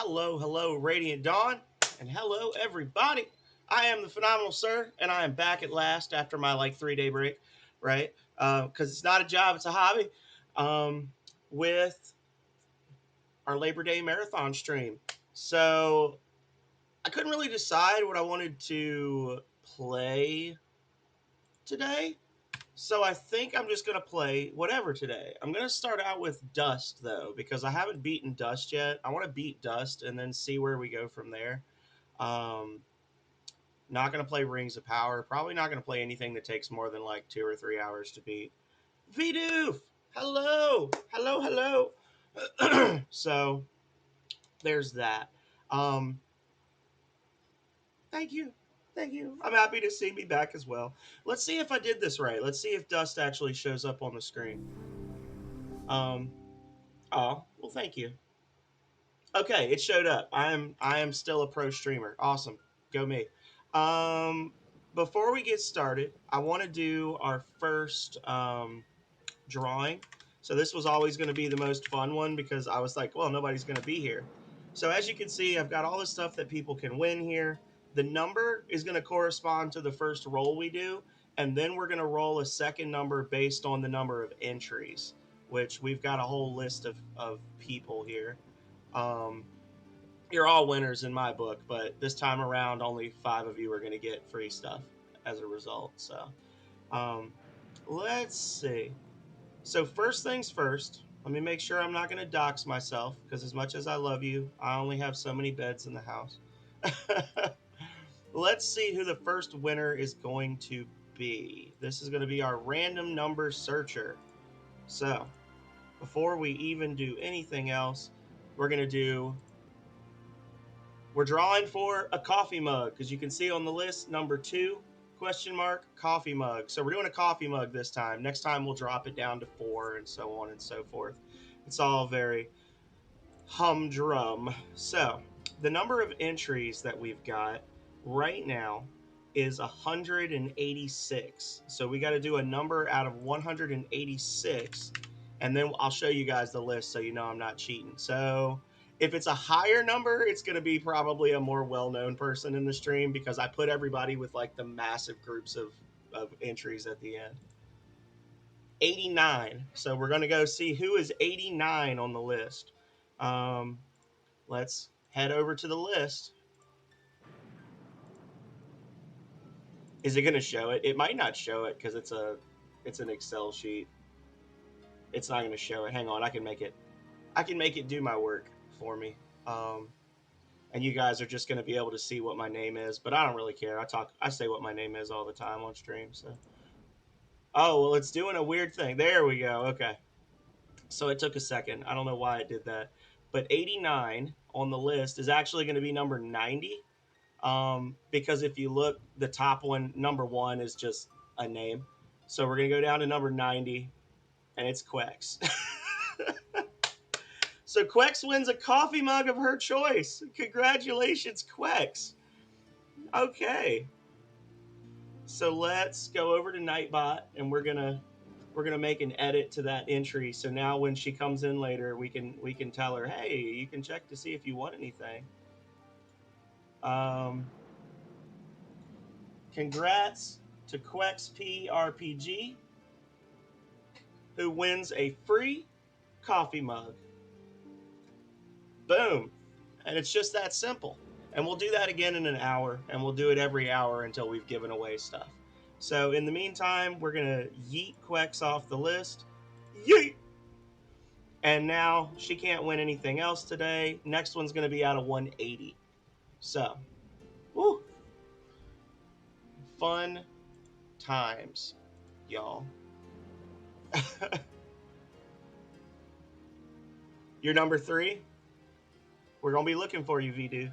Hello, hello, Radiant Dawn, and hello, everybody. I am the Phenomenal Sir, and I am back at last after my 3 day break, right? Because it's not a job, it's a hobby. Um, with our Labor Day marathon stream. So I couldn't really decide what I wanted to play today. So I think I'm just gonna play whatever today. I'm gonna start out with Dust though, because I haven't beaten Dust yet. I want to beat Dust and then see where we go from there. Um, Not going to play Rings of Power. Probably not going to play anything that takes more than 2 or 3 hours to beat. Vidoof! Hello! Hello, hello! So, there's that. Um, Thank you. Thank you. I'm happy to see me back as well. Let's see if I did this right. Let's see if Dust actually shows up on the screen. Um, well, thank you. Okay, it showed up. I am still a pro streamer. Awesome. Go me. Um, Before we get started, I want to do our first drawing. So this was always going to be the most fun one because I was like, well, nobody's going to be here. So as you can see, I've got all the stuff that people can win here. The number is going to correspond to the first roll we do, and then we're going to roll a second number based on the number of entries, which we've got a whole list of people here. Um, you're all winners in my book, but this time around, only 5 of you are going to get free stuff as a result. So, um, let's see. So, first things first, let me make sure I'm not going to dox myself because, as much as I love you, I only have so many beds in the house. Let's see who the first winner is going to be. This is going to be our random number searcher. So, before we even do anything else, we're going to do we're drawing for a coffee mug because you can see on the list number 2 question mark coffee mug. So we're doing a coffee mug this time. Next time we'll drop it down to 4 and so on and so forth. It's all very humdrum. So the number of entries that we've got right now is 186. So we got to do a number out of 186, and then I'll show you guys the list so you know I'm not cheating. So if it's a higher number, it's going to be probably a more well-known person in the stream because I put everybody with the massive groups of entries at the end. 89. So we're going to go see who is 89 on the list. Let's head over to the list. Is it going to show it? It might not show it because it's an Excel sheet. It's not going to show it. Hang on, I can make it do my work for me. And you guys are just going to be able to see what my name is, but I don't really care. I say what my name is all the time on stream. So, oh well, it's doing a weird thing. There we go. Okay, so it took a second. I don't know why it did that, but 89 on the list is actually going to be number 90. Because if you look, the top one, number 1, is just a name. So we're going to go down to number 90, and it's Quex. So Quex wins a coffee mug of her choice. Congratulations, Quex. Okay. So let's go over to Nightbot, and we're gonna make an edit to that entry. So now when she comes in later, we can tell her, hey, you can check to see if you want anything. Congrats to Quex PRPG, who wins a free coffee mug. Boom. And it's just that simple. And we'll do that again in an hour, and we'll do it every hour until we've given away stuff. So in the meantime, we're going to yeet Quex off the list. Yeet! And now she can't win anything else today. Next one's going to be out of 180. So, woo! Fun times, y'all. You're number 3? We're going to be looking for you, Vidu.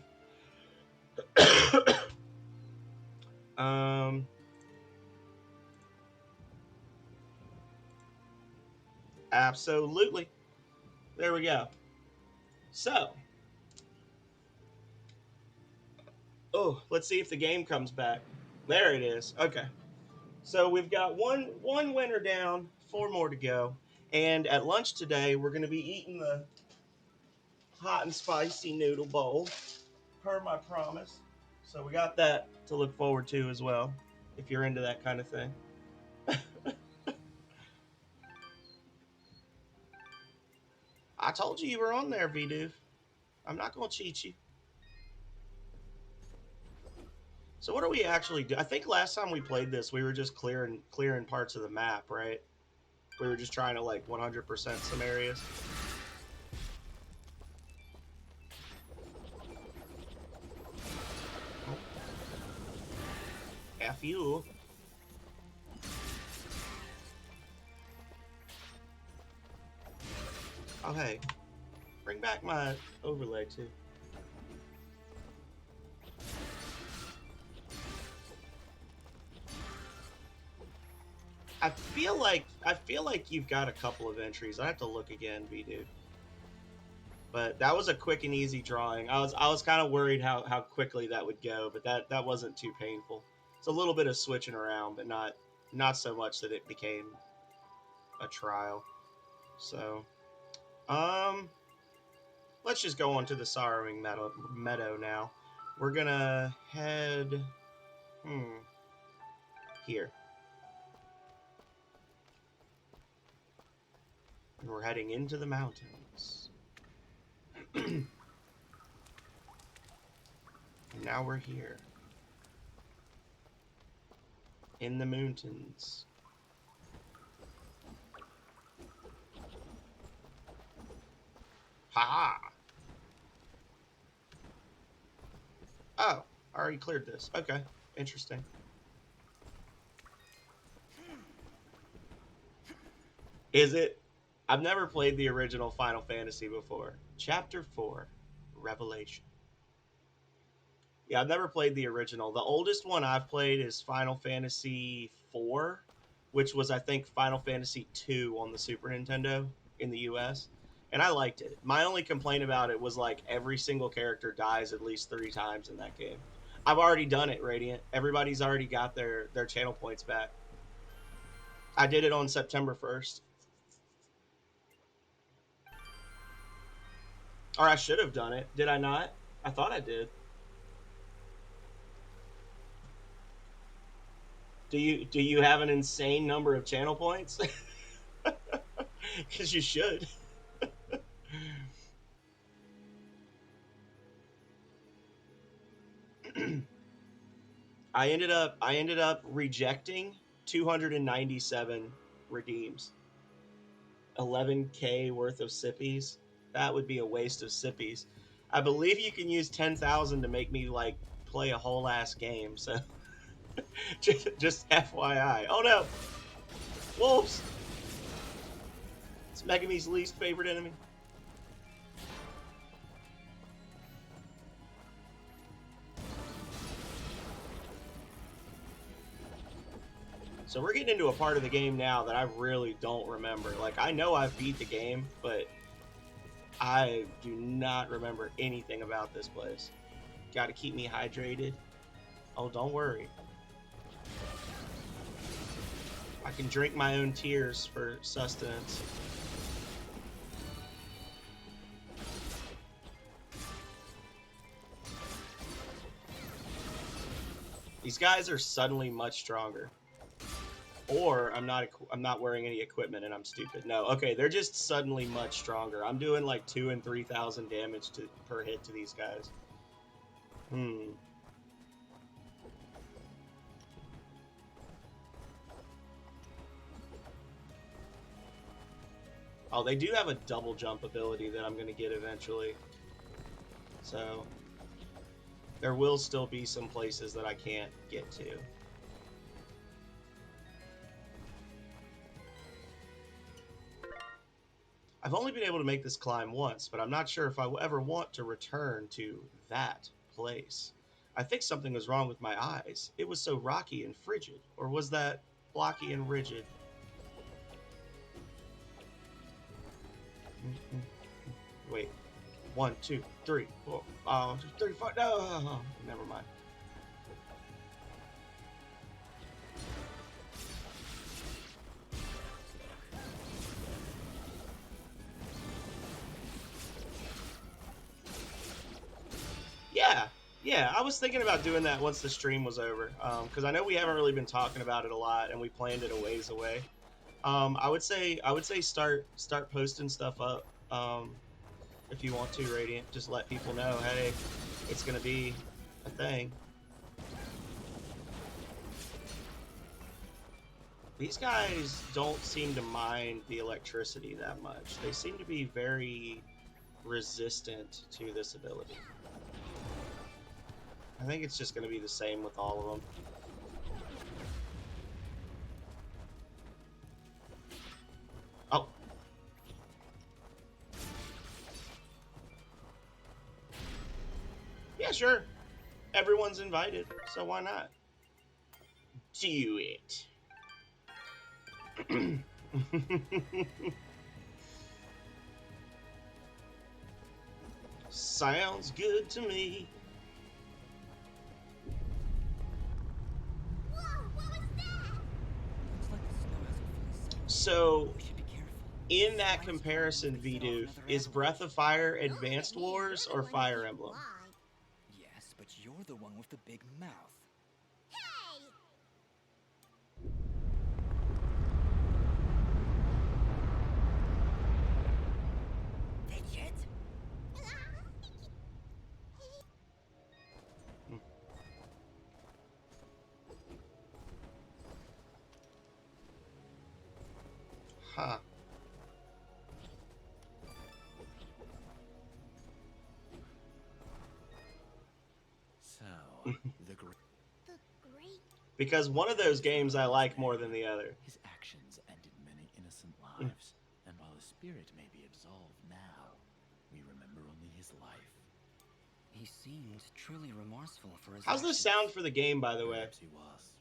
Absolutely. There we go. So, let's see if the game comes back. There it is. Okay. So we've got one winner down, 4 more to go. And at lunch today, we're going to be eating hot and spicy noodle bowl, per my promise. So we got that to look forward to as well, if you're into that kind of thing. I told you were on there, V-Doof. I'm not gonna cheat you. So what do we actually do? I think last time we played this, we were just clearing parts of the map, right? We were just trying to like 100% some areas. F you. Oh hey, bring back my overlay too. I feel like you've got a couple of entries. I have to look again, V-Dude. But that was a quick and easy drawing. I was kind of worried how quickly that would go, but that wasn't too painful. It's a little bit of switching around, but not so much that it became a trial. So, um, let's just go on to the sorrowing meadow now. We're gonna head here. And we're heading into the mountains. And now we're here. In the mountains. Ha! Oh, I already cleared this. Okay, interesting. Is it? I've never played the original Final Fantasy before. Chapter 4, Revelation. Yeah, I've never played the original. The oldest one I've played is Final Fantasy 4, which was, I think, Final Fantasy 2 on the Super Nintendo in the US. And I liked it. My only complaint about it was like every single character dies at least 3 times in that game. I've already done it, Radiant. Everybody's already got their channel points back. I did it on September 1st. Or I should have done it. Did I not? I thought I did. Do you have an insane number of channel points? Because you should. I ended up rejecting 297 redeems. 11K worth of sippies. That would be a waste of sippies. I believe you can use 10,000 to make me like play a whole ass game. So just FYI. Oh no, wolves! It's Megumi's least favorite enemy. So we're getting into a part of the game now that I really don't remember. Like, I know I've beat the game, but I do not remember anything about this place. Gotta keep me hydrated. Oh, don't worry. I can drink my own tears for sustenance. These guys are suddenly much stronger. Or I'm not wearing any equipment and I'm stupid. No, okay, they're just suddenly much stronger. I'm doing like 2,000 and 3,000 damage per hit to these guys. Oh, they do have a double jump ability that I'm going to get eventually. So there will still be some places that I can't get to. I've only been able to make this climb once, but I'm not sure if I will ever want to return to that place. I think something was wrong with my eyes. It was so rocky and frigid. Or was that blocky and rigid? Wait. 1, 2, 3, 4, 35. No, never mind. Yeah, I was thinking about doing that once the stream was over, because I know we haven't really been talking about it a lot, and we planned it a ways away. I would say start posting stuff up. If you want to, Radiant, just let people know, hey, it's gonna be a thing. These guys don't seem to mind the electricity that much. They seem to be very resistant to this ability. I think it's just going to be the same with all of them. Oh. Yeah, sure. Everyone's invited, so why not? Do it. Sounds good to me. Whoa, what was that? Looks like the snow hasn't fully settled. So, We should be careful. in that comparison, Vidoof, is Breath of Fire Advanced Wars or Fire Emblem? Yes, but you're the one with the big mouth. Hey! Fidget? Huh. So, the great Because one of those games I like more than the other. his actions ended many innocent lives, and while his spirit may be absolved now, we remember only his life. He seemed truly remorseful for his How's the actions. sound for the game, by the way? Perhaps he was.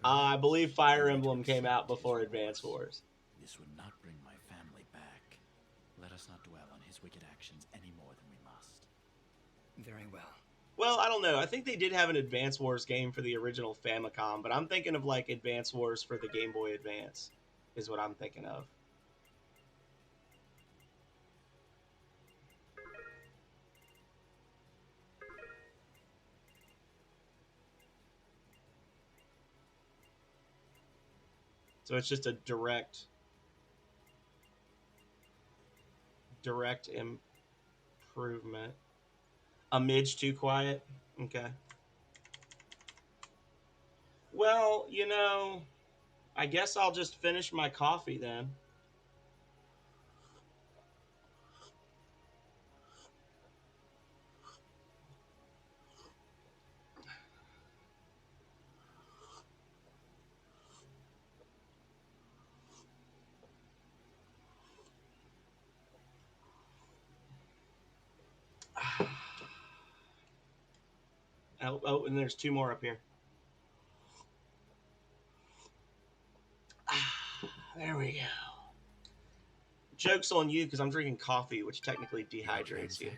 I believe Fire Only to Emblem came out accept his before remorse. Advance Wars. This would not bring my family back. Let us not dwell on his wicked actions any more than we must. Very well. Well, I don't know. I think they did have an Advance Wars game for the original Famicom, but I'm thinking of like Advance Wars for the Game Boy Advance, is what I'm thinking of. So it's just a direct improvement. A midge too quiet? Okay. Well, you know, I guess I'll just finish my coffee then. Oh, and there's two more up here. There we go. Joke's on you because I'm drinking coffee, which technically dehydrates you.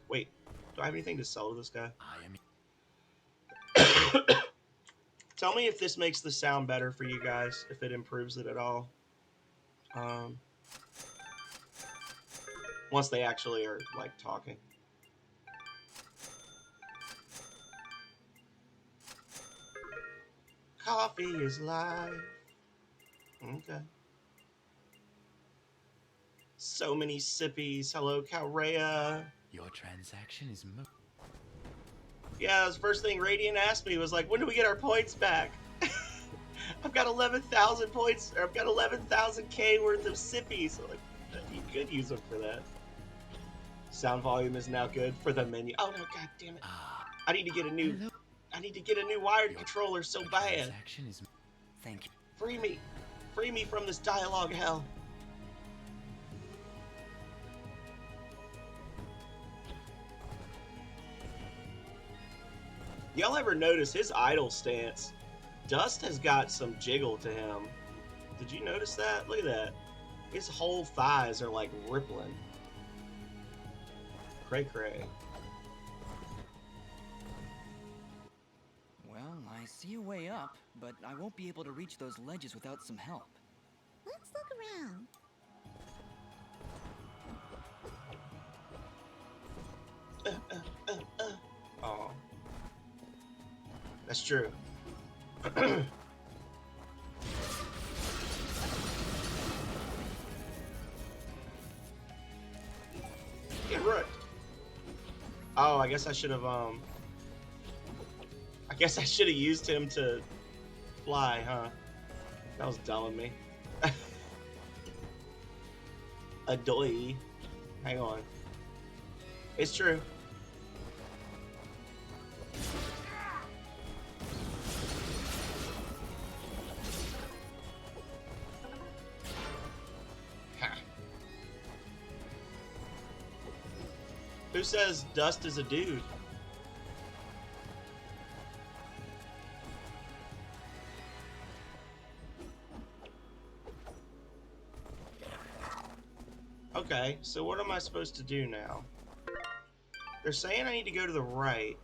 Wait, do I have anything to sell to this guy? I am. Tell me if this makes the sound better for you guys, if it improves it at all. Once they actually are like talking. Coffee is life. Okay. So many sippies. Hello, Calrea. Your transaction is Yeah, the first thing Radiant asked me was like, when do we get our points back? I've got 11,000 points, or I've got 11,000k worth of sippies. So like, you could use them for that. Sound volume is now good for the menu. Oh no, god damn it! I need to get a new. Hello. I need to get a new wired controller so bad. Transaction is. Thank you. Free me from this dialogue hell. Y'all ever notice his idle stance? Dust has got some jiggle to him. Did you notice that? Look at that. His whole thighs are like rippling. Cray cray. Well, I see a way up, but I won't be able to reach those ledges without some help. Let's look around. Oh, that's true. Get rooked. Oh, I guess I should have I guess I should have used him to fly, huh? That was dumb of me. A doy. Hang on. It's true. Who says Dust is a dude? Okay, so what am I supposed to do now? They're saying I need to go to the right.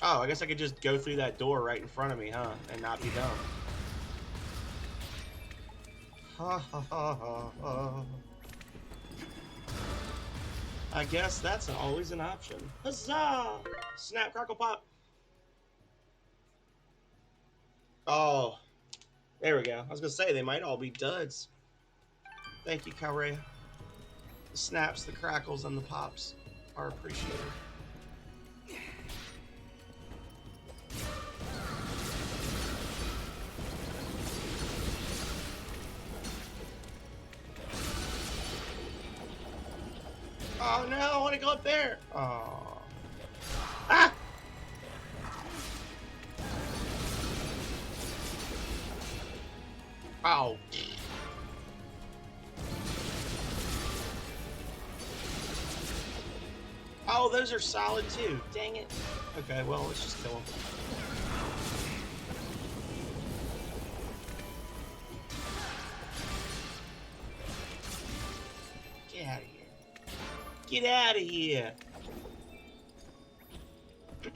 Oh, I guess I could just go through that door right in front of me, huh? And not be dumb. Ha ha ha ha ha. I guess that's always an option. Huzzah! Snap, crackle, pop. Oh, there we go. I was gonna say they might all be duds. Thank you, Calrea. The snaps, the crackles, and the pops are appreciated. Oh no, I want to go up there. Oh. Ah! Oh. Oh, those are solid too. Dang it. Okay, well, let's just kill them. Get out of here. Get out of here.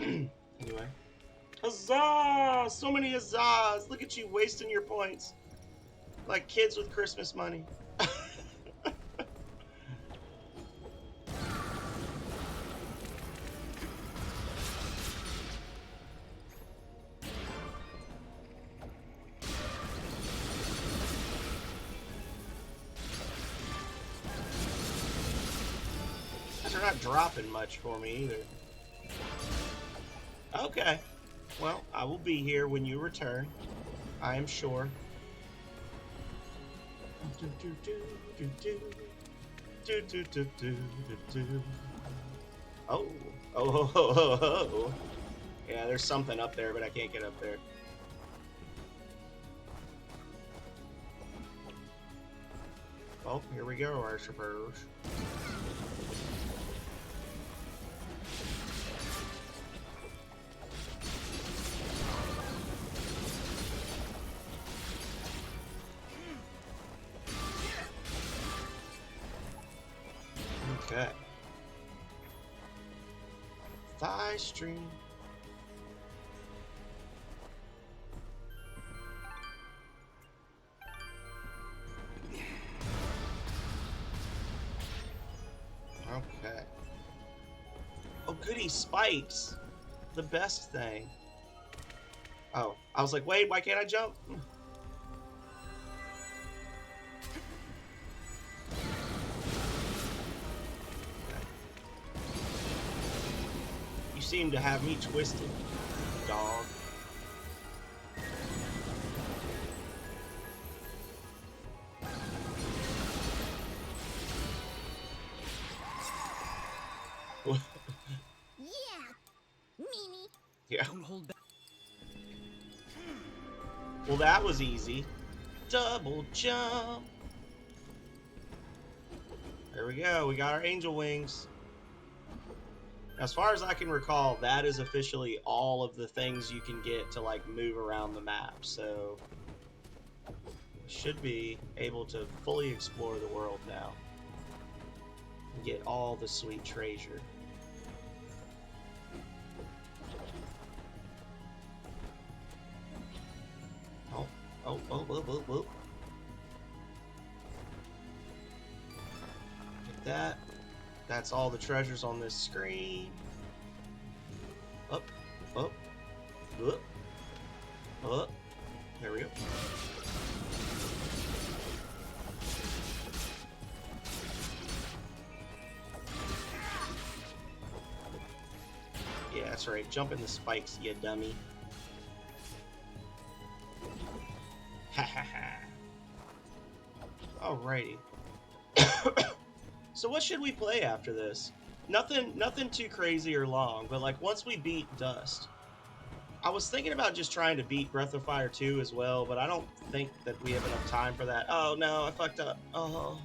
Anyway. Huzzah! So many huzzahs! Look at you wasting your points. Like kids with Christmas money. They're not dropping much for me either. Okay. Well, I will be here when you return. I am sure. Oh. Oh, ho, ho, ho, ho. Yeah, there's something up there, but I can't get up there. Well, here we go, I suppose. Okay. Thigh stream. Okay. Oh, goody, spikes. The best thing. Oh, I was like, wait, why can't I jump? You seem to have me twisted, dog. Yeah, meanie. Yeah. Don't hold back. Well, that was easy. Double jump. There we go. We got our angel wings. As far as I can recall, that is officially all of the things you can get to like move around the map. So should be able to fully explore the world now and get all the sweet treasure. Oh, oh, oh, oh, Whoop, whoop, whoop. Get that. That's all the treasures on this screen. Up, up, up, up. There we go. Yeah, that's right. Jump in the spikes, you dummy. Ha ha ha. Alrighty. So what should we play after this? Nothing too crazy or long, but like once we beat Dust. I was thinking about just trying to beat Breath of Fire 2 as well, but I don't think that we have enough time for that. Oh no, I fucked up. Oh.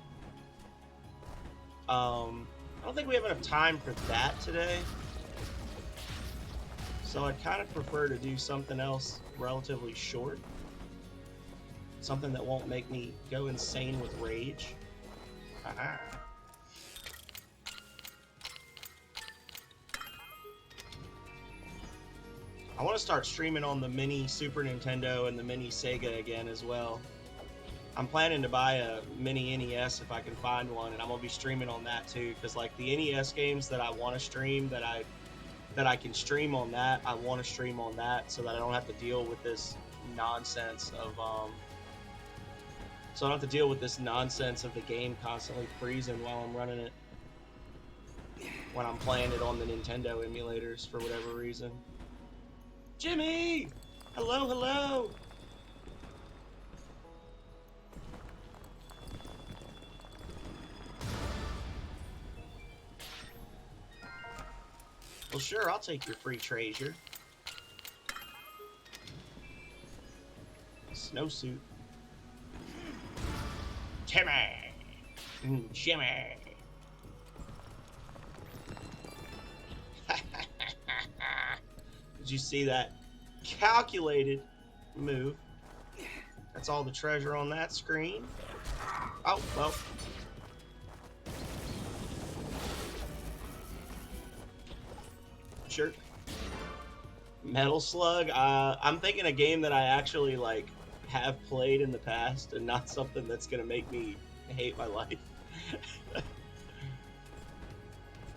I don't think we have enough time for that today. So I'd kind of prefer to do something else relatively short. Something that won't make me go insane with rage. Aha. I want to start streaming on the mini Super Nintendo and the mini Sega again as well. I'm planning to buy a mini NES if I can find one, and I'm gonna be streaming on that too. Because like the NES games that I want to stream, that I can stream on that, I want to stream on that, so that I don't have to deal with this nonsense of so I don't have to deal with this nonsense of the game constantly freezing while I'm running it when I'm playing it on the Nintendo emulators for whatever reason. Jimmy! Hello, hello! Well, sure, I'll take your free treasure. Snowsuit. Timmy! Jimmy! Did you see that calculated move? That's all the treasure on that screen. Oh, well. Jerk. Metal Slug. I'm thinking a game that I actually like have played in the past, and not something that's gonna make me hate my life.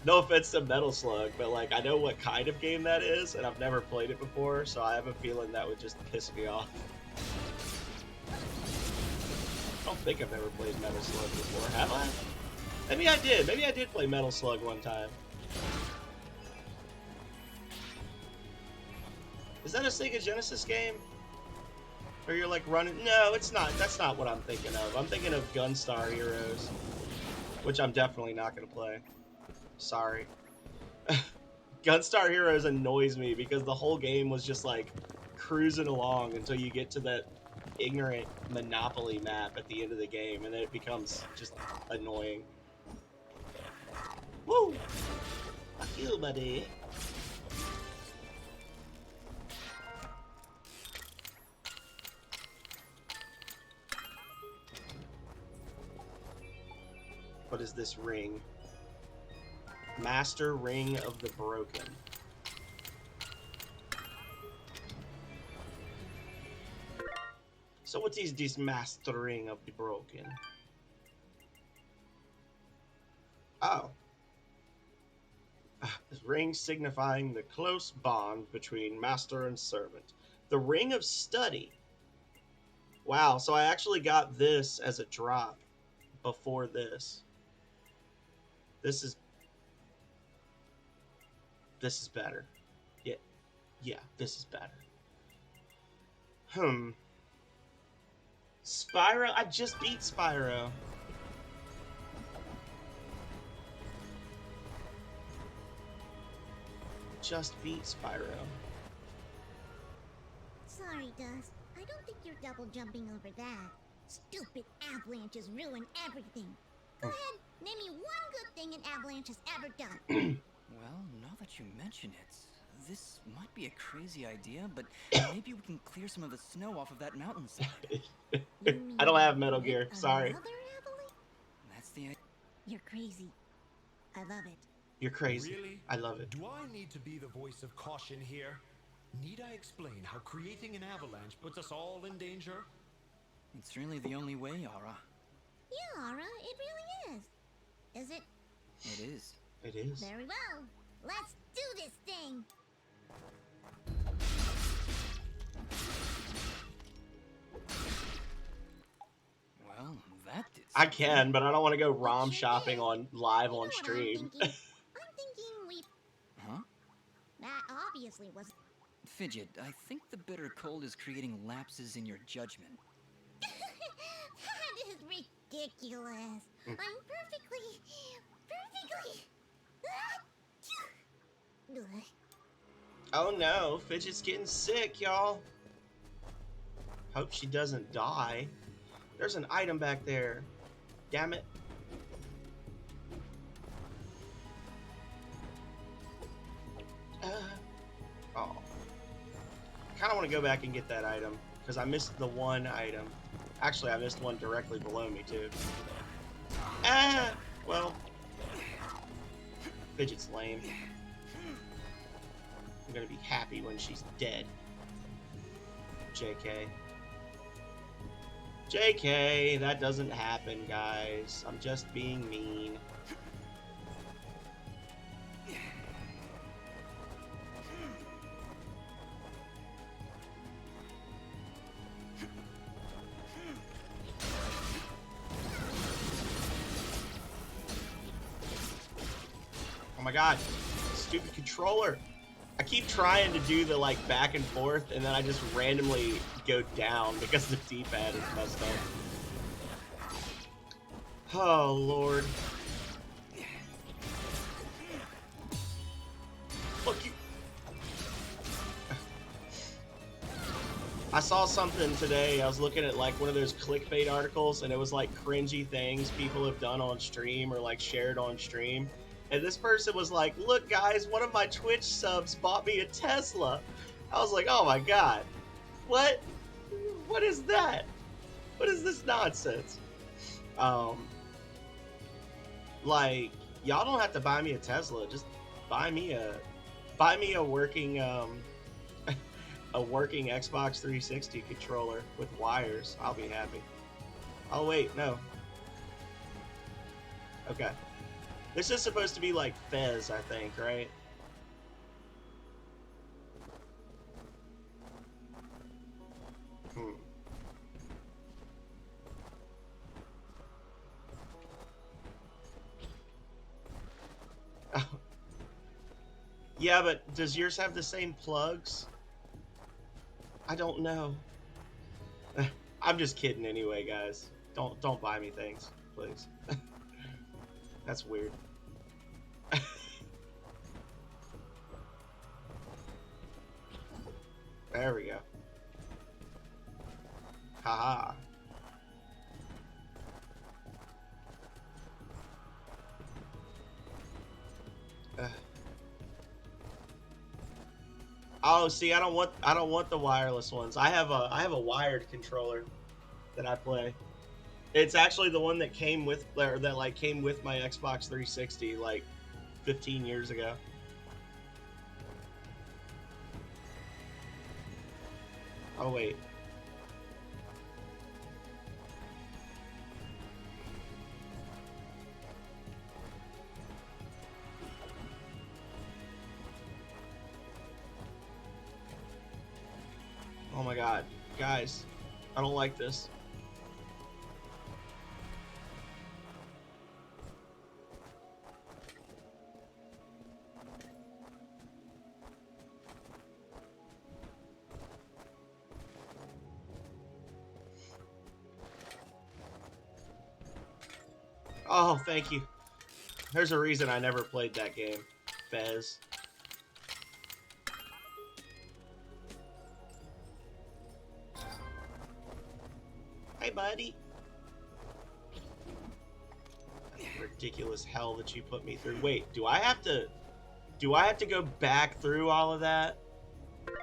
No offense to Metal Slug, but like I know what kind of game that is, and I've never played it before, so I have a feeling that would just piss me off. I don't think I've ever played Metal Slug before, have I? Maybe I did. Maybe I did play Metal Slug one time. Is that a Sega Genesis game? Or you're like running? No, it's not. That's not what I'm thinking of. I'm thinking of Gunstar Heroes, which I'm definitely not going to play. Sorry. Gunstar Heroes annoys me because the whole game was just like cruising along until you get to that ignorant Monopoly map at the end of the game, and then it becomes just annoying. Woo! Fuck you, buddy. What is this ring? Master Ring of the Broken. So what is this Master Ring of the Broken? Oh. This ring signifying the close bond between master and servant. The Ring of Study. Wow, so I actually got this as a drop before this. This is better. Yeah, this is better. Spyro? I just beat Spyro. Just beat Spyro. Sorry, Dust. I don't think you're double jumping over that. Stupid avalanches ruin everything. Go ahead, name me one good thing an avalanche has ever done. Well, now that you mention it, this might be a crazy idea, but maybe we can clear some of the snow off of that mountainside. I don't have Metal Gear. Sorry. Another avalanche? That's the idea. You're crazy. I love it. You're crazy. Really? I love it. Do I need to be the voice of caution here? Need I explain how creating an avalanche puts us all in danger? It's really the only way, Aura. Yeah, Aura, it really is. Is it? It is. It is. Very well. Let's do this thing. Well, that did I something. can, but I don't want to go It ROM sure shopping did. on live You know on what I'm stream. thinking? I'm thinking we... Huh? That obviously was... Fidget, I think the bitter cold is creating lapses in your judgment. That is ridiculous. I'm perfectly... Ugh. Oh no, Fidget's getting sick, y'all. Hope she doesn't die. There's an item back there. Damn it. Oh. Kind of want to go back and get that item because I missed the one item. Actually, I missed one directly below me too. Well, Fidget's lame. I'm gonna be happy when she's dead. JK. JK, that doesn't happen, guys. I'm just being mean. Oh my god, stupid controller. I keep trying to do the like back and forth and then I just randomly go down because the D-pad is messed up. Oh lord. Fuck you. I saw something today, I was looking at like one of those clickbait articles and it was like cringy things people have done on stream or like shared on stream. And this person was like, look guys, one of my Twitch subs bought me a Tesla. I was like, oh my god. What? What is that? What is this nonsense? Like, y'all don't have to buy me a Tesla. Just buy me a working a working Xbox 360 controller with wires. I'll be happy. Oh wait, no. Okay. This is supposed to be like Fez, I think, right? Oh. Yeah, but does yours have the same plugs? I don't know. I'm just kidding anyway, guys. Don't buy me things, please. That's weird. There we go. Haha. Oh, see, I don't want the wireless ones. I have a wired controller that I play. It's actually the one that came with came with my Xbox 360 like 15 years ago. Oh wait. Oh my god. Guys, I don't like this. Oh, thank you. There's a reason I never played that game. Fez. Hey, buddy. Ridiculous hell that you put me through. Wait, do I have to go back through all of that?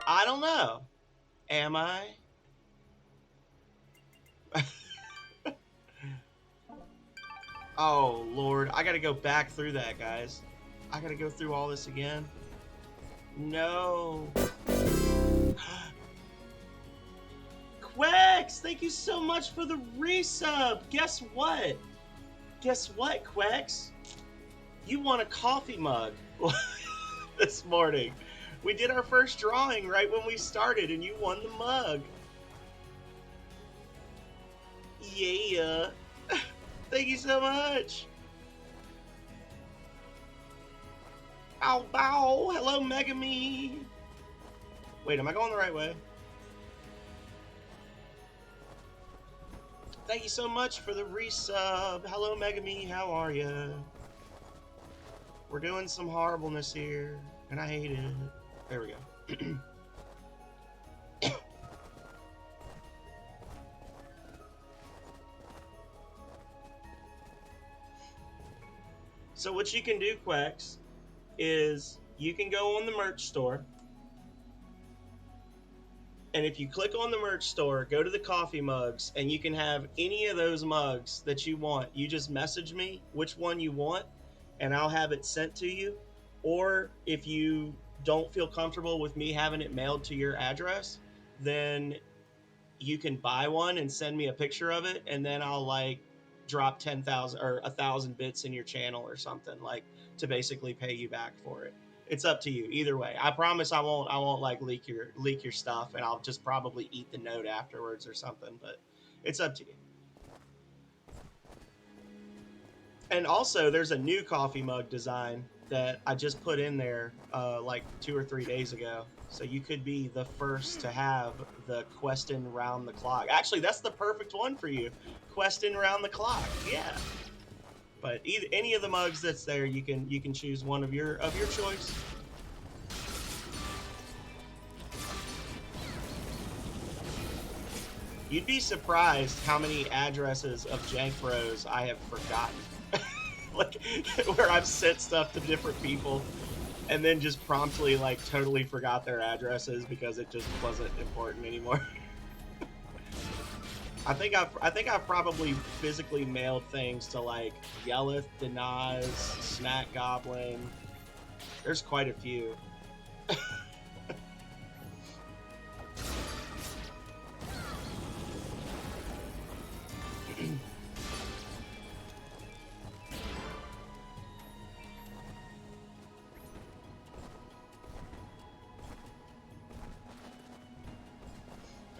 I don't know. Am I? Oh, Lord. I gotta go back through that, guys. I gotta go through all this again. No. Quex, thank you so much for the resub. Guess what? Guess what, Quex? You won a coffee mug this morning. We did our first drawing right when we started, and you won the mug. Yeah. Thank you so much. Bow bow. Hello, Megami. Wait, am I going the right way? Thank you so much for the resub. Hello, Megami. How are you? We're doing some horribleness here, and I hate it. There we go. So what you can do, Quex, is you can go on the merch store, and if you click on the merch store, go to the coffee mugs, and you can have any of those mugs that you want. You just message me which one you want, and I'll have it sent to you. Or if you don't feel comfortable with me having it mailed to your address, then you can buy one and send me a picture of it, and then I'll like drop 10,000 or 1,000 bits in your channel or something, like, to basically pay you back for it. It's up to you either way. I promise I won't like leak your stuff, and I'll just probably eat the note afterwards or something, but it's up to you. And also there's a new coffee mug design that I just put in there like 2 or 3 days ago. So you could be the first to have the Questin round the clock. Actually, that's the perfect one for you. Questin round the clock. Yeah. But any of the mugs that's there, you can choose one of your choice. You'd be surprised how many addresses of Jank Bros I have forgotten. Like, where I've sent stuff to different people and then just promptly like totally forgot their addresses because it just wasn't important anymore. I think I've probably physically mailed things to like Yelleth, Denaz, Snack Goblin. There's quite a few.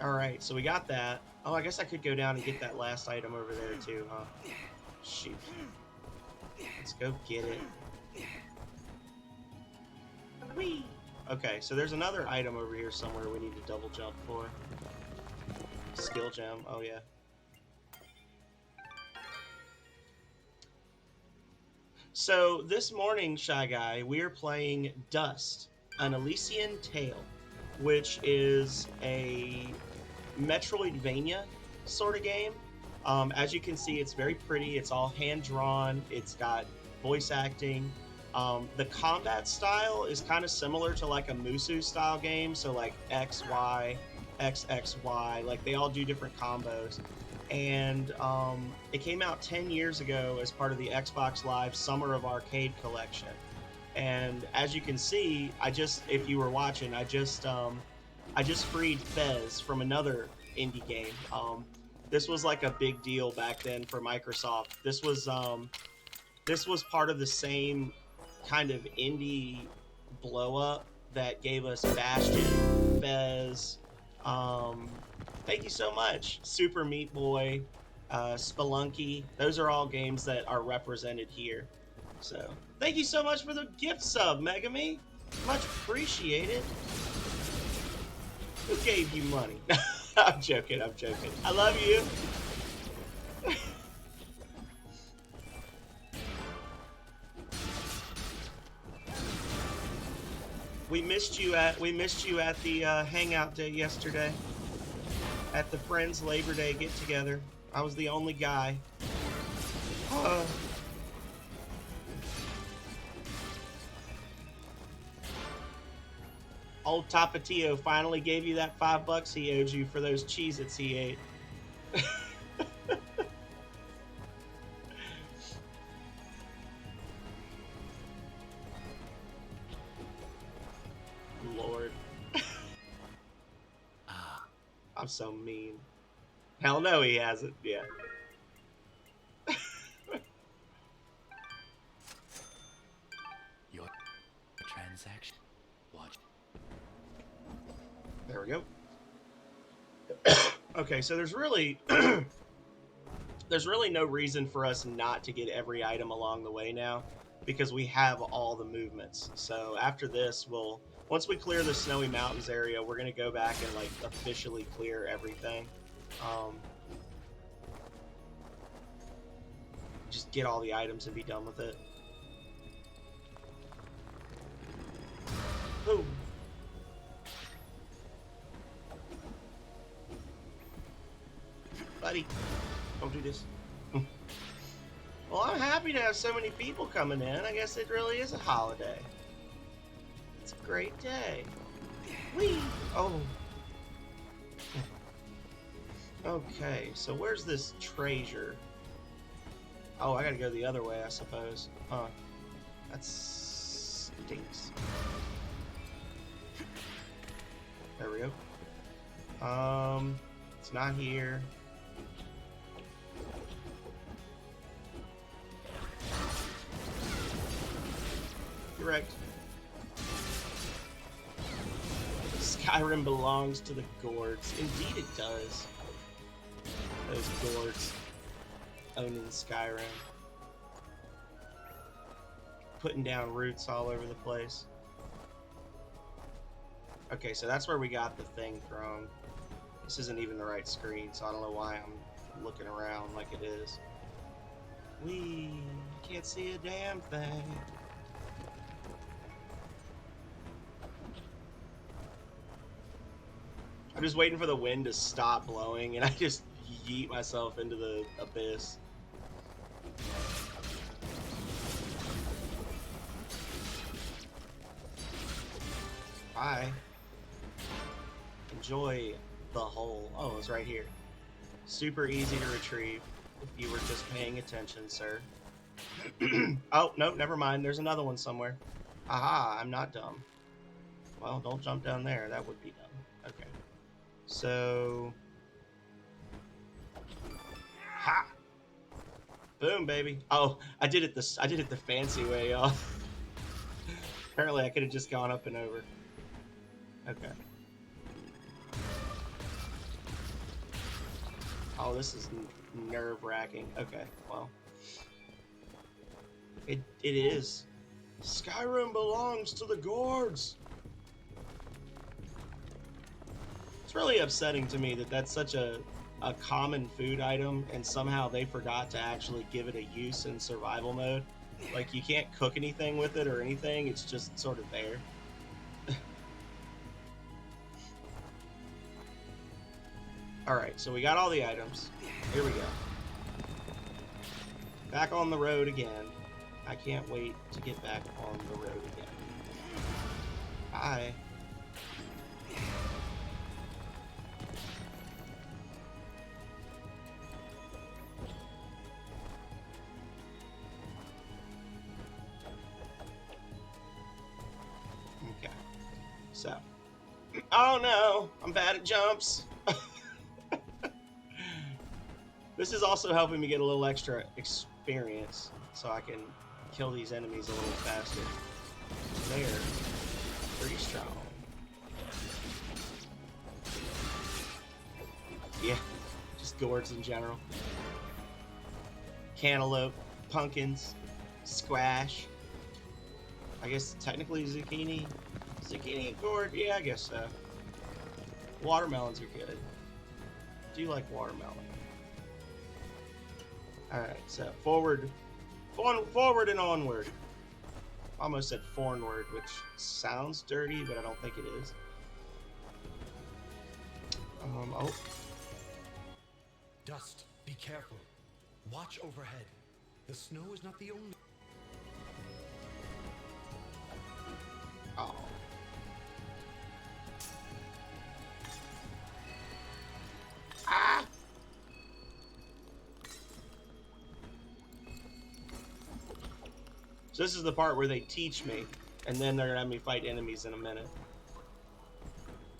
All right, so we got that. Oh, I guess I could go down and get that last item over there too, huh? Shoot. Let's go get it. Whee! Okay, so there's another item over here somewhere we need to double jump for. Skill gem, oh yeah. So this morning, Shy Guy, we are playing Dust, an Elysian Tale, which is a Metroidvania sort of game. As you can see, it's very pretty. It's all hand-drawn. It's got voice acting. The combat style is kind of similar to like a Musu style game. So like X, Y, X, X, Y. Like they all do different combos. And it came out 10 years ago as part of the Xbox Live Summer of Arcade collection. And as you can see, if you were watching, I just freed Fez from another indie game. This was like a big deal back then for Microsoft. This was part of the same kind of indie blow up that gave us Bastion, Fez. Thank you so much, Super Meat Boy, Spelunky. Those are all games that are represented here. So thank you so much for the gift sub, Megami. Much appreciated. Who gave you money? I'm joking. I love you. We missed you at the hangout day yesterday. At the Friends Labor Day get together. I was the only guy. Old Tapatio finally gave you that $5 he owed you for those Cheez-Its he ate. Lord. I'm so mean. Hell no, he hasn't yet. Your transaction. Watch. There we go. Okay, so there's really there's really no reason for us not to get every item along the way now, because we have all the movements. So after this, once we clear the Snowy Mountains area, we're gonna go back and like officially clear everything. Just get all the items and be done with it. Boom. Buddy, don't do this. Well, I'm happy to have so many people coming in. I guess it really is a holiday. It's a great day. Whee! Oh. Okay, so where's this treasure? Oh, I gotta go the other way, I suppose. Huh. That stinks. There we go. It's not here. Correct. Skyrim belongs to the Gourds. Indeed it does. Those Gourds owning Skyrim. Putting down roots all over the place. Okay, so that's where we got the thing from. This isn't even the right screen, so I don't know why I'm looking around like it is. We can't see a damn thing. I'm just waiting for the wind to stop blowing, and I just yeet myself into the abyss. Bye. Enjoy the hole. Oh, it's right here. Super easy to retrieve if you were just paying attention, sir. Oh, no, never mind. There's another one somewhere. Aha, I'm not dumb. Well, don't jump down there. That would be dumb. Okay. So... Ha! Boom, baby. Oh, I did it the fancy way, y'all. Apparently I could have just gone up and over. Okay. Oh, this is nerve-wracking. Okay, well. It is. Skyrim belongs to the Gourds. It's really upsetting to me that that's such a common food item, and somehow they forgot to actually give it a use in survival mode. Like, you can't cook anything with it or anything, it's just sort of there. Alright, so we got all the items. Here we go. Back on the road again. I can't wait to get back on the road again. Bye. Okay. So. Oh no! I'm bad at jumps! This is also helping me get a little extra experience, so I can kill these enemies a little faster. They're pretty strong. Yeah, just gourds in general. Cantaloupe, pumpkins, squash. I guess technically zucchini. Zucchini and gourd, yeah, I guess so. Watermelons are good. Do you like watermelon? Alright, so forward and onward. Almost said forward, which sounds dirty, but I don't think it is. Oh. Dust, be careful. Watch overhead. The snow is not the only... Oh. Ah! So this is the part where they teach me, and then they're gonna have me fight enemies in a minute.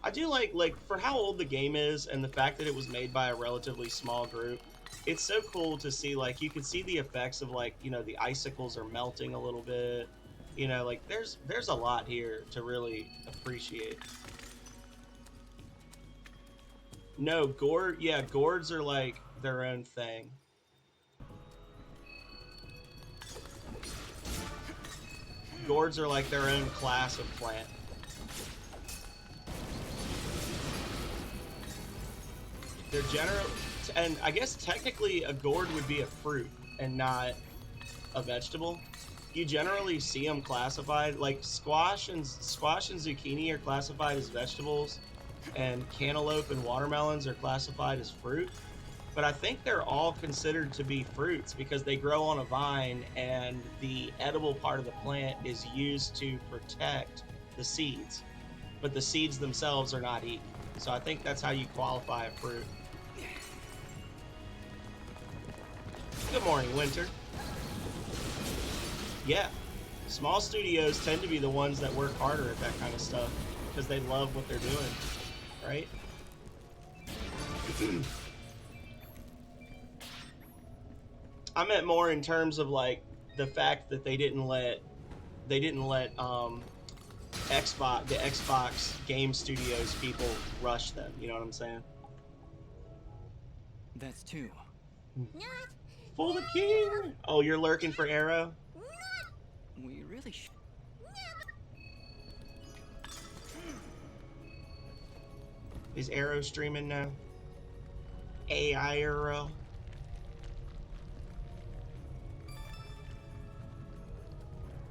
I do like for how old the game is and the fact that it was made by a relatively small group. It's so cool to see, like, you can see the effects of, like, you know, the icicles are melting a little bit. You know, like there's a lot here to really appreciate. No, gourds are like their own thing. Gourds are like their own class of plant. They're general, and I guess technically a gourd would be a fruit and not a vegetable. You generally see them classified like squash and zucchini are classified as vegetables, and cantaloupe and watermelons are classified as fruit. But I think they're all considered to be fruits because they grow on a vine, and the edible part of the plant is used to protect the seeds, but the seeds themselves are not eaten. So I think that's how you qualify a fruit. Good morning, Winter. Yeah, small studios tend to be the ones that work harder at that kind of stuff because they love what they're doing, right? I meant more in terms of like the fact that they didn't let the Xbox Game Studios people rush them. You know what I'm saying? That's two. Not, For the king. Oh, you're lurking for Arrow? We really should. Is Arrow streaming now? AI Arrow.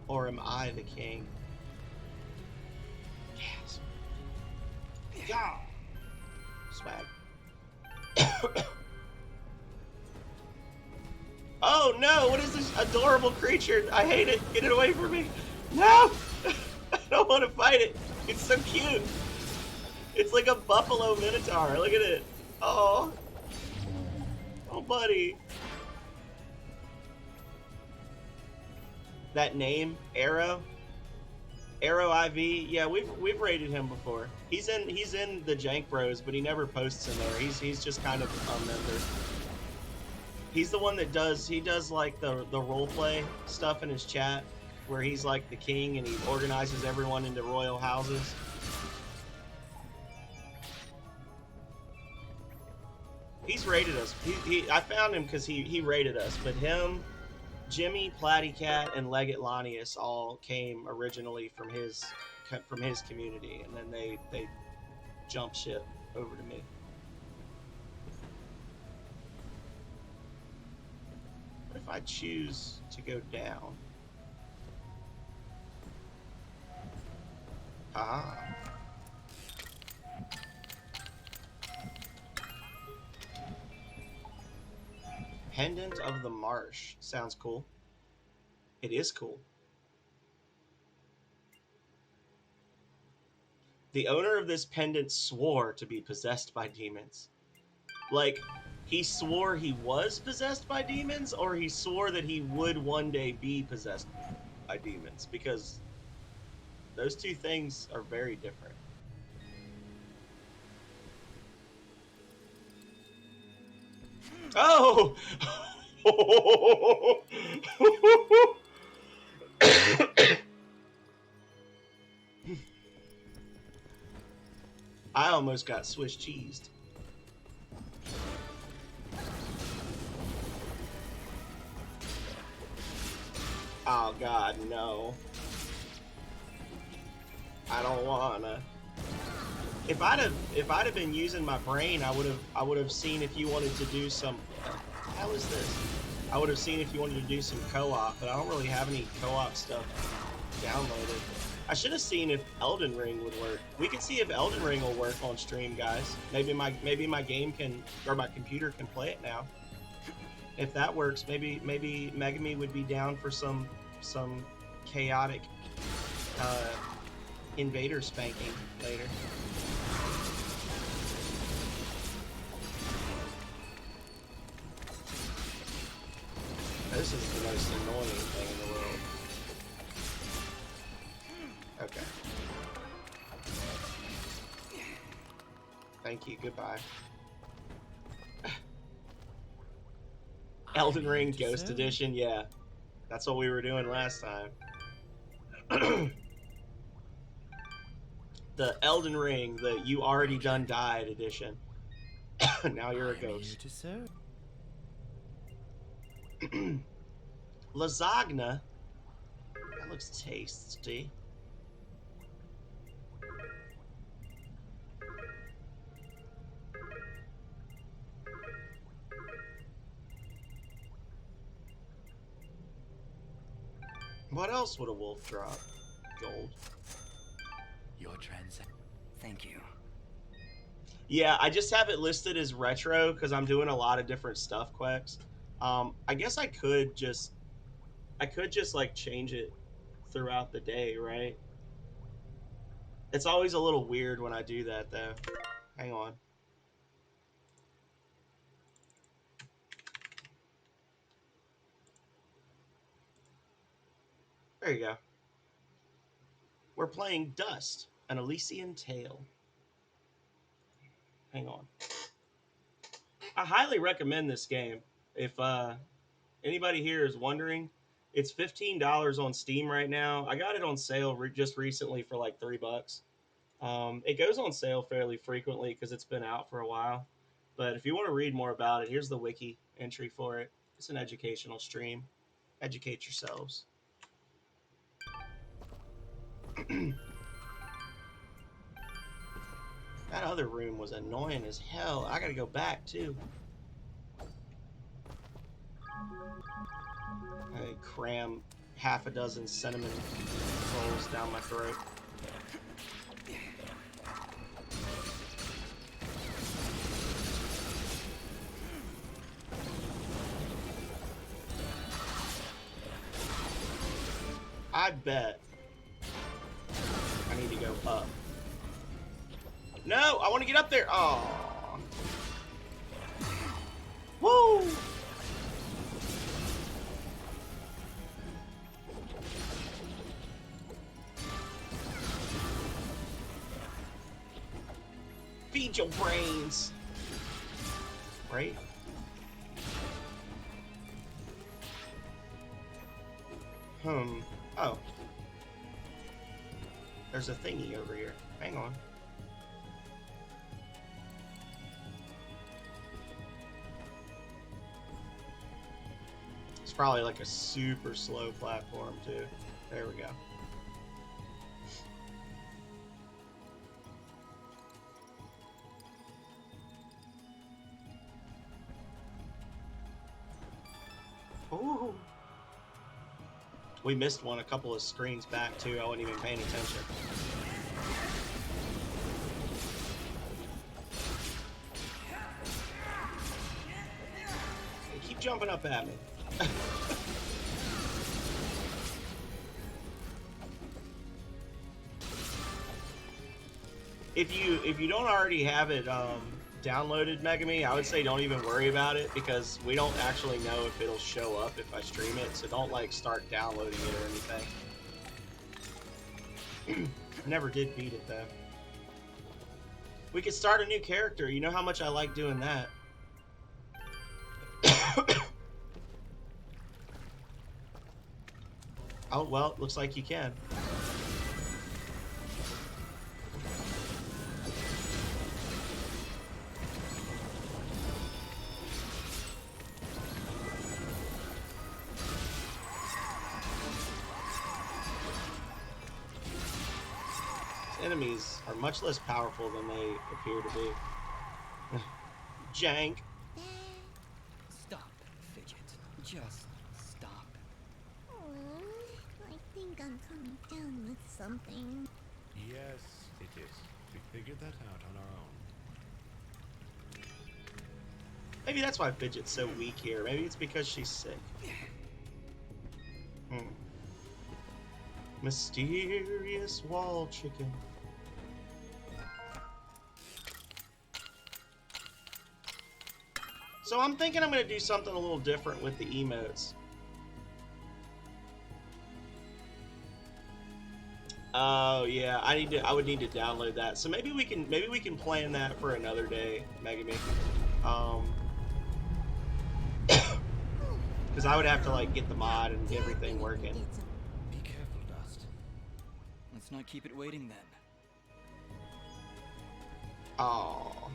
Or am I the king? Yes. Yeah. Swag. Oh no, what is this adorable creature? I hate it. Get it away from me. No! I don't want to fight it. It's so cute. It's like a buffalo minotaur. Look at it. Oh. Oh, buddy. That name, Arrow. Arrow IV. Yeah, we've rated him before. He's in the Jank Bros, but he never posts in there. He's just kind of a member. He's the one that does like the role play stuff in his chat where he's like the king and he organizes everyone into royal houses. He's rated us. I found him because he rated us, but him, Jimmy, Platycat, and Leggett Lanius all came originally from his community, and then they jumped ship over to me. What if I choose to go down? Ah. Pendant of the Marsh. Sounds cool. It is cool. The owner of this pendant swore to be possessed by demons. Like, he swore he was possessed by demons, or he swore that he would one day be possessed by demons, because those two things are very different. Oh! I almost got Swiss cheesed. Oh God, no. I don't wanna. If I'd have been using my brain, I would have seen if you wanted to do some. What the hell is this? I would have seen if you wanted to do some co-op, but I don't really have any co-op stuff downloaded. I should have seen if Elden Ring would work. We can see if Elden Ring will work on stream, guys. Maybe my game can, or my computer can play it now. If that works, maybe Megami would be down for some chaotic invader spanking later. This is the most annoying thing in the world. Okay. Thank you. Goodbye. I'm Elden here Ring to Ghost serve. Edition. Yeah, that's what we were doing last time. The Elden Ring, the You Already Done Died edition. Now you're a I'm here ghost. to serve. Lasagna. That looks tasty. What else would a wolf drop? Gold. Your transaction. Thank you. Yeah, I just have it listed as retro because I'm doing a lot of different stuff, Quex. I guess I could just like change it throughout the day, right? It's always a little weird when I do that though. Hang on. There you go. We're playing Dust, an Elysian Tale. Hang on. I highly recommend this game. If anybody here is wondering, it's $15 on Steam right now. I got it on sale just recently for like $3. It goes on sale fairly frequently because it's been out for a while. But if you want to read more about it, here's the wiki entry for it. It's an educational stream. Educate yourselves. That other room was annoying as hell. I gotta go back too. I cram half a dozen cinnamon rolls down my throat. I bet I need to go up. No, I want to get up there. Oh, woo! Feed your brains, right? Oh. There's a thingy over here. Hang on. It's probably like a super slow platform too. There we go. Ooh. We missed one a couple of screens back too. I wasn't even paying attention. They keep jumping up at me. if you don't already have it downloaded, Megami, I would say don't even worry about it because we don't actually know if it'll show up if I stream it, so don't like start downloading it or anything. Never did beat it though. We could start a new character. You know how much I like doing that. Oh well, looks like you can. Enemies are much less powerful than they appear to be. Jank. Stop, Fidget. Just stop. Oh, I think I'm coming down with something. Yes, it is. We figured that out on our own. Maybe that's why Fidget's so weak here. Maybe it's because she's sick. Mysterious wall chicken. So I'm thinking I'm going to do something a little different with the emotes. Oh yeah, I would need to download that. So maybe we can plan that for another day, Megami. Because I would have to like get the mod and get everything working. Be careful, Dust. Let's not keep it waiting then. Oh.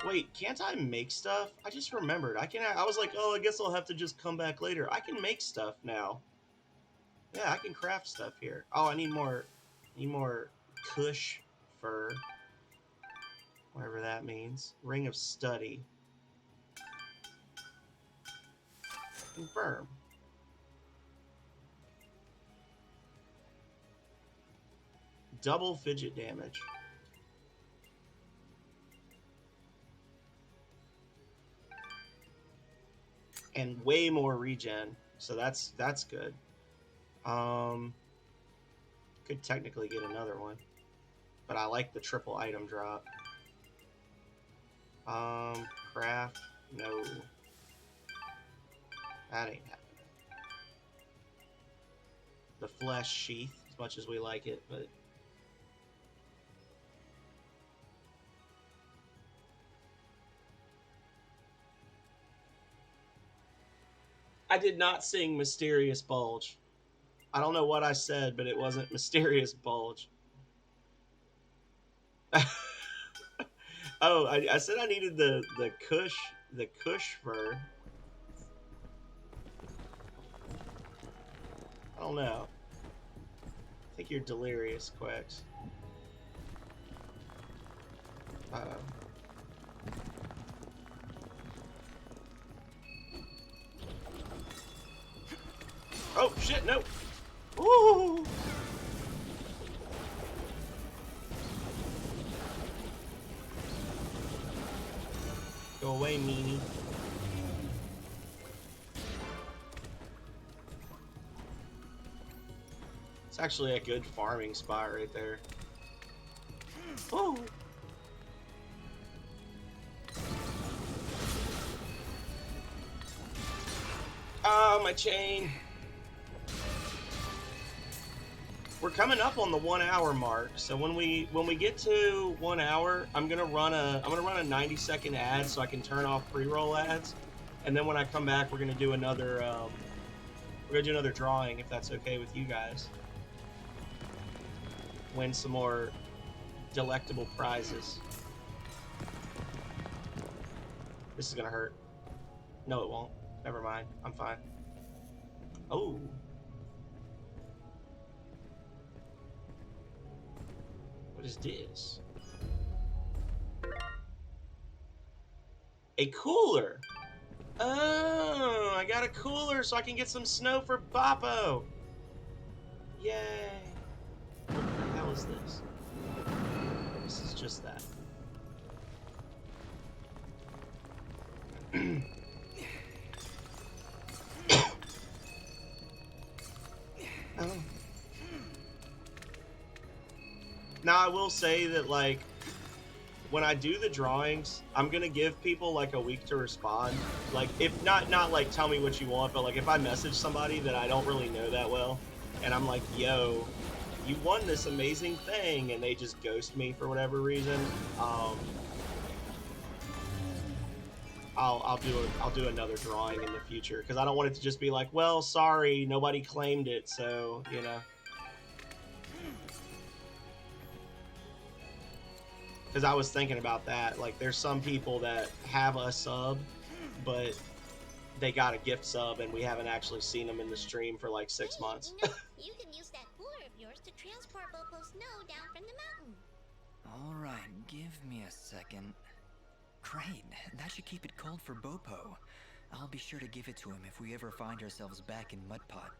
Wait, can't I make stuff? I just remembered. I was like, oh, I guess I'll have to just come back later. I can make stuff now. Yeah, I can craft stuff here. Oh, I need more Kush fur. Whatever that means. Ring of Study. Confirm. Double fidget damage. And way more regen. So that's good. Could technically get another one. But I like the triple item drop. Craft. No. That ain't happening. The flesh sheath, as much as we like it, but I did not sing Mysterious Bulge. I don't know what I said, but it wasn't Mysterious Bulge. Oh, I said I needed the Kush fur. I don't know. I think you're delirious, Quex. Oh shit! No. Ooh. Go away, meanie. It's actually a good farming spot right there. Oh. Ah, my chain. We're coming up on the 1 hour mark, so when we get to 1 hour, I'm gonna run a 90-second ad so I can turn off pre-roll ads, and then when I come back, we're gonna do another drawing if that's okay with you guys. Win some more delectable prizes. This is gonna hurt. No, it won't. Never mind. I'm fine. Oh. What is this? A cooler. Oh, I got a cooler so I can get some snow for Boppo. Yay. What the hell is this? This is just that. Oh. Now I will say that, like, when I do the drawings, I'm gonna give people like a week to respond. Like, if not like tell me what you want, but like if I message somebody that I don't really know that well, and I'm like, yo, you won this amazing thing, and they just ghost me for whatever reason, I'll do another drawing in the future, because I don't want it to just be like, well, sorry, nobody claimed it, so you know. Because I was thinking about that. Like, there's some people that have a sub, but they got a gift sub, and we haven't actually seen them in the stream for like 6 months. You can use that cooler of yours to transport Bopo's snow down from the mountain. Alright, give me a second. Great, that should keep it cold for Bopo. I'll be sure to give it to him if we ever find ourselves back in Mudpot.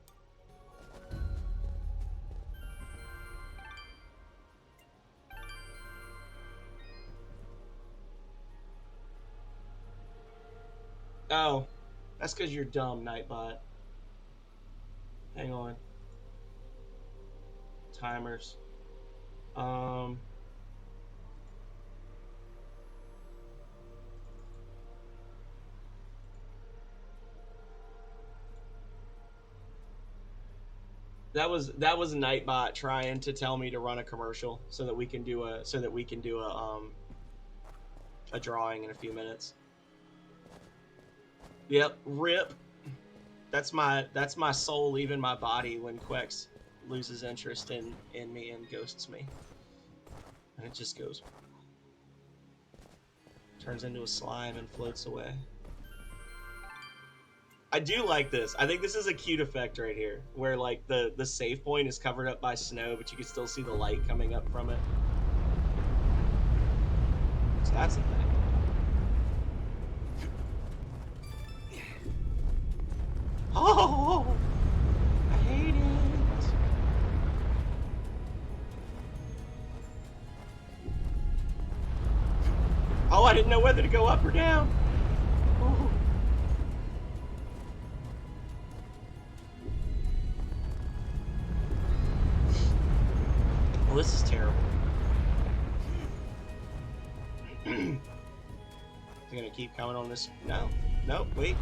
Oh, that's because you're dumb, Nightbot. Hang on. Timers. That was Nightbot trying to tell me to run a commercial so that we can do a drawing in a few minutes. Yep, rip. That's my soul leaving my body when Quex loses interest in me and ghosts me. And it just goes, turns into a slime and floats away. I do like this. I think this is a cute effect right here, where like the save point is covered up by snow, but you can still see the light coming up from it. So that's the thing. Oh, I hate it. Oh, I didn't know whether to go up or down. Oh. Well, this is terrible. I'm gonna keep coming on this. No, no, wait.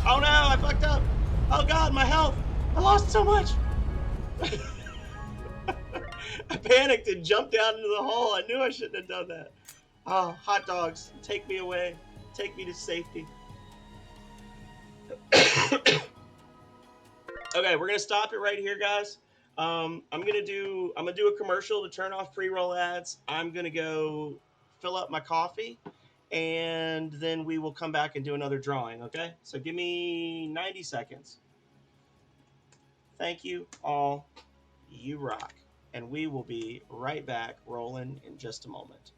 Oh no, I fucked up. Oh god, my health. I lost so much. I panicked and jumped down into the hole. I knew I shouldn't have done that. Oh, hot dogs, take me away. Take me to safety. Okay, we're gonna stop it right here, guys. I'm gonna do a commercial to turn off pre-roll ads. I'm gonna go fill up my coffee, and then we will come back and do another drawing. Okay, so give me 90 seconds. Thank you all. You rock, and we will be right back rolling in just a moment.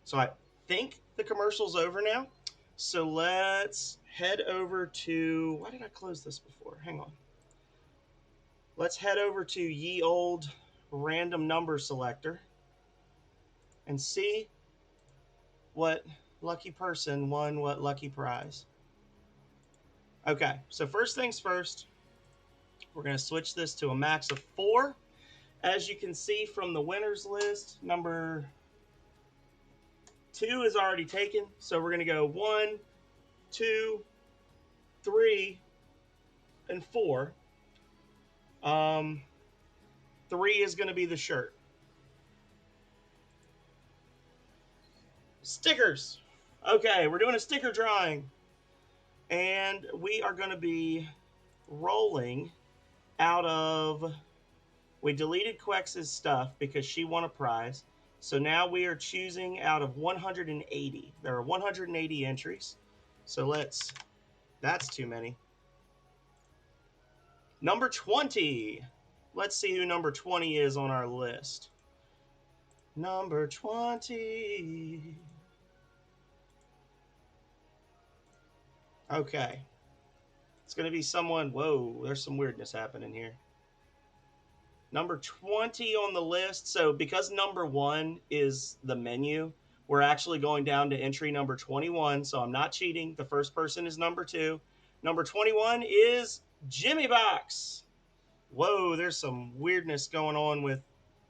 So I think the commercial's over now. So let's head over to. Why did I close this before? Hang on. Let's head over to ye old random number selector and see what lucky person won what lucky prize. Okay, so first things first, we're going to switch this to a max of 4. As you can see from the winners list, number 2 is already taken. So we're going to go 1, 2, 3, and 4. 3 is going to be the shirt. Stickers. Okay, we're doing a sticker drawing. And we are going to be rolling out of... We deleted Quex's stuff because she won a prize. So now we are choosing out of 180. There are 180 entries. So let's... That's too many. Number 20. Let's see who number 20 is on our list. Number 20. Okay. It's going to be someone... Whoa, there's some weirdness happening here. Number 20 on the list. So because number 1 is the menu, we're actually going down to entry number 21. So I'm not cheating. The first person is number 2. Number 21 is Jimmy Box. Whoa, there's some weirdness going on with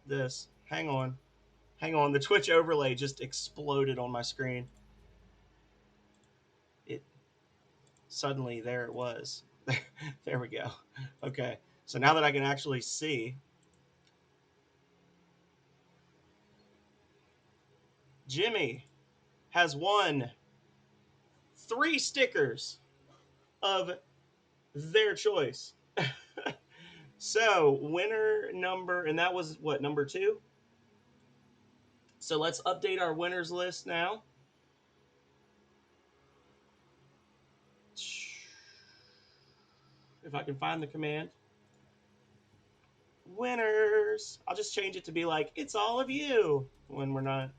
this. Hang on. Hang on. The Twitch overlay just exploded on my screen. It suddenly, there it was. There we go. Okay. So now that I can actually see, Jimmy has won 3 stickers of their choice. So winner number, and that was what, number 2? So let's update our winners list now. If I can find the command. Winners. I'll just change it to be like, it's all of you when we're not.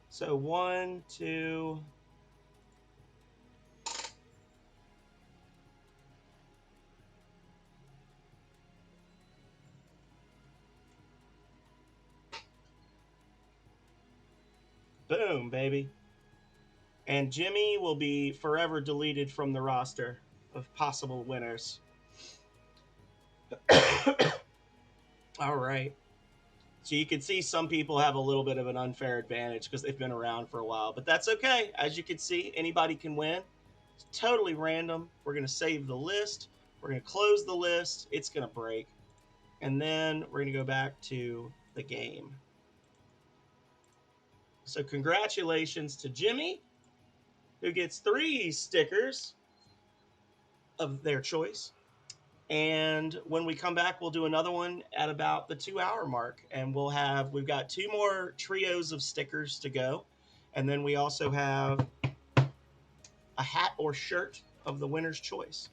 So 1, 2. Boom, baby. And Jimmy will be forever deleted from the roster of possible winners. All right. So you can see some people have a little bit of an unfair advantage because they've been around for a while. But that's okay. As you can see, anybody can win. It's totally random. We're going to save the list. We're going to close the list. It's going to break. And then we're going to go back to the game. So congratulations to Jimmy, who gets 3 stickers of their choice. And when we come back, we'll do another one at about the 2-hour mark. And we've got 2 more trios of stickers to go. And then we also have a hat or shirt of the winner's choice.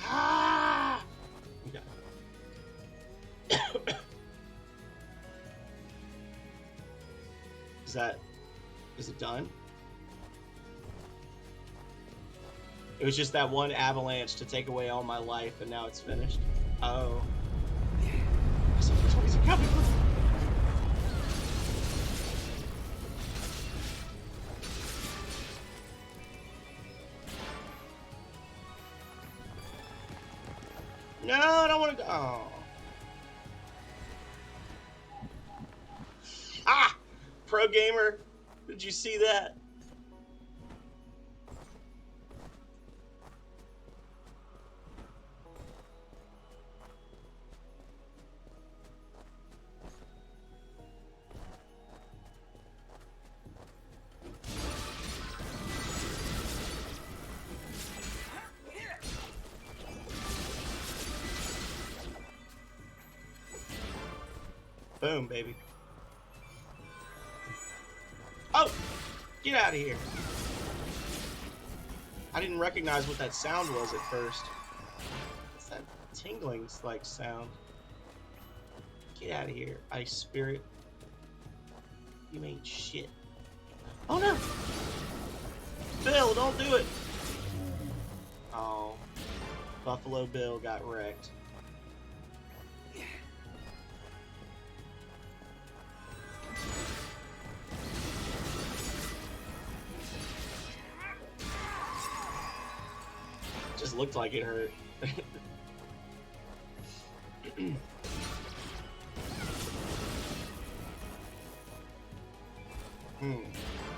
Ah! Okay. Is it done? It was just that one avalanche to take away all my life, and now it's finished. Oh. Somebody's coming. No, I don't want to go. Oh. Ah! Pro gamer, did you see that? Boom, baby. Oh! Get out of here. I didn't recognize what that sound was at first. What's that tingling like sound? Get out of here, ice spirit. You ain't shit. Oh no! Bill, don't do it! Oh. Buffalo Bill got wrecked. Just looked like it hurt.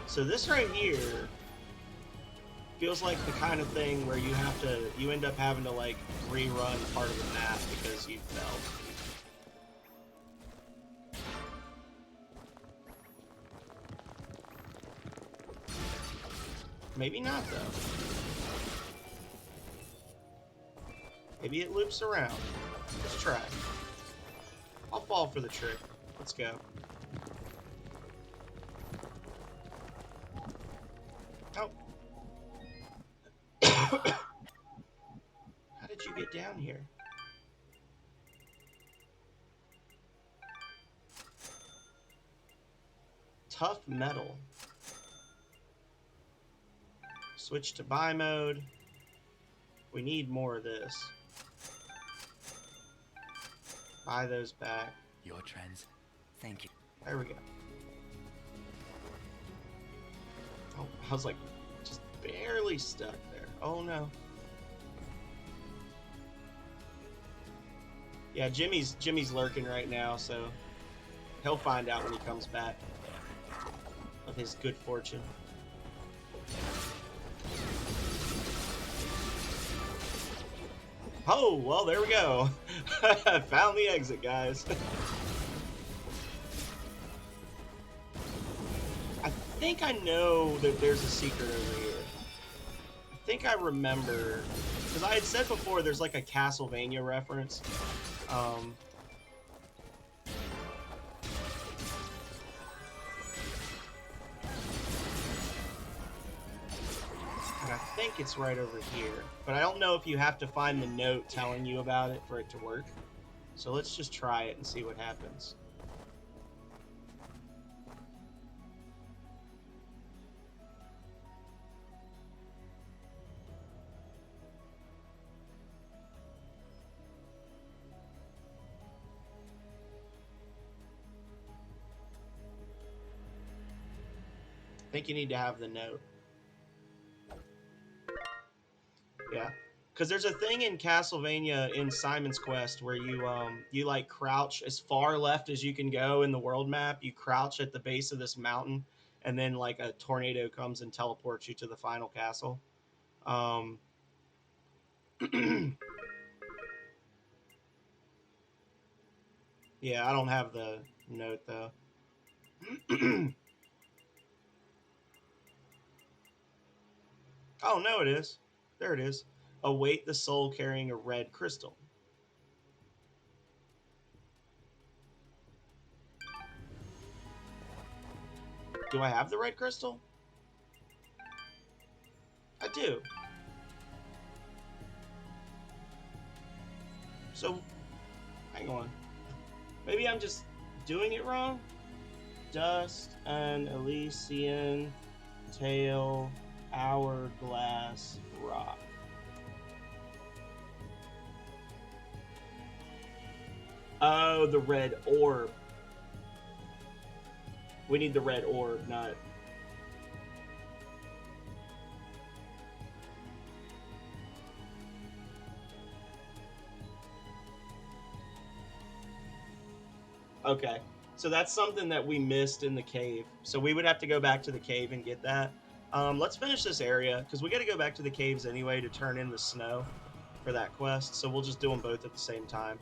So this right here feels like the kind of thing where you end up having to like rerun part of the map because you fell. Maybe not, though. Maybe it loops around. Let's try. I'll fall for the trick. Let's go. Oh. How did you get down here? Tough metal. Switch to buy mode. We need more of this. Buy those back. Your trends. Thank you. There we go. Oh, I was like just barely stuck there. Oh no. Yeah, Jimmy's lurking right now, so he'll find out when he comes back of his good fortune. Oh, well, there we go. Found the exit, guys. I think I know that there's a secret over here. I think I remember, because I had said before there's like a Castlevania reference. And I think it's right over here. But I don't know if you have to find the note telling you about it for it to work. So let's just try it and see what happens. I think you need to have the note. Yeah, because there's a thing in Castlevania in Simon's Quest where you like crouch as far left as you can go in the world map. You crouch at the base of this mountain, and then like a tornado comes and teleports you to the final castle. Yeah, I don't have the note though. Oh no, it is. There it is. Await the soul carrying a red crystal. Do I have the red crystal? I do. So, hang on. Maybe I'm just doing it wrong? Dust and Elysian tail hourglass rock. Oh, the red orb. We need the red orb, not... Okay, so that's something that we missed in the cave. So we would have to go back to the cave and get that. Let's finish this area, because we got to go back to the caves anyway to turn in the snow for that quest. So we'll just do them both at the same time.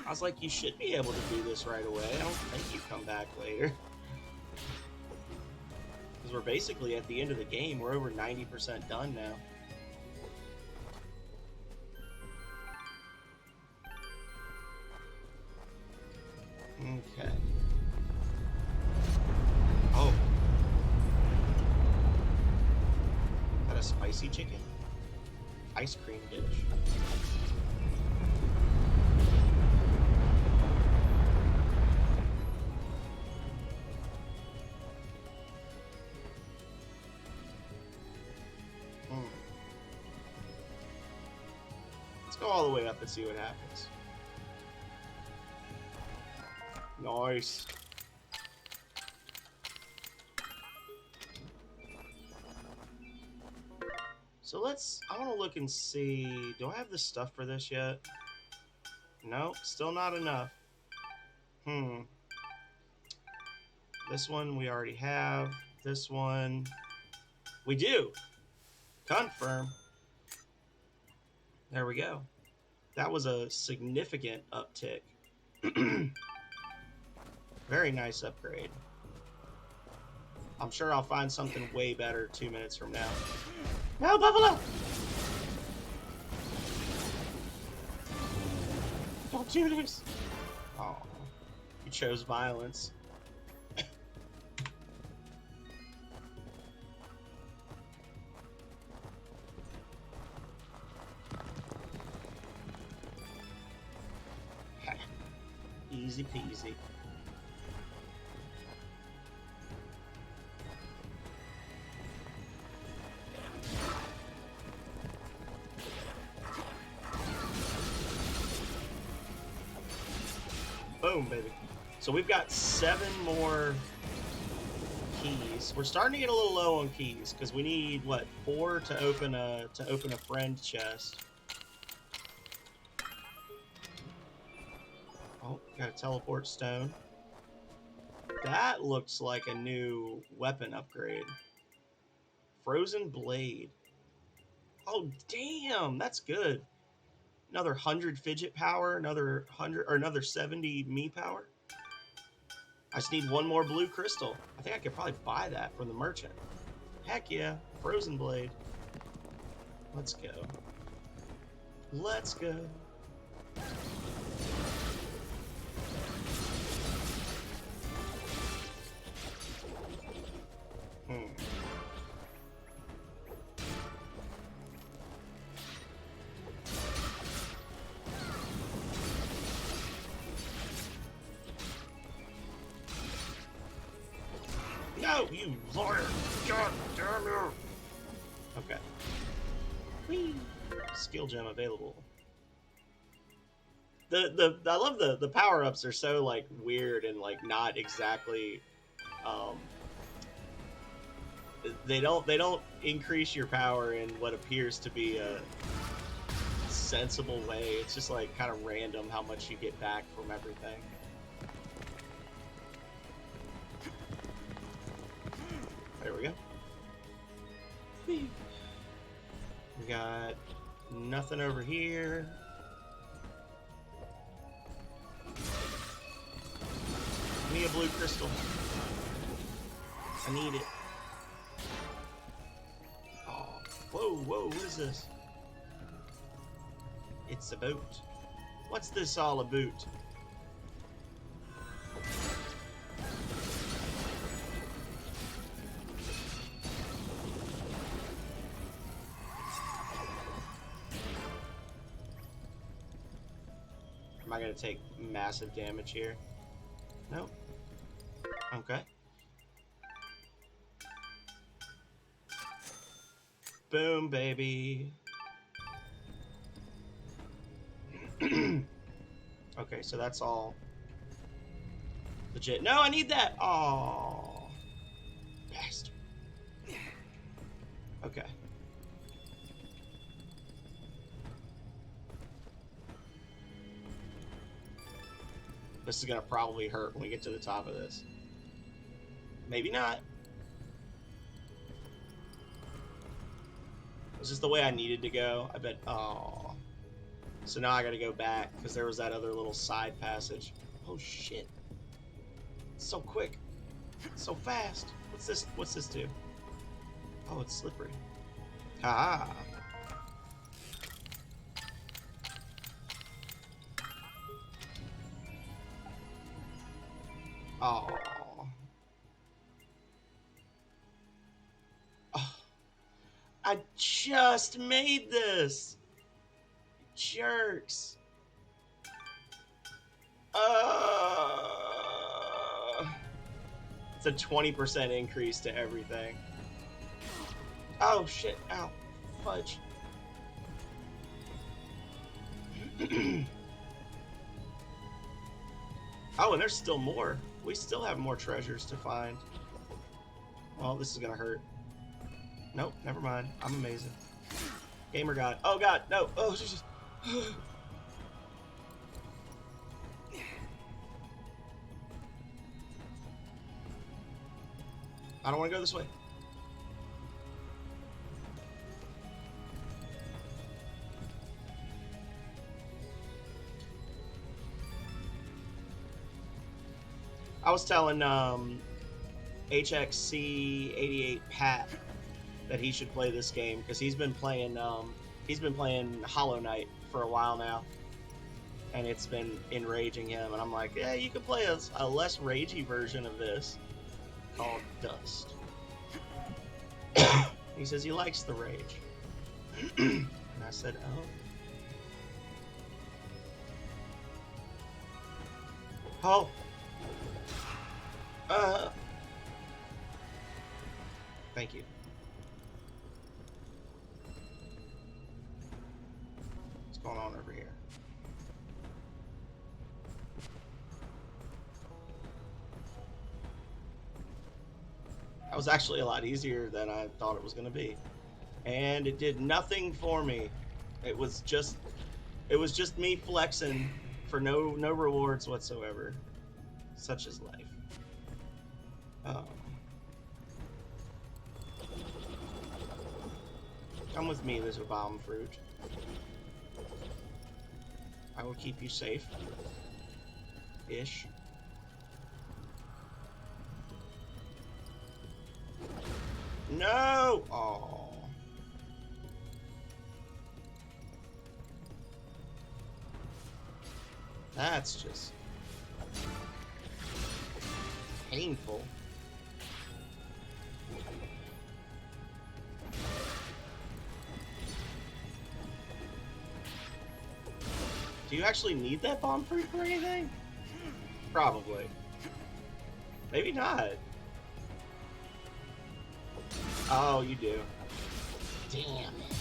I was like, you should be able to do this right away. I don't think you come back later. Because we're basically at the end of the game. We're over 90% done now. Okay. Oh. Is that a spicy chicken? Ice cream dish. Let's go all the way up and see what happens. Nice. So I want to look and see, do I have the stuff for this yet? Nope, still not enough. This one we already have. This one, we do. Confirm. There we go. That was a significant uptick. Very nice upgrade. I'm sure I'll find something way better 2 minutes from now. No, Buffalo! Don't do this! Oh, you chose violence. Easy peasy. Boom, baby. So we've got 7 more keys. We're starting to get a little low on keys because we need what, 4 to open a friend chest. Oh, got a teleport stone. That looks like a new weapon upgrade. Frozen blade. Oh damn, that's good. Another 100 fidget power, another 100 or another 70 me power. I just need 1 more blue crystal. I think I could probably buy that from the merchant. Heck yeah, frozen blade. Let's go. Let's go. No, you liar! God damn you! Okay. Whee! Skill gem available. I love the power ups are so like weird and like not exactly. Um, they don't increase your power in what appears to be a sensible way. It's just like kind of random how much you get back from everything. There we go. We got nothing over here. Give me a blue crystal. I need it. Oh, whoa, what is this? It's a boat. What's this all about? Am I gonna take massive damage here? Nope. Okay. Boom, baby. Okay, so that's all legit. No, I need that. Oh, bastard. Okay. This is gonna probably hurt when we get to the top of this. Maybe not. Was this the way I needed to go? I bet. Oh. So now I gotta go back because there was that other little side passage. Oh shit. It's so quick. It's so fast. What's this do? Oh, it's slippery. Ha. Oh. Oh. I just made this. Jerks. It's a 20% increase to everything. Oh shit, ow. Fudge. Oh, and there's still more. We still have more treasures to find. Well, this is gonna hurt. Nope, never mind. I'm amazing. Gamer God. Oh god, no. Oh, just... I don't want to go this way. I was telling HXC88 Pat that he should play this game because he's been playing Hollow Knight for a while now, and it's been enraging him. And I'm like, yeah, you could play a less ragey version of this called Dust. He says he likes the rage, and I said, oh, thank you. What's going on over here? That was actually a lot easier than I thought it was going to be. And it did nothing for me. It was just me flexing for no rewards whatsoever. Such is life. Come with me, there's a bomb fruit. I will keep you safe. Ish. No! Oh. That's just painful. Do you actually need that bomb fruit for anything? Probably. Maybe not. Oh, you do. Damn it.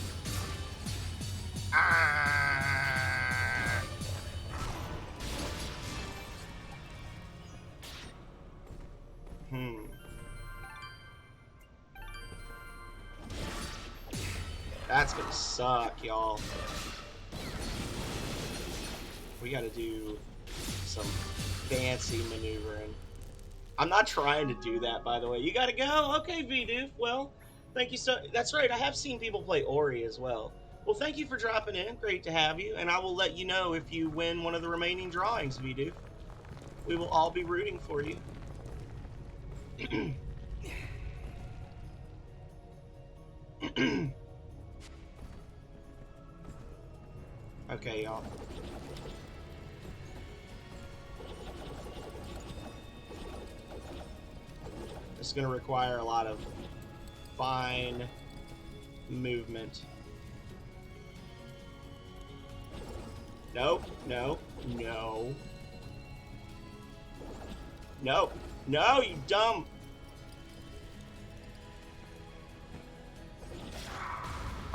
Ah. That's gonna suck, y'all. We gotta do some fancy maneuvering. I'm not trying to do that, by the way. You gotta go? Okay, Vidoof. Well, thank you so... That's right, I have seen people play Ori as well. Well, thank you for dropping in. Great to have you. And I will let you know if you win one of the remaining drawings, Vidoof. We will all be rooting for you. Okay, y'all. This is going to require a lot of fine movement. No, no, no. No, no, you dumb.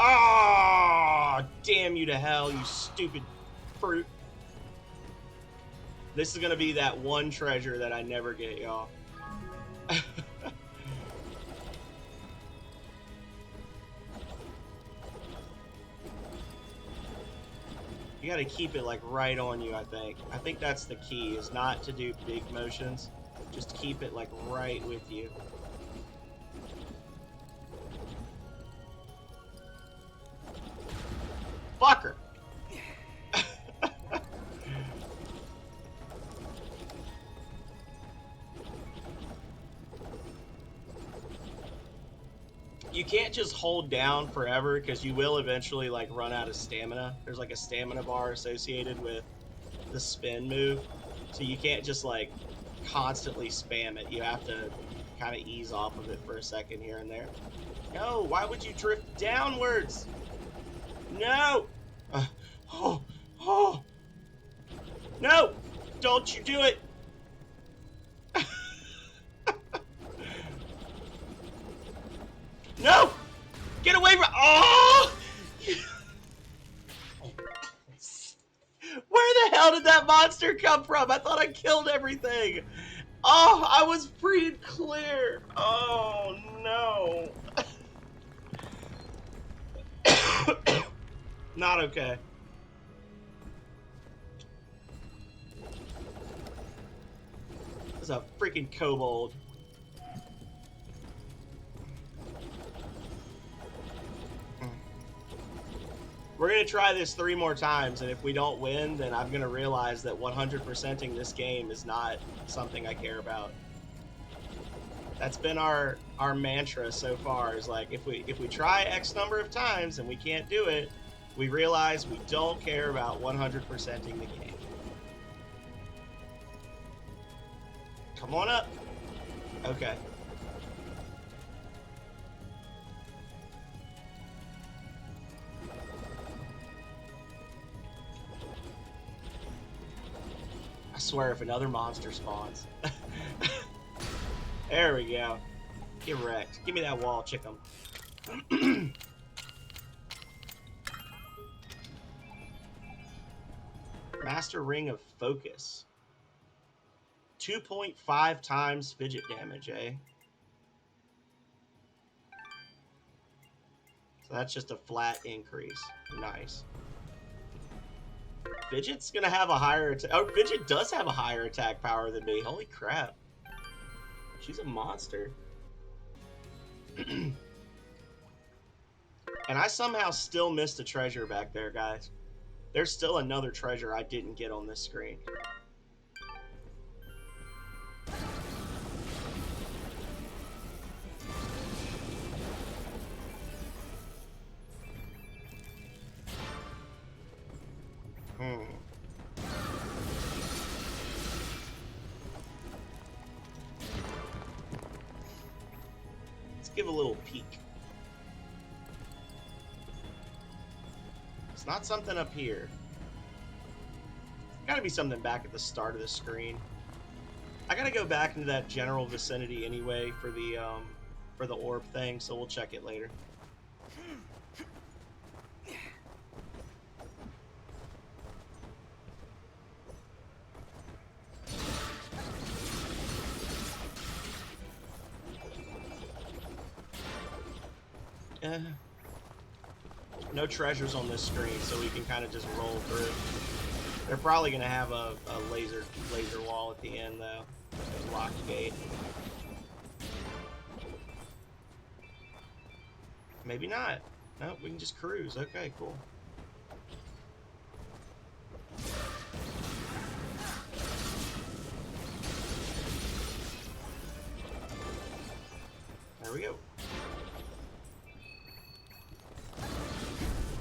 Ah, damn you to hell, you stupid fruit. This is going to be that one treasure that I never get, y'all. You gotta keep it like right on you, I think. I think that's the key, is not to do big motions. Just keep it like right with you. Fucker! You can't just hold down forever because you will eventually like run out of stamina. There's like a stamina bar associated with the spin move. So you can't just like constantly spam it. You have to kind of ease off of it for a second here and there. No, why would you drift downwards? No! Oh! No! Don't you do it! No! Get away from... Oh! Where the hell did that monster come from? I thought I killed everything. Oh, I was free and clear. Oh, no. Not okay. It's a freaking kobold. We're going to try this 3 more times, and if we don't win, then I'm going to realize that 100%ing this game is not something I care about. That's been our mantra so far. Is like if we try X number of times and we can't do it, we realize we don't care about 100%ing the game. Come on up. Okay. I swear if another monster spawns. There we go. Get wrecked. Give me that wall, chickum. Master Ring of Focus. 2.5 times fidget damage, eh? So that's just a flat increase. Nice. Fidget's gonna have a higher attack. Oh, Fidget does have a higher attack power than me. Holy crap. She's a monster. And I somehow still missed a treasure back there, guys. There's still another treasure I didn't get on this screen. Let's give a little peek. It's not something up here. Gotta be something back at the start of the screen. I gotta go back into that general vicinity anyway for the orb thing, so we'll check it later. No treasures on this screen, so we can kind of just roll through. They're probably gonna have a laser wall at the end though. A locked gate. Maybe not. No, we can just cruise. Okay, cool. There we go.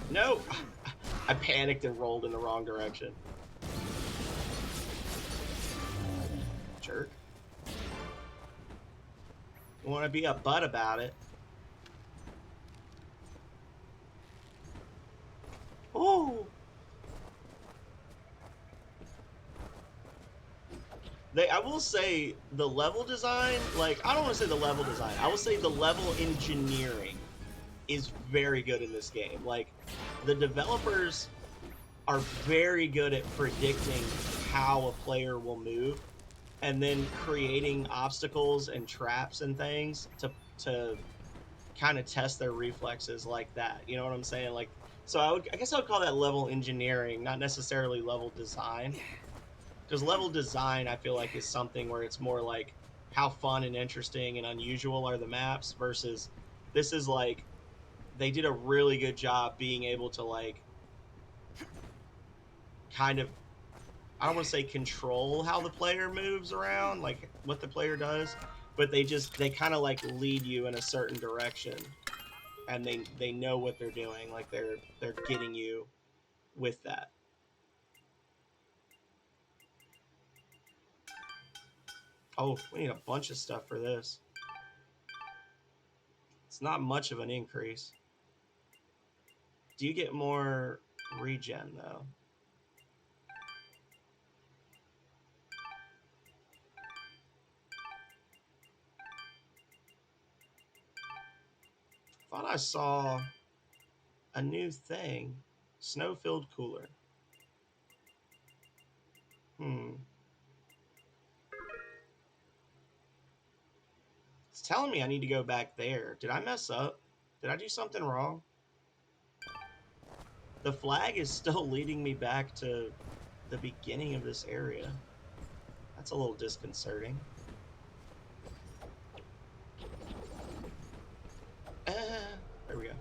No! I panicked and rolled in the wrong direction. Jerk. You want to be a butt about it. Oh! I will say the level design, like, I don't want to say the level design, I will say the level engineering is very good in this game. Like, the developers are very good at predicting how a player will move and then creating obstacles and traps and things to kind of test their reflexes like that. You know what I'm saying? Like, so I guess I would call that level engineering, not necessarily level design. Because level design, I feel like, is something where it's more like how fun and interesting and unusual are the maps versus this is like they did a really good job being able to like kind of, I don't want to say control how the player moves around, like what the player does, but they kind of like lead you in a certain direction and they know what they're doing. Like they're getting you with that. Oh, we need a bunch of stuff for this. It's not much of an increase. Do you get more regen, though? Thought I saw a new thing. Snow-filled cooler. It's telling me I need to go back there. Did I mess up? Did I do something wrong? The flag is still leading me back to the beginning of this area. That's a little disconcerting. There we go.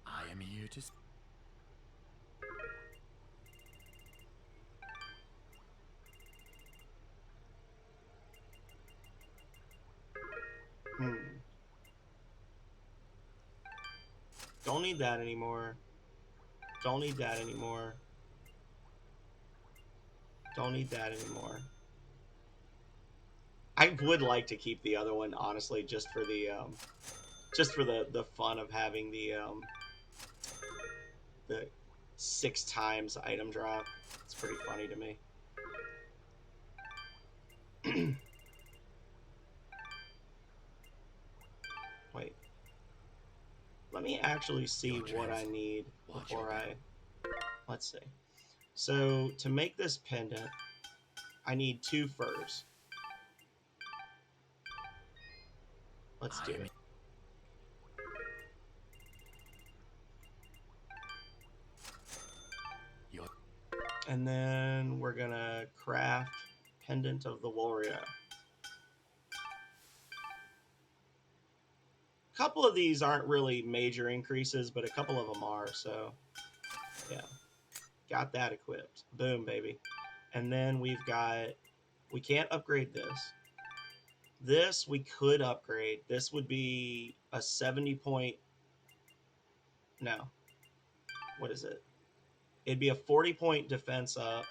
I am here to... Don't need that anymore. Don't need that anymore. Don't need that anymore. I would like to keep the other one, honestly, just for the fun of having the 6 times item drop. It's pretty funny to me. Wait. Let me actually see what I need before I... Let's see. So, to make this pendant, I need 2 furs. Let's do it. And then we're gonna craft Pendant of the Warrior. A couple of these aren't really major increases, but a couple of them are, so yeah. Got that equipped. Boom, baby. And then we've got... We can't upgrade this. This we could upgrade. This would be a 70 point... No. What is it? It'd be a 40 point defense up.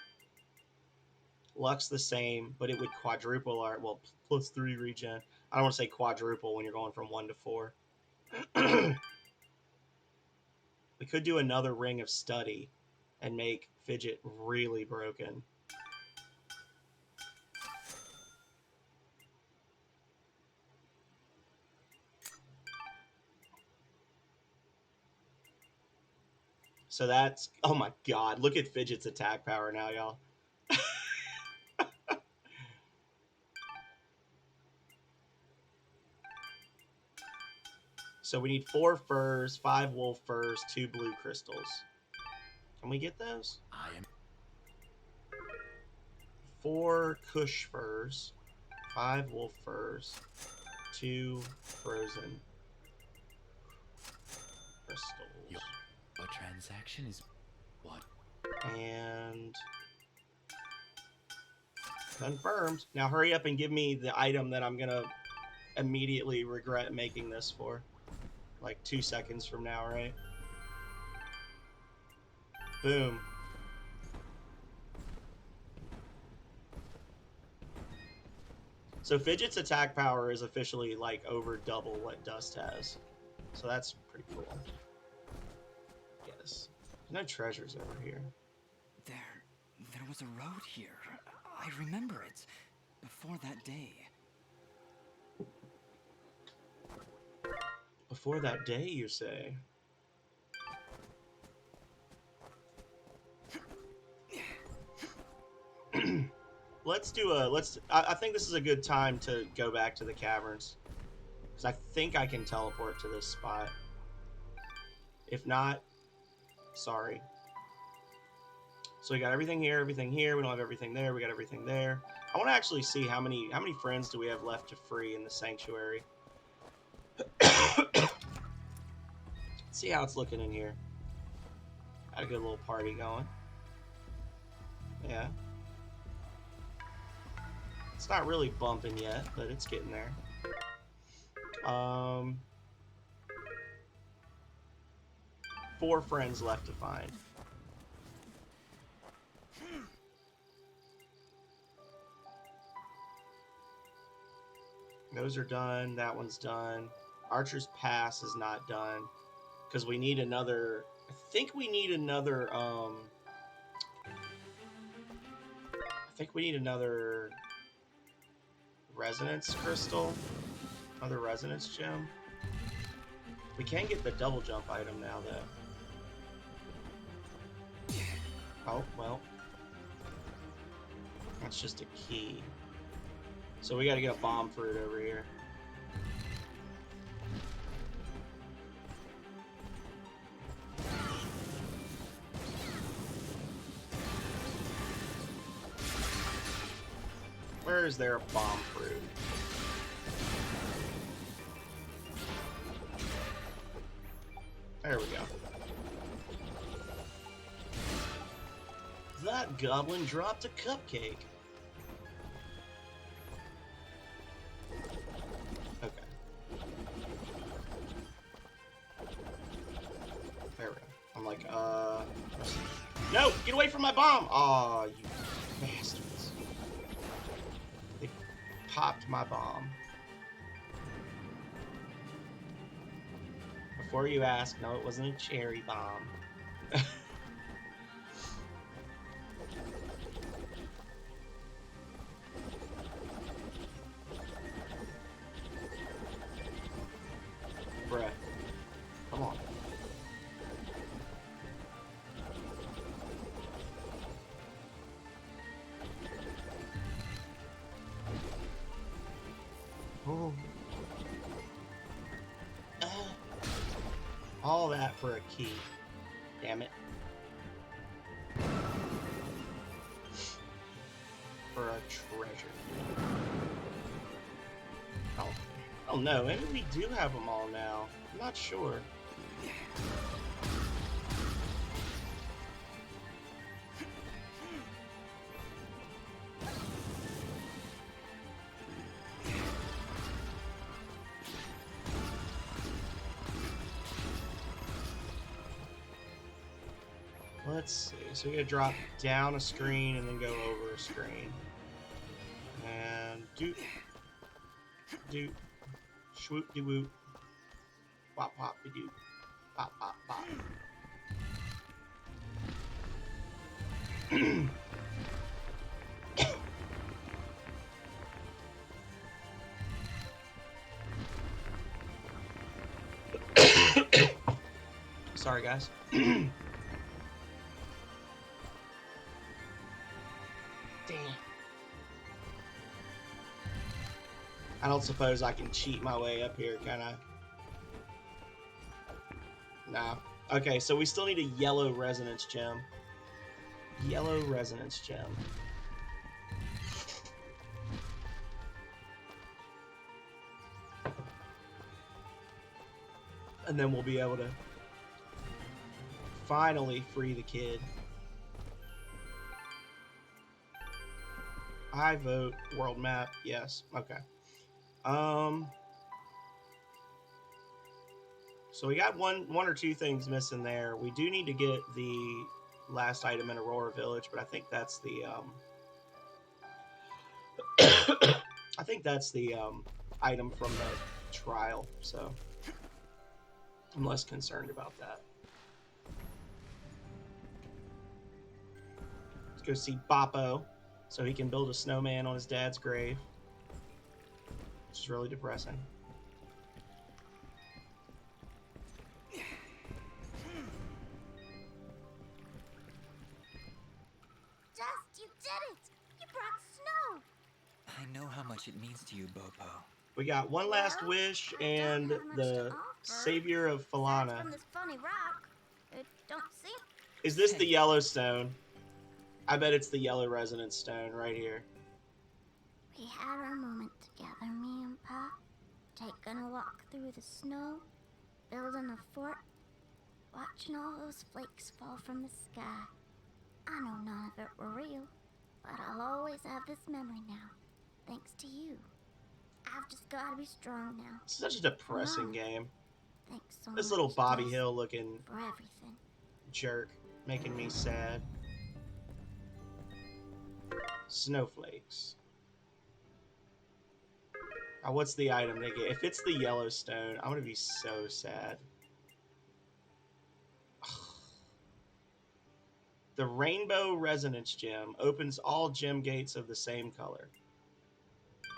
Luck's the same, but it would quadruple our... Well, plus 3 regen. I don't want to say quadruple when you're going from 1 to 4. We could do another Ring of Study and make Fidget really broken. So that's... Oh my god, look at Fidget's attack power now, y'all. So we need 4 furs, 5 wolf furs, 2 blue crystals. Can we get those? 4 Kush furs, 5 wolf furs, 2 frozen crystals. Your transaction is what? And confirmed. Now hurry up and give me the item that I'm gonna immediately regret making this for. Like 2 seconds from now, right? Boom. So Fidget's attack power is officially like over double what Dust has. So that's pretty cool. Yes. There's no treasures over here. There was a road here. I remember it. Before that day. Before that day, you say? I think this is a good time to go back to the caverns. Because I think I can teleport to this spot. If not, sorry. So we got everything here, we don't have everything there, we got everything there. I want to actually see how many friends do we have left to free in the sanctuary. See how it's looking in here. Got a good little party going. Yeah. It's not really bumping yet, but it's getting there. 4 friends left to find. Those are done. That one's done. Archer's Pass is not done. Because we need another... I think we need another... I think we need another... Resonance Crystal. Another Resonance Gem. We can get the double jump item now, though. Oh, well. That's just a key. So we gotta get a bomb fruit over here. Where is there a bomb fruit? There we go. That goblin dropped a cupcake. Okay. Get away from my bomb! Aw, you bastards. They popped my bomb. Before you ask, no, it wasn't a cherry bomb. Bruh. Come on. Oh. All that for a key. Damn it. For a treasure. Oh no, maybe we do have them all now. I'm not sure. Let's see. So we gotta drop down a screen and then go over a screen. And doot. Doot. Swoop de whoop. Pop pop de doot. Pop pop pop. Sorry guys. Damn. I don't suppose I can cheat my way up here, can I? Nah. Okay, so we still need a yellow resonance gem. Yellow resonance gem. And then we'll be able to finally free the kid. I vote world map. Yes. Okay. So we got one or two things missing there. We do need to get the last item in Aurora Village, but I think that's the I think that's the item from the trial. So I'm less concerned about that. Let's go see Boppo so he can build a snowman on his dad's grave. Which is really depressing. Dust, you did it! You brought snow! I know how much it means to you, Bopo. We got one last Well, wish I don't and have much to the offer. savior of Aside Falana. from this funny rock, it don't seem... Is this the Yellowstone? I bet it's the yellow resonance stone right here. We had our moment together, me and Pa. Taking a walk through the snow, building a fort, watching all those flakes fall from the sky. I know none of it were real, but I'll always have this memory now, thanks to you. I've just gotta be strong now. It's such a depressing Mom. game. Thanks so This much, little Bobby Dust, Hill looking for everything. jerk making me sad. Snowflakes. What's the item they get? If it's the Yellowstone, I'm gonna be so sad. The Rainbow Resonance Gem opens all gem gates of the same color.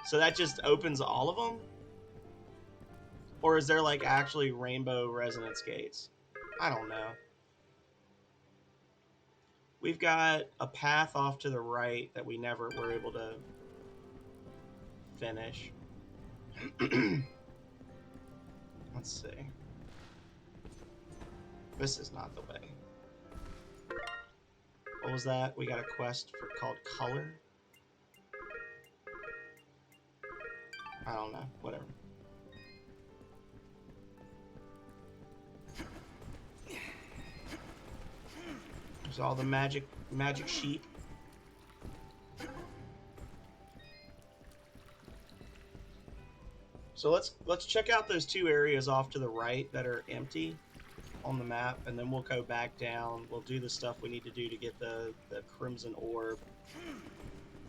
So that just opens all of them? Or is there like actually rainbow resonance gates? I don't know. We've got a path off to the right that we never were able to finish. Let's see. This is not the way. What was that? We got a quest for called Color? I don't know. Whatever. There's all the magic sheep. So let's check out those two areas off to the right that are empty. on the map, and then we'll go back down. We'll do the stuff we need to do to get the Crimson Orb.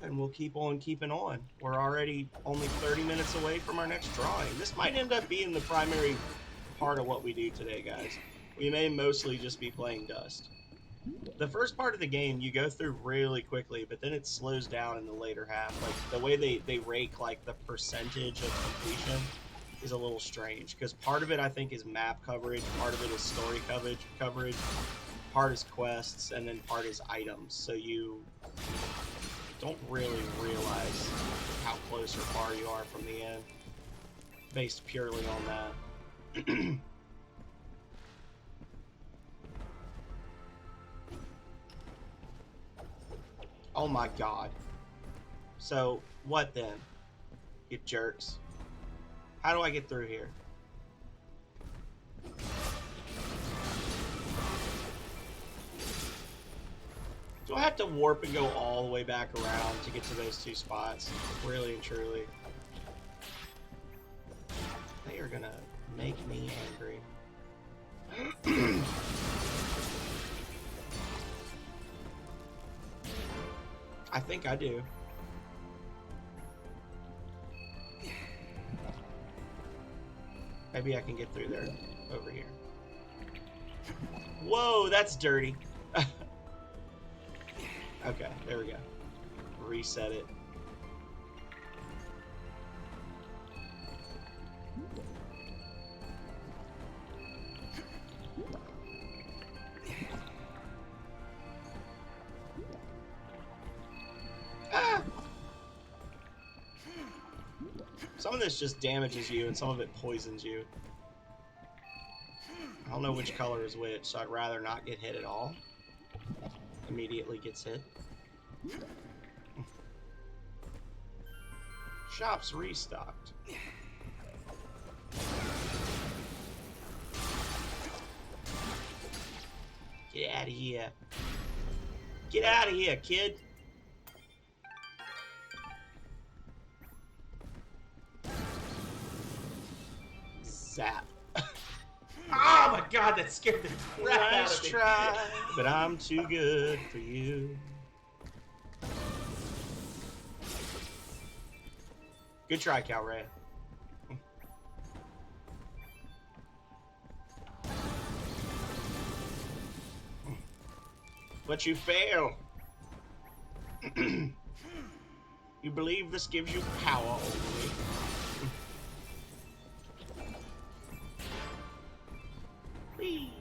And we'll keep on keeping on. We're already only 30 minutes away from our next drawing. This might end up being the primary part of what we do today, guys. We may mostly just be playing Dust. The first part of the game you go through really quickly, but then it slows down in the later half. Like the way they rake like the percentage of completion is a little strange, because part of it I think is map coverage, part of it is story coverage, part is quests, and then part is items. So you don't really realize how close or far you are from the end, based purely on that. Oh my god. So, what then? You jerks. How do I get through here? Do I have to warp and go all the way back around to get to those two spots? Really and truly. They are gonna make me angry. I think I do. Maybe I can get through there. Over here. Whoa, that's dirty. Okay, there we go. Reset it. Ah! Some of this just damages you and some of it poisons you. I don't know which color is which, so I'd rather not get hit at all. Immediately gets hit. Shop's restocked. Get out of here. Get out of here, kid. Zap. Oh my god, that scared the crap out of me. Try, but I'm too good for you. Good try, Calray. But you fail. You believe this gives you power over me. Whee.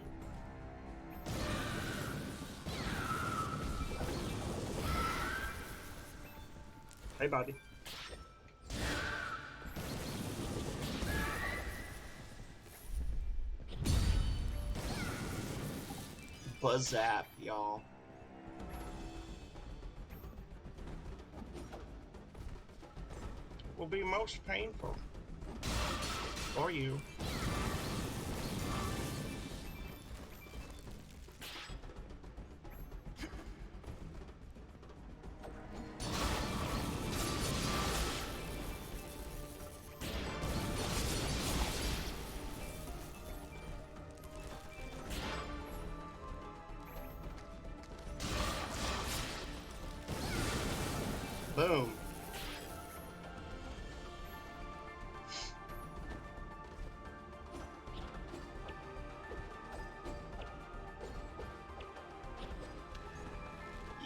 Hey, buddy. Buzzap, y'all. Will be most painful for you. Boom.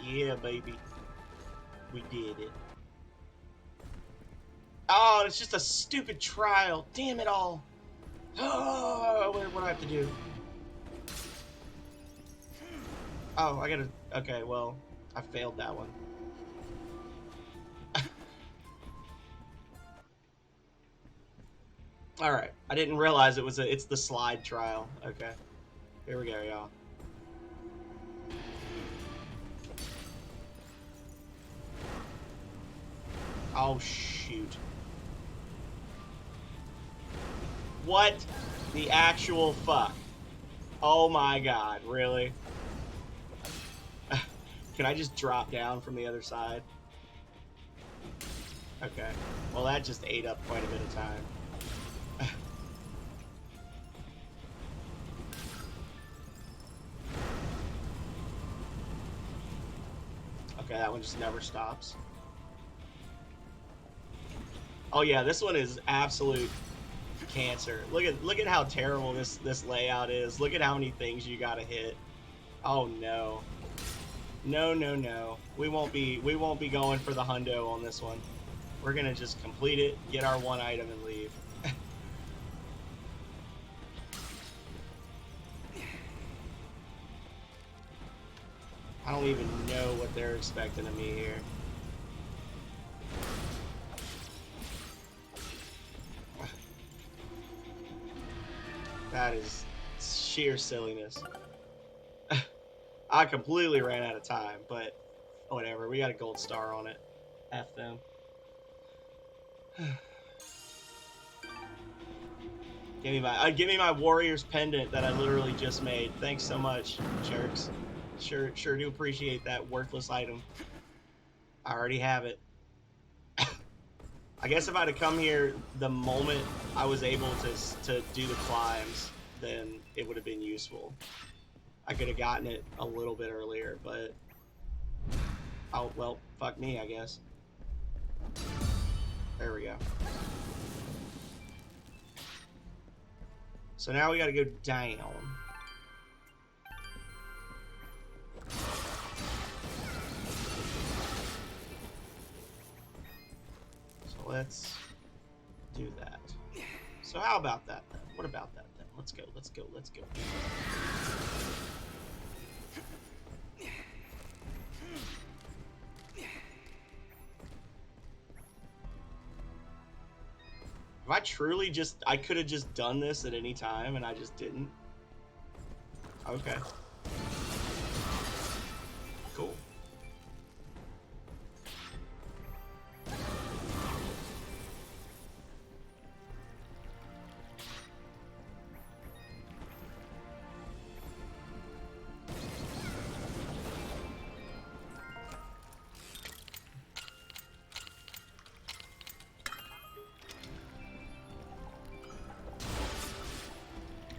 Yeah, baby. We did it. Oh, it's just a stupid trial. Damn it all. Oh, what do I have to do? Oh, I gotta... Okay, well, I failed that one. Alright, I didn't realize it's the slide trial. Okay. Here we go, y'all. Oh, shoot. What the actual fuck? Oh my god, really? Can I just drop down from the other side? Okay. Well, that just ate up quite a bit of time. Okay, that one just never stops. Oh yeah, this one is absolute cancer. Look at how terrible this layout is. Look at how many things you gotta hit. Oh no. No, no, no. We won't be going for the hundo on this one. We're gonna just complete it, get our one item, and leave. I don't even know what they're expecting of me here. That is sheer silliness. I completely ran out of time, but whatever. We got a gold star on it. F them. Give me my warrior's pendant that I literally just made. Thanks so much, jerks. Sure do appreciate that worthless item. I already have it. I guess if I'd have come here the moment I was able to do the climbs, then it would have been useful. I could have gotten it a little bit earlier, but oh well, fuck me, I guess. There we go. So now we gotta go down. So let's do that. So how about that then? What about that then? Let's go, let's go, let's go. If I truly just, I could have just done this at any time and I just didn't. Okay. Cool.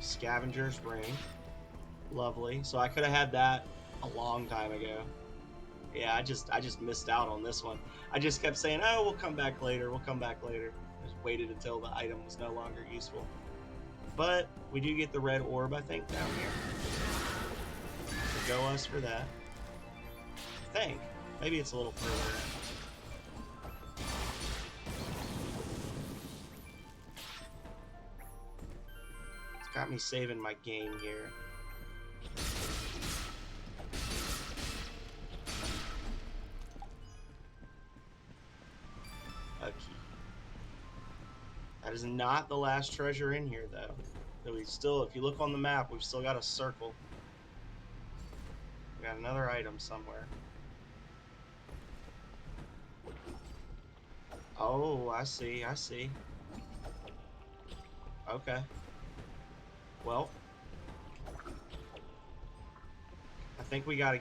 Scavenger's Ring. Lovely. So I could have had that a long time ago. Yeah, I just missed out on this one. I just kept saying, oh, we'll come back later, we'll come back later. I just waited until the item was no longer useful. But we do get the red orb, I think, down here. So go us for that. I think. Maybe it's a little further in. Got me saving my game here. A key. That is not the last treasure in here, though. So we still, if you look on the map, we've still got a circle. We got another item somewhere. Oh, I see, I see. Okay. Well, I think we gotta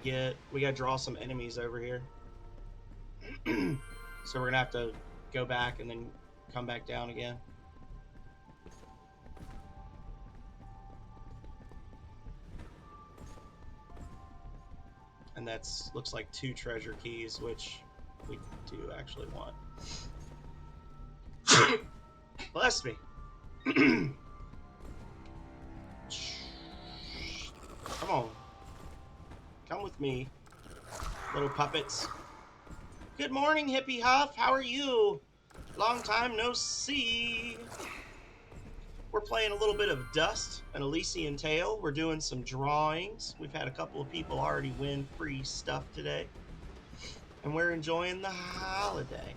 draw some enemies over here. So we're gonna have to go back and then come back down again. And that's, looks like 2 treasure keys, which we do actually want. Bless me. Come on. Come with me, little puppets. Good morning, Hippie Huff. How are you? Long time no see. We're playing a little bit of Dust, an Elysian Tale. We're doing some drawings. We've had a couple of people already win free stuff today. And we're enjoying the holiday.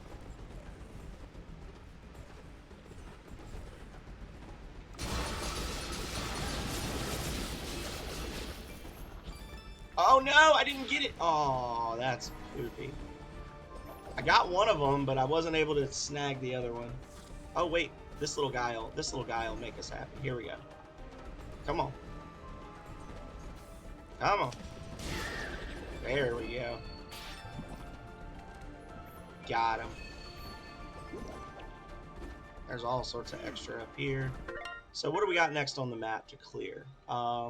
Oh no, I didn't get it. Oh, that's poopy. I got one of them, but I wasn't able to snag the other one. Oh wait, this little guy will make us happy. Here we go. Come on. Come on. There we go. Got him. There's all sorts of extra up here. So what do we got next on the map to clear?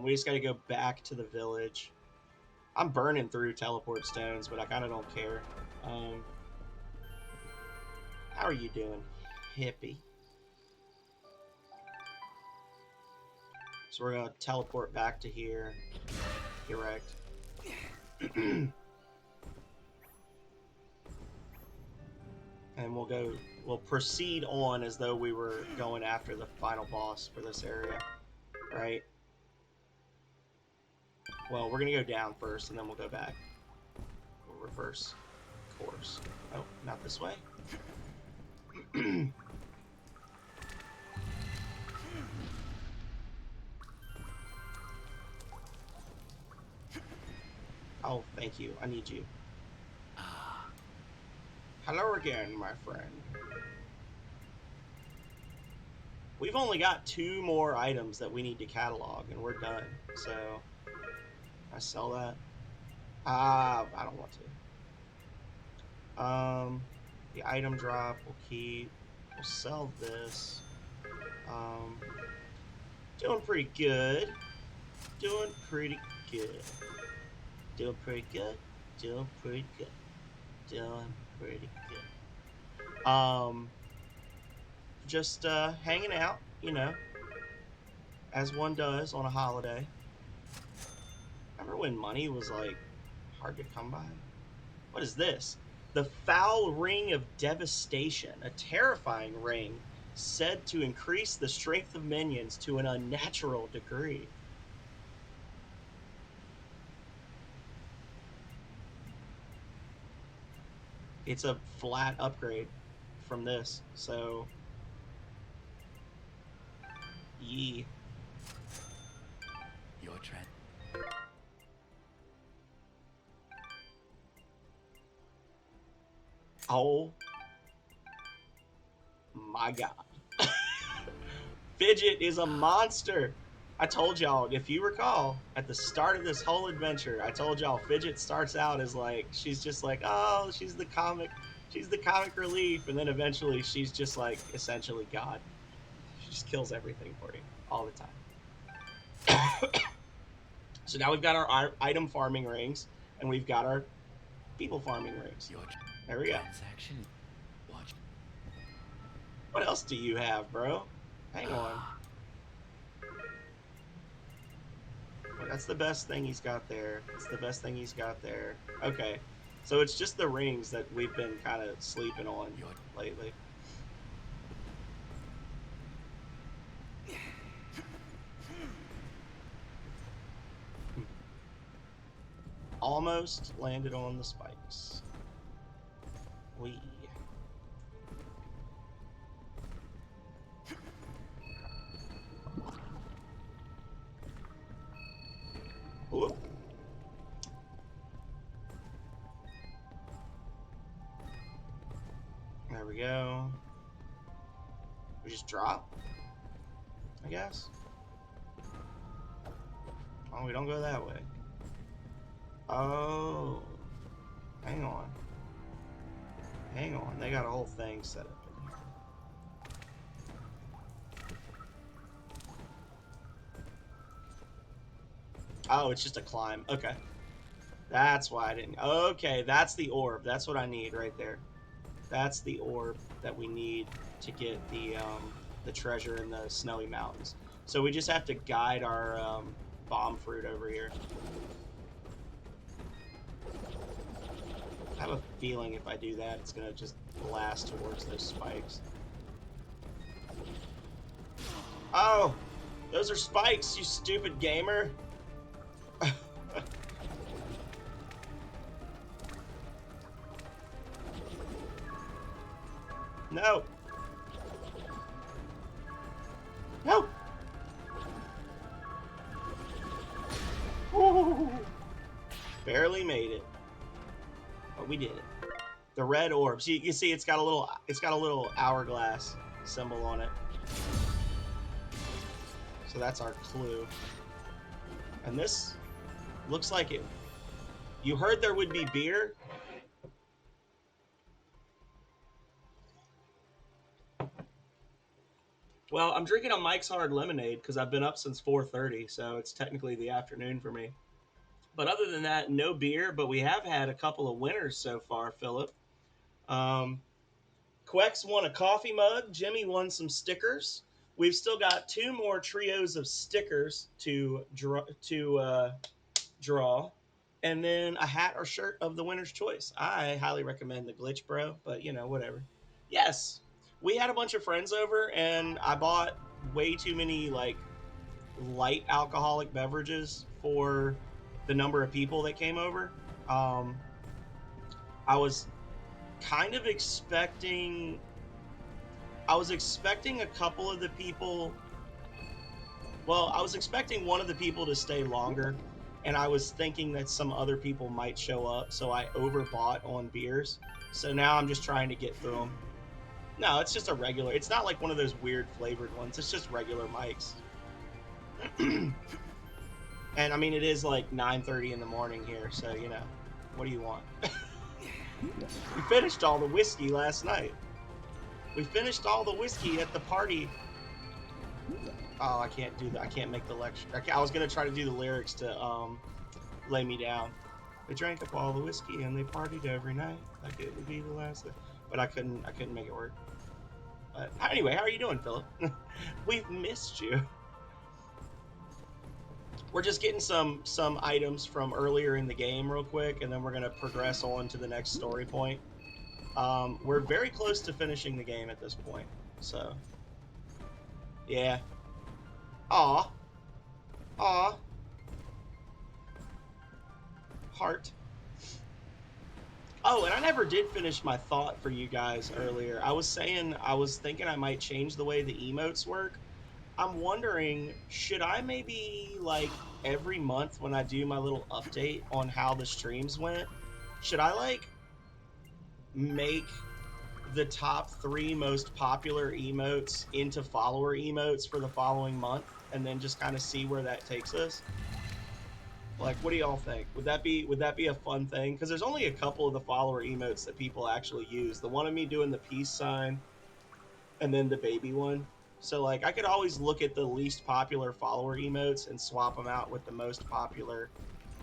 We just got to go back to the village. I'm burning through teleport stones, but I kind of don't care. How are you doing, hippie? So we're gonna teleport back to here. Erect. And we'll proceed on as though we were going after the final boss for this area, right? Well, we're gonna go down first and then we'll go back. We'll reverse course. Oh, not this way. Oh, thank you. I need you. Hello again, my friend. We've only got 2 more items that we need to catalog, and we're done. So, I sell that. I don't want to. The item drop we'll keep. We'll sell this. Doing pretty good. Doing pretty good. Doing pretty good. Doing pretty good. Doing pretty good. Just hanging out, you know, as one does on a holiday. Remember when money was like hard to come by? What is this? The Foul Ring of Devastation, a terrifying ring said to increase the strength of minions to an unnatural degree. It's a flat upgrade from this, so yee. Your trend. Oh my god. Fidget is a monster. I told y'all, if you recall, at the start of this whole adventure, I told y'all Fidget starts out as like, she's just like, oh, she's the comic relief, and then eventually she's just like essentially God. She just kills everything for you all the time. So now we've got our item farming rings, and we've got our people farming rings. There we go. Transaction. Watch. What else do you have, bro? Hang on. That's the best thing he's got there. That's the best thing he's got there. Okay. So it's just the rings that we've been kind of sleeping on lately. Almost landed on the spikes. Wee. Whoop. There we go. We just drop, I guess. Oh, we don't go that way. Oh. Hang on. Hang on. They got a whole thing set up in here. Oh, it's just a climb. Okay. That's why I didn't. Okay, that's the orb. That's what I need right there. That's the orb that we need to get the treasure in the snowy mountains. So we just have to guide our bomb fruit over here. I have a feeling if I do that, it's gonna just blast towards those spikes. Oh, those are spikes, you stupid gamer. No. No. Ooh. Barely made it. But we did it. The red orb. So you see it's got a little hourglass symbol on it. So that's our clue. And this looks like it. You heard there would be beer? Well, I'm drinking a Mike's Hard Lemonade because I've been up since 4:30, so it's technically the afternoon for me. But other than that, no beer. But we have had a couple of winners so far, Philip. Um, Quex won a coffee mug. Jimmy won some stickers. We've still got two more trios of stickers to draw, and then a hat or shirt of the winner's choice. I highly recommend the Glitch Bro, but whatever. Yes, we had a bunch of friends over, and I bought way too many like light alcoholic beverages for the number of people that came over. Um, I was kind of expecting. I was expecting a couple of the people. Well, I was expecting one of the people to stay longer, and I was thinking that some other people might show up, so I overbought on beers. So now I'm just trying to get through them. No, it's just a regular. It's not like one of those weird flavored ones. It's just regular mics. And I mean, it is like 9:30 in the morning here, so what do you want? We finished all the whiskey last night. We finished all the whiskey at the party. Oh, I can't do that. I can't make the lecture. I was gonna try to do the lyrics to "Lay Me Down." They drank up all the whiskey and they partied every night like it would be the last. But I couldn't. I couldn't make it work. But anyway, how are you doing, Philip? We've missed you. We're just getting some items from earlier in the game real quick, and then we're gonna progress on to the next story point. We're very close to finishing the game at this point, so yeah. Aw, aw, heart. Oh, and I never did finish my thought for you guys earlier. I was thinking I might change the way the emotes work. I'm wondering, should I maybe like every month when I do my little update on how the streams went, should I like make the top 3 most popular emotes into follower emotes for the following month and then just kind of see where that takes us? Like, what do y'all think? Would that be a fun thing? Because there's only a couple of the follower emotes that people actually use. The one of me doing the peace sign, and then the baby one. So like, I could always look at the least popular follower emotes and swap them out with the most popular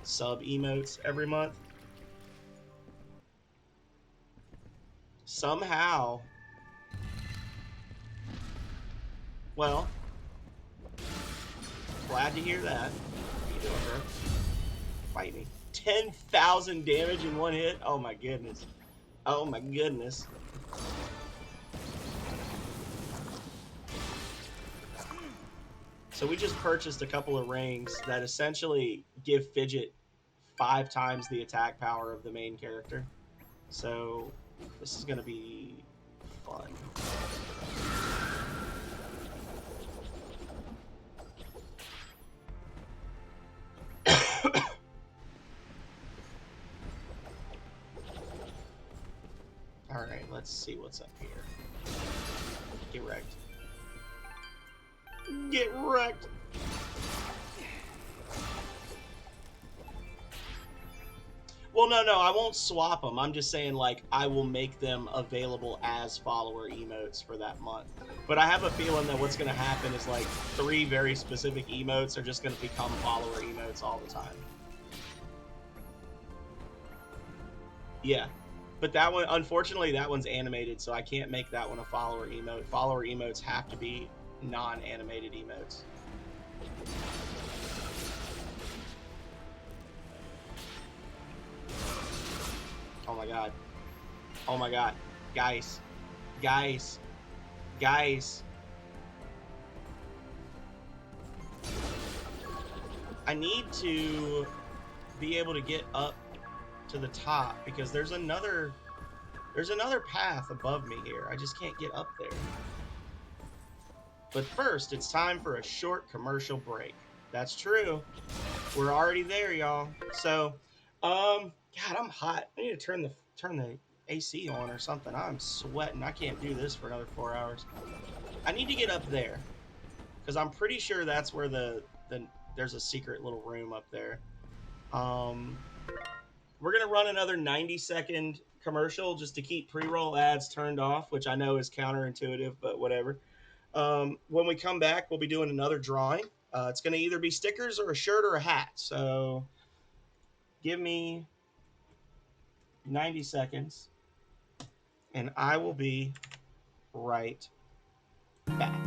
sub emotes every month. Somehow, well, glad to hear that. How you doing, bro? Fight me. 10,000 damage in one hit. Oh my goodness. Oh my goodness. So we just purchased a couple of rings that essentially give Fidget 5 times the attack power of the main character. So this is gonna be fun. Alright, let's see what's up here. Get wrecked. Get wrecked! Well, no, I won't swap them. I'm just saying, like, I will make them available as follower emotes for that month. But I have a feeling that what's going to happen is, like, 3 very specific emotes are just going to become follower emotes all the time. Yeah. But that one, unfortunately, that one's animated, so I can't make that one a follower emote. Follower emotes have to be non-animated emotes. Oh my god. Oh my god. Guys. Guys. Guys. I need to be able to get up to the top because there's another path above me here. I just can't get up there. But first, it's time for a short commercial break. That's true. We're already there, y'all. So, God, I'm hot. I need to turn the AC on or something. I'm sweating. I can't do this for another 4 hours. I need to get up there because I'm pretty sure that's where there's a secret little room up there. We're gonna run another 90-second commercial just to keep pre-roll ads turned off, which I know is counterintuitive, but whatever. When we come back, we'll be doing another drawing. It's going to either be stickers or a shirt or a hat. So Give me 90 seconds, and I will be right back.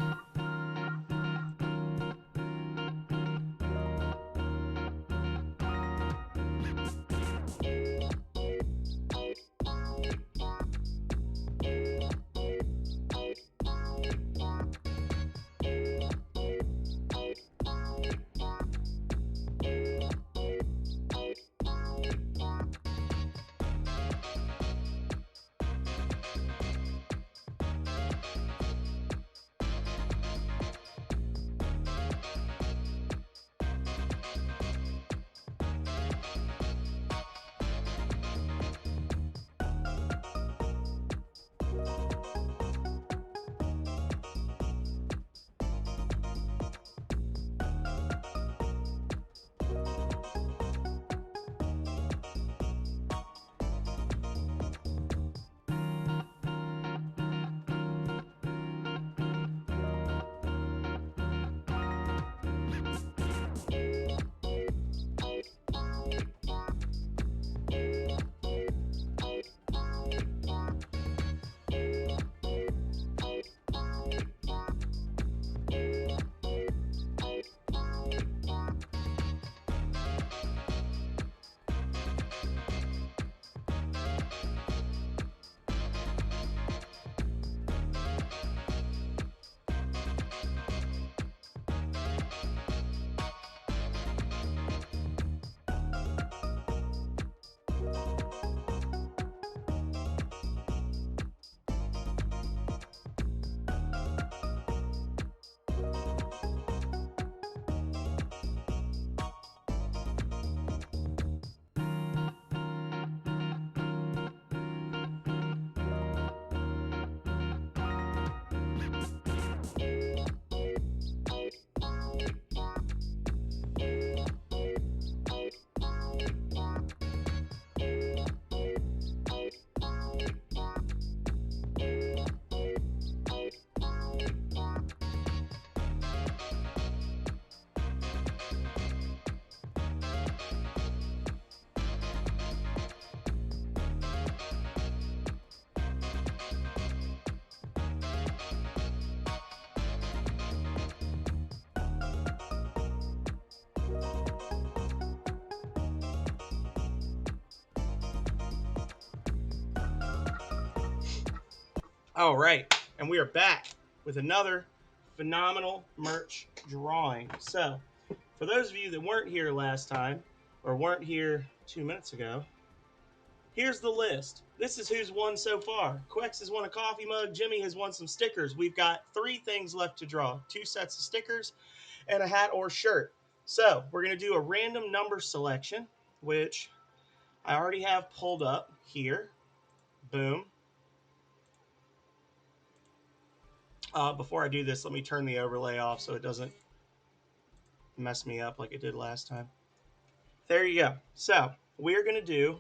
All right, and we are back with another phenomenal merch drawing. So, for those of you that weren't here last time or weren't here 2 minutes ago, here's the list. This is who's won so far. Quex has won a coffee mug. Jimmy has won some stickers. We've got 3 things left to draw: 2 sets of stickers and a hat or shirt. So, we're going to do a random number selection, which I already have pulled up here. Boom. Before I do this, let me turn the overlay off so it doesn't mess me up like it did last time. There you go. So we're going to do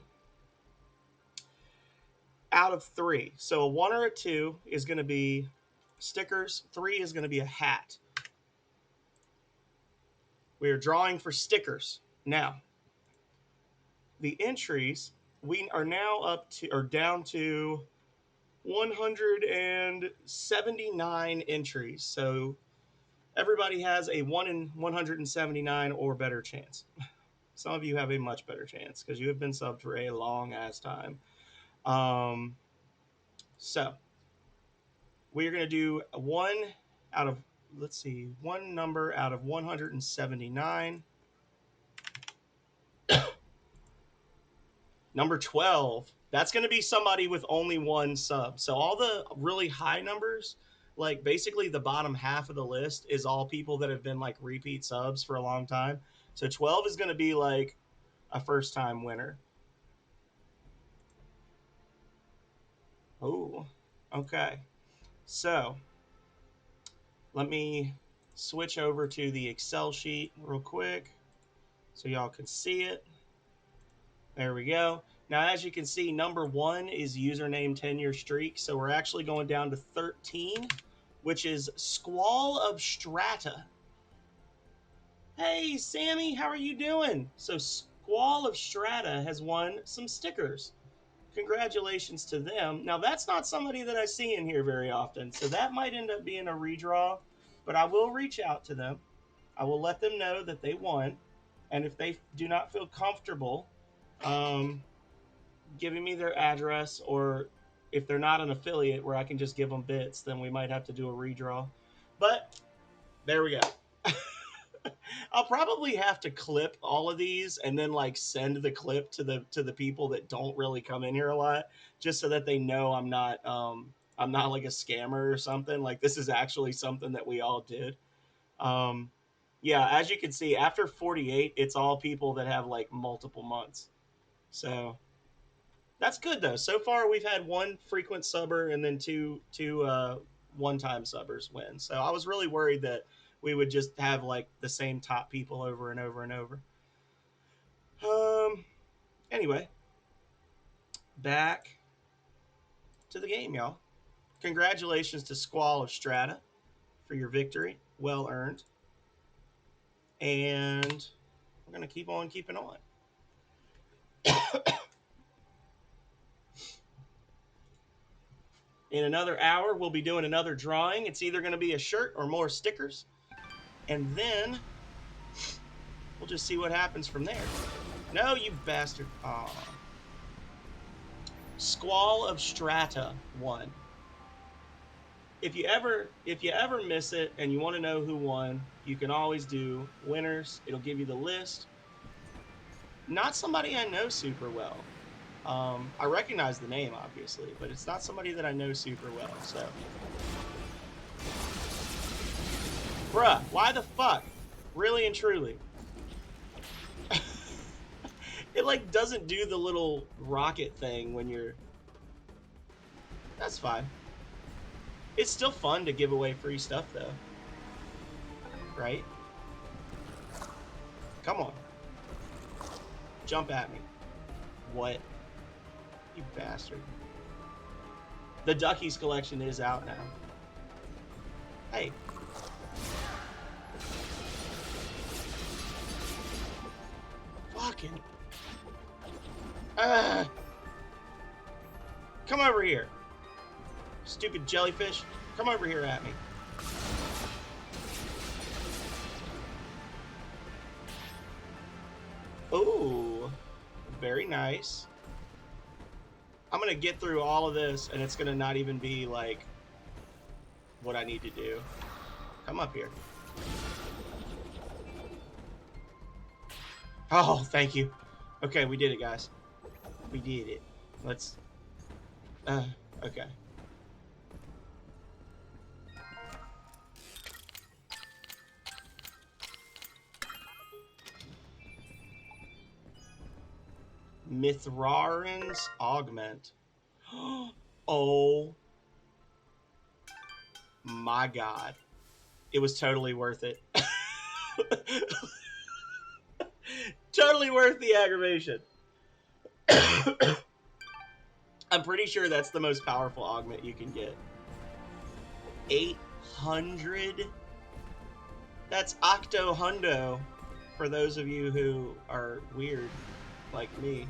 out of 3. So a 1 or a 2 is going to be stickers. 3 is going to be a hat. We are drawing for stickers. Now, the entries, we are now up to or down to 179 entries. So everybody has a 1 in 179 or better chance. Some of you have a much better chance because you have been subbed for a long ass time. So we're going to do one out of, let's see, one number out of 179. Number 12. That's going to be somebody with only 1 sub. So all the really high numbers, like basically the bottom half of the list is all people that have been like repeat subs for a long time. So 12 is going to be like a first time winner. Oh, okay. So let me switch over to the Excel sheet real quick so y'all can see it. There we go. Now, as you can see, number 1 is username 10-year streak. So we're actually going down to 13, which is Squall of Strata. Hey, Sammy, how are you doing? So Squall of Strata has won some stickers. Congratulations to them. Now, that's not somebody that I see in here very often, so that might end up being a redraw, but I will reach out to them. I will let them know that they won, and if they do not feel comfortable giving me their address, or if they're not an affiliate where I can just give them bits, then we might have to do a redraw. But there we go. I'll probably have to clip all of these and then like send the clip to the people that don't really come in here a lot, just so that they know I'm not like a scammer or something. Like this is actually something that we all did. Um, yeah, as you can see, after 48, it's all people that have like multiple months. So that's good though. So far, we've had one frequent subber and then two one-time subbers win. So I was really worried that we would just have like the same top people over and over and over. Um. Anyway, back to the game, y'all. Congratulations to Squall of Strata for your victory. Well earned. And we're gonna keep on keeping on. In another hour, we'll be doing another drawing. It's either going to be a shirt or more stickers. And then we'll just see what happens from there. No, you bastard. Aw. Squall of Strata won. If you ever miss it and you want to know who won, you can always do winners. It'll give you the list. Not somebody I know super well. I recognize the name, obviously, but it's not somebody that I know super well, so. Bruh, why the fuck? Really and truly. It, like, doesn't do the little rocket thing when you're... That's fine. It's still fun to give away free stuff, though. Right? Come on. Jump at me. What? You bastard. The Duckies collection is out now. Hey. Fucking. Come over here. Stupid jellyfish. Come over here at me. Ooh. Very nice. I'm going to get through all of this, and it's going to not even be, like, what I need to do. Come up here. Oh, thank you. Okay, we did it, guys. We did it. Let's... okay. Mithrarin's Augment. Oh my god. It was totally worth it. Totally worth the aggravation. I'm pretty sure that's the most powerful augment you can get. 800? That's octo hundo for those of you who are weird like me.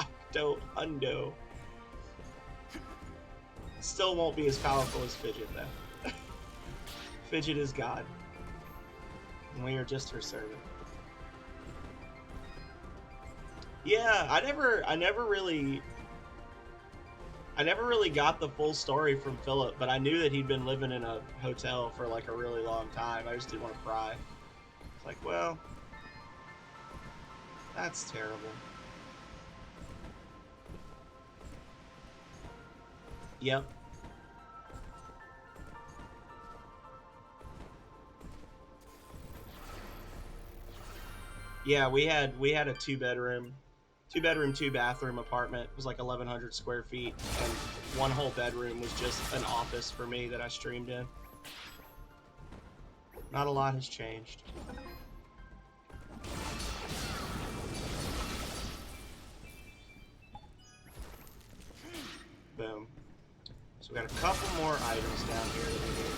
Octo hundo. Still won't be as powerful as Fidget, though. Fidget is God. And we are just her servant. Yeah, I never really got the full story from Philip, but I knew that he'd been living in a hotel for like a really long time. I just didn't want to pry. It's like, well, that's terrible. Yep. Yeah, we had a two bedroom, two bathroom apartment. It was like 1,100 square feet, and one whole bedroom was just an office for me that I streamed in. Not a lot has changed. Boom. So we got a couple more items down here that we need.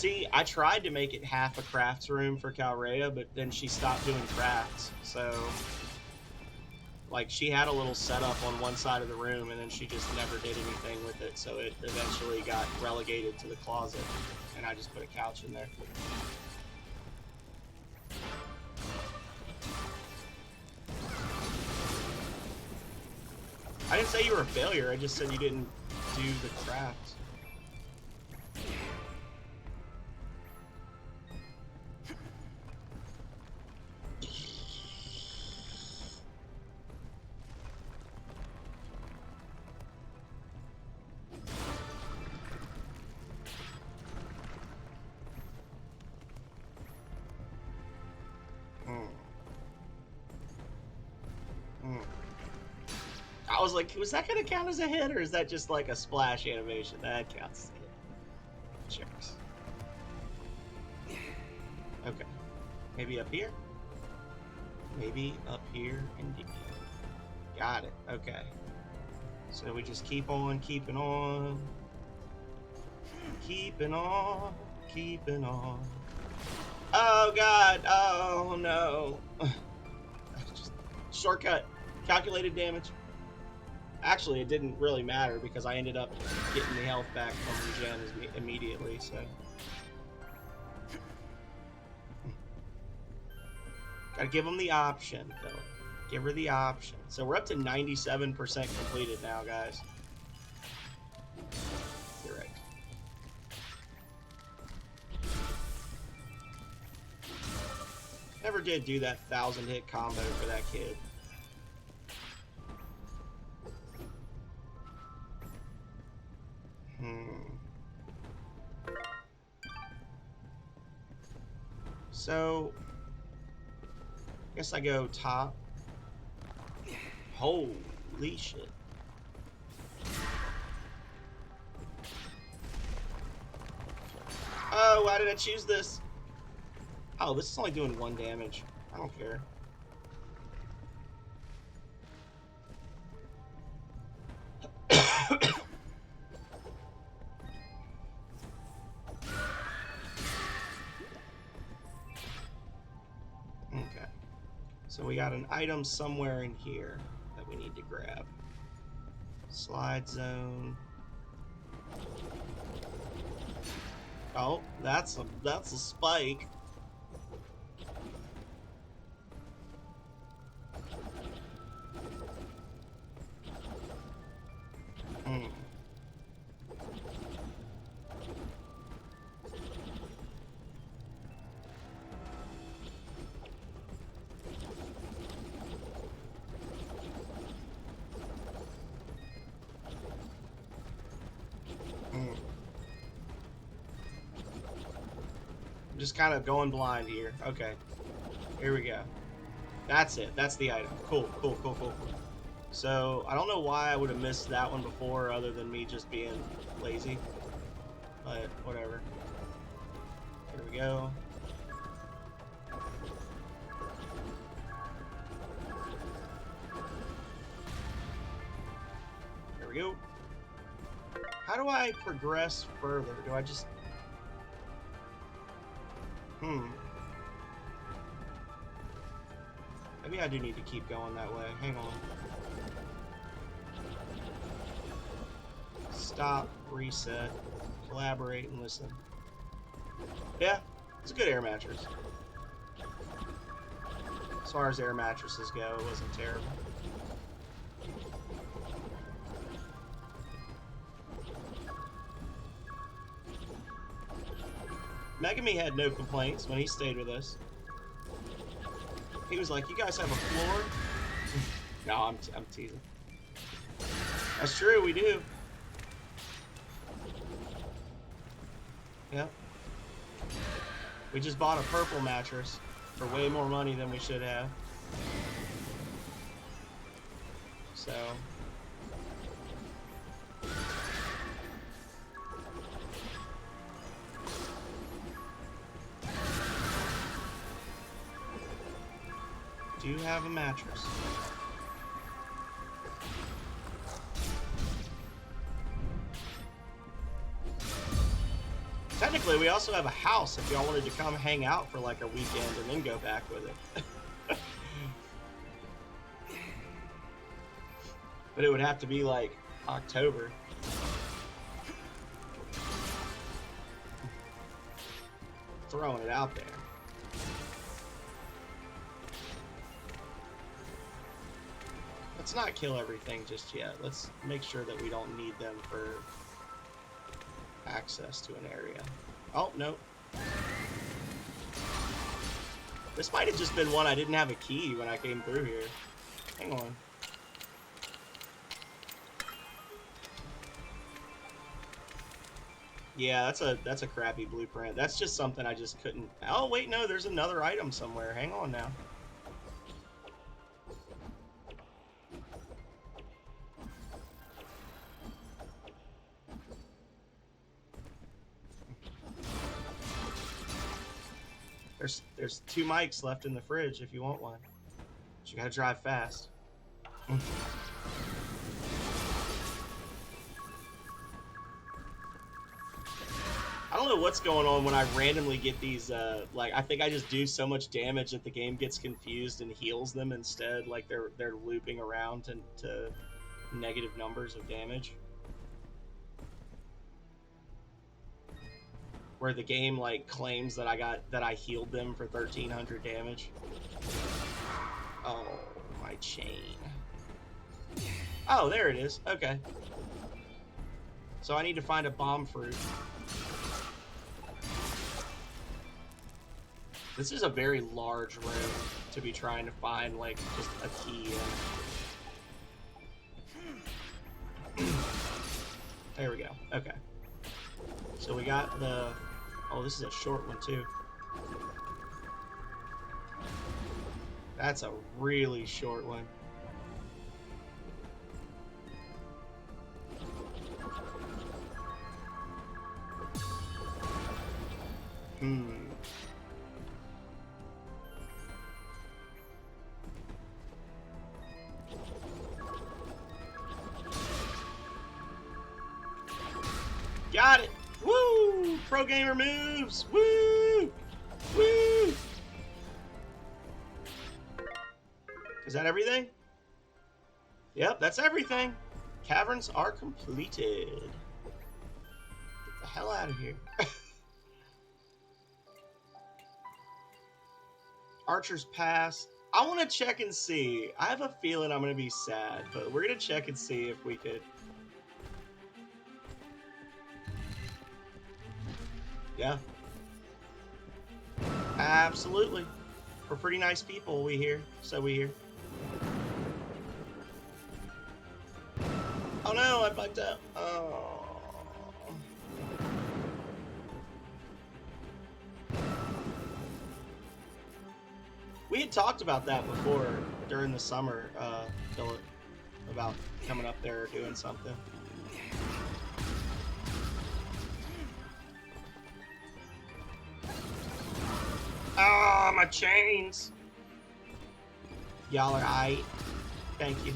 See, I tried to make it half a crafts room for Calrea, but then she stopped doing crafts. So, like, she had a little setup on one side of the room, and then she just never did anything with it. So it eventually got relegated to the closet, and I just put a couch in there. I didn't say you were a failure. I just said you didn't do the crafts. I was like, was that going to count as a hit, or is that just like a splash animation? That counts as a hit. Checks. Okay. Maybe up here? Maybe up here indeed. Got it. Okay. So we just keep on keeping on. Keeping on. Keeping on. Oh, God. Oh, no. Just shortcut. Calculated damage. Actually, it didn't really matter because I ended up getting the health back from Regen immediately, so. Gotta give them the option, Philip. Give her the option. So we're up to 97% completed now, guys. You're right. Never did do that 1,000-hit combo for that kid. So, I guess I go top. Holy shit. Oh, why did I choose this? Oh, this is only doing 1 damage. I don't care. Okay. So we got an item somewhere in here that we need to grab. Slide zone. Oh, that's a spike. Just kind of going blind here. Okay. Here we go. That's it. That's the item. Cool, cool, cool, cool. So, I don't know why I would have missed that one before other than me just being lazy. But, whatever. Here we go. Here we go. How do I progress further? Do I just... Maybe I do need to keep going that way. Hang on. Stop, reset, collaborate, and listen. Yeah, it's a good air mattress. As far as air mattresses go, it wasn't terrible. Megami had no complaints when he stayed with us. He was like, "You guys have a floor?" No, I'm teasing. That's true, we do. Yep. We just bought a purple mattress for way more money than we should have. So... do you have a mattress? Is Technically, we also have a house if y'all wanted to come hang out for like a weekend and then go back with it. But it would have to be like October. Throwing it out there. Let's not kill everything just yet. Let's make sure that we don't need them for access to an area. Oh, no. This might have just been one I didn't have a key when I came through here. Hang on. Yeah, that's a crappy blueprint. That's just something I just couldn't... Oh, wait, no, there's another item somewhere. Hang on now. There's 2 mics left in the fridge if you want one. But you gotta drive fast. I don't know what's going on when I randomly get these, like, I think I just do so much damage that the game gets confused and heals them instead. Like, they're looping around to negative numbers of damage. Where the game, like, claims that I healed them for 1,300 damage. Oh, my chain. Oh, there it is. Okay. So I need to find a bomb fruit. This is a very large room to be trying to find, like, just a key in. There we go. Okay. So we got the... Oh, this is a short one, too. That's a really short one. Got it! Woo! Pro gamer moves! Woo! Woo! Is that everything? Yep, that's everything. Caverns are completed. Get the hell out of here. Archer's Pass. I want to check and see. I have a feeling I'm going to be sad, but we're going to check and see if we could... Yeah. Absolutely. We're pretty nice people, we hear. So we hear. Oh no, I bugged out. Oh. We had talked about that before during the summer, Philip, about coming up there or doing something. Ah, my chains. Y'all are aight. Thank you.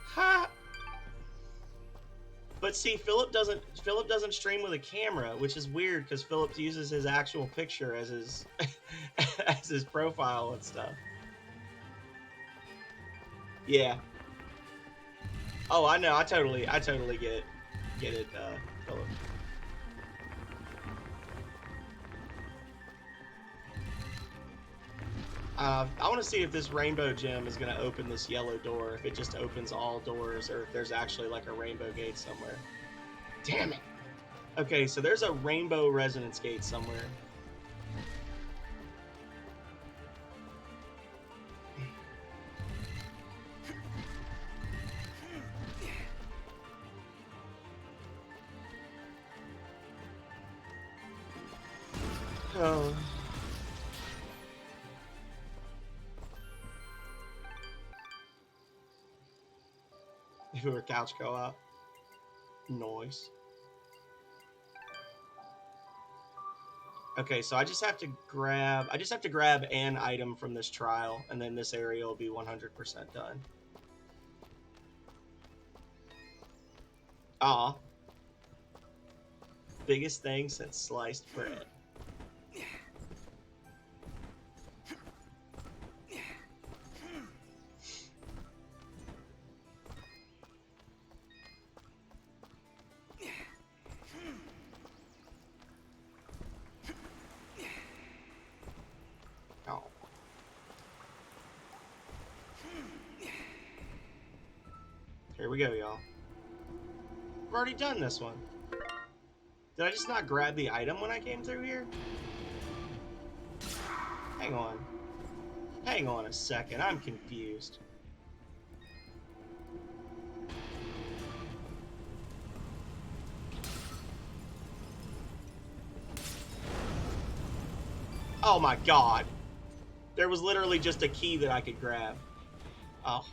Ha. But see, Philip doesn't stream with a camera, which is weird because Philip uses his actual picture as his as his profile and stuff. Yeah. Oh, I know. I totally get it, Philip. I want to see if this rainbow gem is going to open this yellow door, if it just opens all doors, or if there's actually like a rainbow gate somewhere. Damn it! Okay, so there's a rainbow resonance gate somewhere. Oh. If it were couch co-op. Noise. Okay, so I just have to grab an item from this trial, and then this area will be 100% done. Aw. Biggest thing since sliced bread. Oh. Here we go, y'all. I've already done this one. Did I just not grab the item when I came through here? Hang on. Hang on a second, I'm confused. Oh my god. There was literally just a key that I could grab. Oh.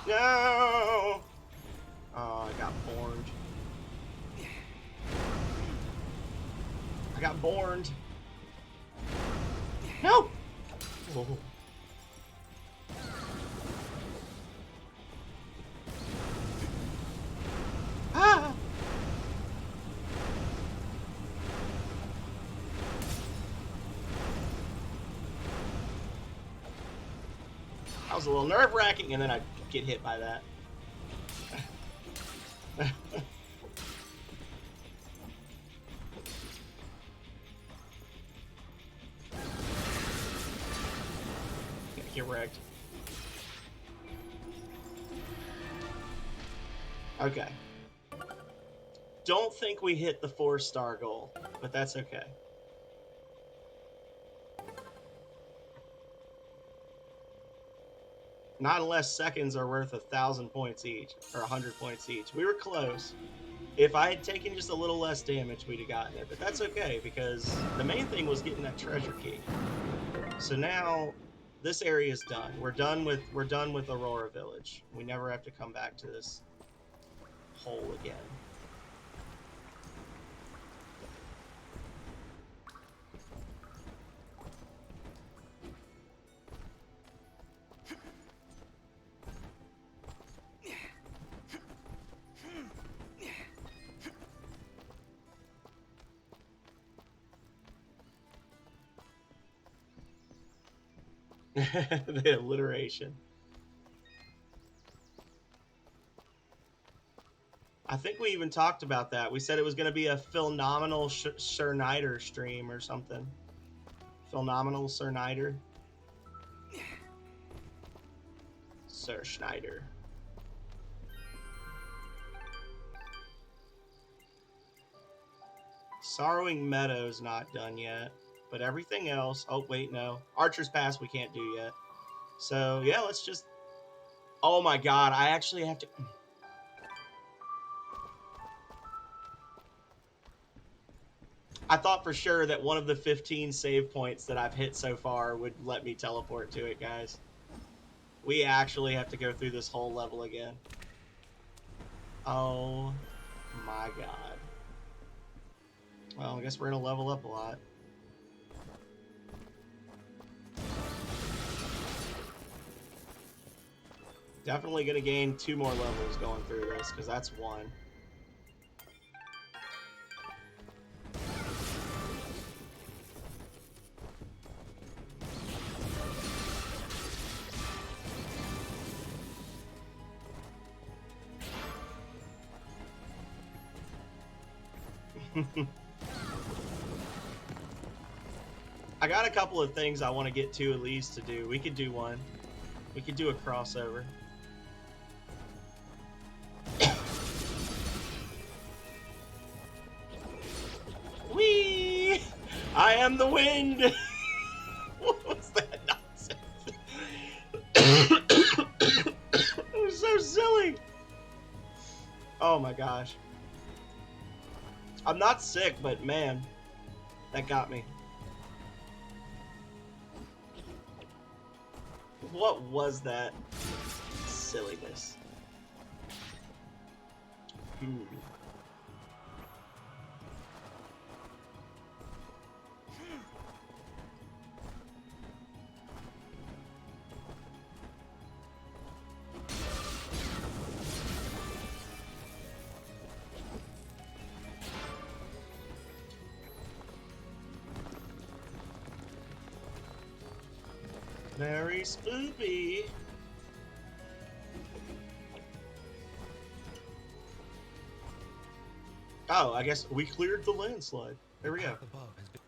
No! Oh, I got borned. I got borned. No! Whoa. Ah! That was a little nerve-wracking, and then I get hit by that. Get wrecked. Okay. Don't think we hit the 4-star goal, but that's okay. Not unless seconds are worth 1,000 points each, or 100 points each. We were close. If I had taken just a little less damage, we'd have gotten it, but that's okay, because the main thing was getting that treasure key. So now, this area is done. We're done with Aurora Village. We never have to come back to this hole again. The alliteration. I think we even talked about that. We said it was going to be a phenomenal Schneider stream or something. Phenomenal Sir Schneider. Sir Schneider. Sorrowing Meadows not done yet. But everything else... Oh, wait, no. Archer's Pass we can't do yet. So, yeah, let's just... Oh my god, I actually have to... I thought for sure that one of the 15 save points that I've hit so far would let me teleport to it, guys. We actually have to go through this whole level again. Oh my god. Well, I guess we're gonna level up a lot. Definitely gonna gain 2 more levels going through this, because that's 1. I got a couple of things I want to get to at least to do. We could do one. We could do a crossover. Whee! I am the wind! What was that nonsense? Oh my gosh. I'm not sick, but man, that got me. What was that silliness? Very spoopy. Oh, I guess we cleared the landslide. There we go. Above has been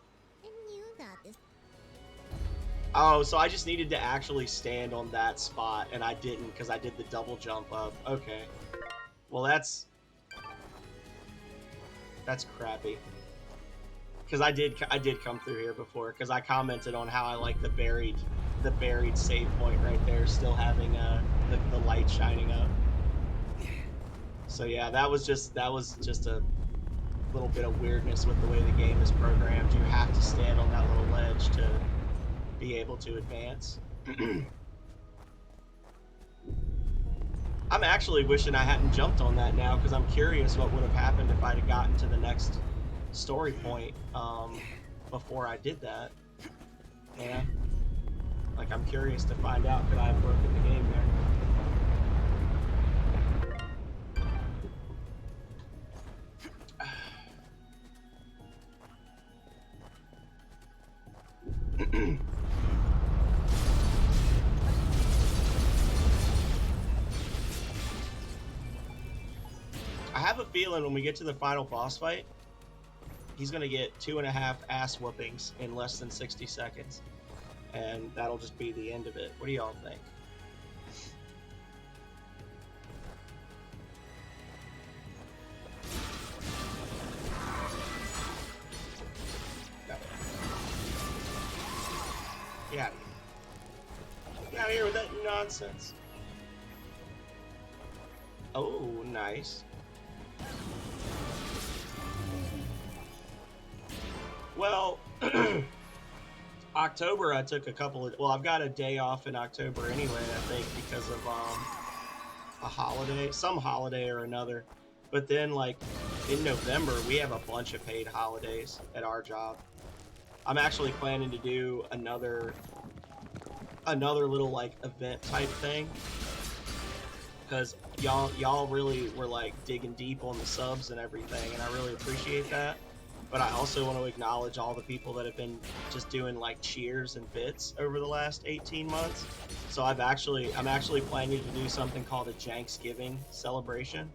And you got this. Oh, so I just needed to actually stand on that spot, and I didn't because I did the double jump up. Okay. Well, that's crappy. Because I did come through here before because I commented on how I like the buried save point right there, still having the light shining up. So yeah, that was just a little bit of weirdness with the way the game is programmed. You have to stand on that little ledge to be able to advance. I'm actually wishing I hadn't jumped on that now because I'm curious what would have happened if I'd have gotten to the next story point before I did that. Yeah. Like, I'm curious to find out could I have broken the game there. I have a feeling when we get to the final boss fight, he's gonna get 2.5 ass whoopings in less than 60 seconds. And that'll just be the end of it. What do y'all think? Get out of here. Get out of here with that nonsense. Oh, nice. Well, October I took a couple of... Well, I've got a day off in October anyway, I think, because of a holiday. Some holiday or another. But then, like, in November, we have a bunch of paid holidays at our job. I'm actually planning to do another little, like, event type thing. Because y'all really were, like, digging deep on the subs and everything, and I really appreciate that. But I also want to acknowledge all the people that have been just doing like cheers and bits over the last 18 months. So I'm actually planning to do something called a Janksgiving celebration,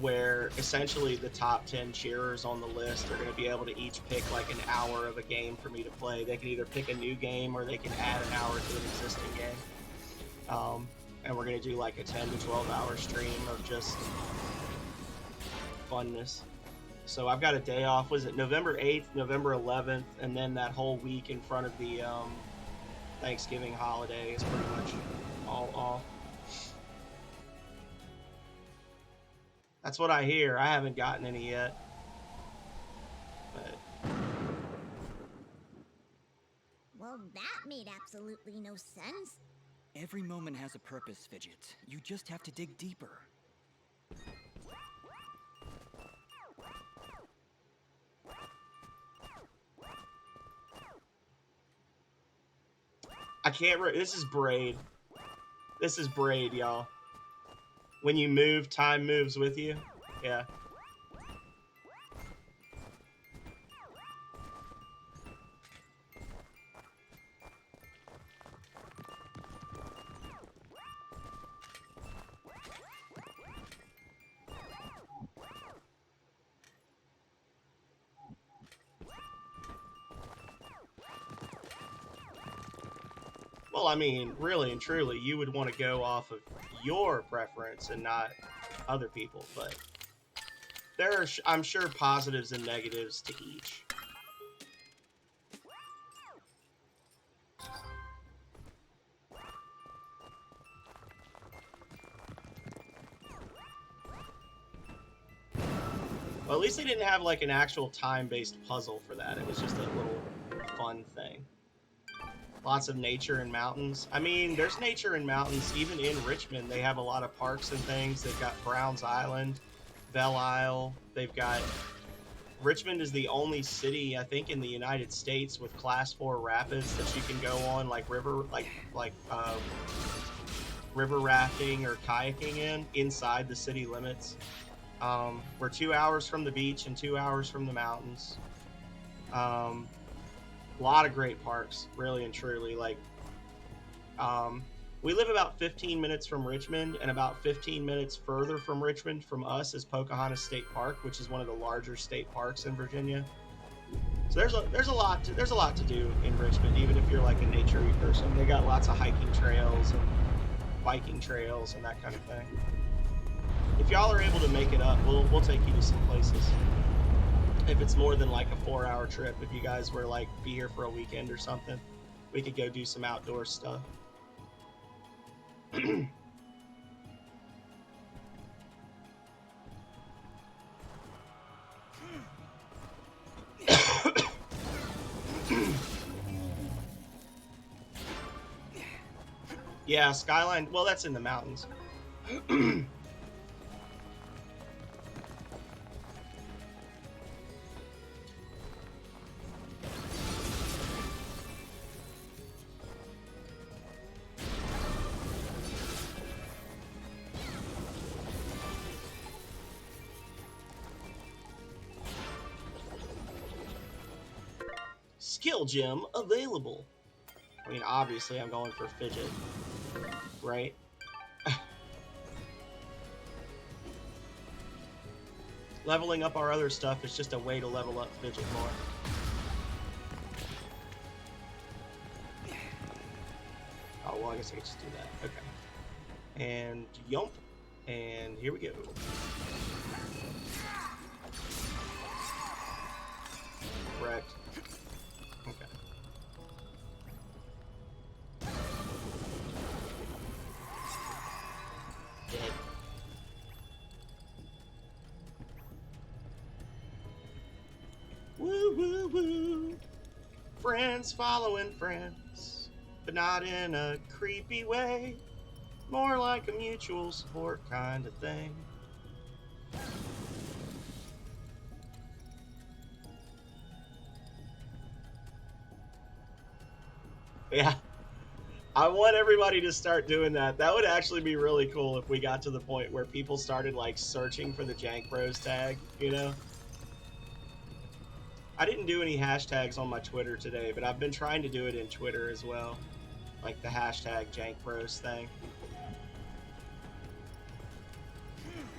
where essentially the top 10 cheerers on the list are going to be able to each pick like an hour of a game for me to play. They can either pick a new game or they can add an hour to an existing game. And we're going to do like a 10 to 12 hour stream of just funness. So I've got a day off. Was it November 8th, November 11th, and then that whole week in front of the Thanksgiving holiday is pretty much all off. That's what I hear. I haven't gotten any yet. But Well, that made absolutely no sense. Every moment has a purpose, Fidget. You just have to dig deeper. I can't. This is Braid. This is Braid, y'all. When you move, time moves with you. Yeah. Well, I mean, really and truly, you would want to go off of your preference and not other people, but there are, I'm sure, positives and negatives to each. Well, at least they didn't have like an actual time-based puzzle for that. It was just a little fun thing. Lots of nature and mountains. I mean, there's nature and mountains even in Richmond. They have a lot of parks and things. They've got Browns Island, Belle Isle. They've got... Richmond is the only city, I think, in the United States with Class 4 rapids that you can go on, like river rafting or kayaking inside the city limits. We're 2 hours from the beach and 2 hours from the mountains. A lot of great parks, really and truly. Like, we live about 15 minutes from Richmond, and about 15 minutes further from Richmond from us is Pocahontas State Park, which is one of the larger state parks in Virginia. So there's a lot to do in Richmond, even if you're like a nature-y person. They got lots of hiking trails and biking trails and that kind of thing. If y'all are able to make it up, we'll take you to some places. If it's more than like a 4-hour trip, if you guys were like be here for a weekend or something, we could go do some outdoor stuff. Yeah, Skyline, well, that's in the mountains. Skill gem available. I mean, obviously I'm going for fidget, right? Leveling up our other stuff is just a way to level up fidget more. Oh, well, I guess I could just do that. Okay. And yump. And here we go. Correct. Okay. Dead. Woo woo woo. Friends following friends, but not in a creepy way. More like a mutual support kind of thing. Yeah. I want everybody to start doing that. That would actually be really cool if we got to the point where people started like searching for the Jank Bros tag, you know? I didn't do any hashtags on my Twitter today, but I've been trying to do it in Twitter as well. Like the hashtag Jank Bros thing.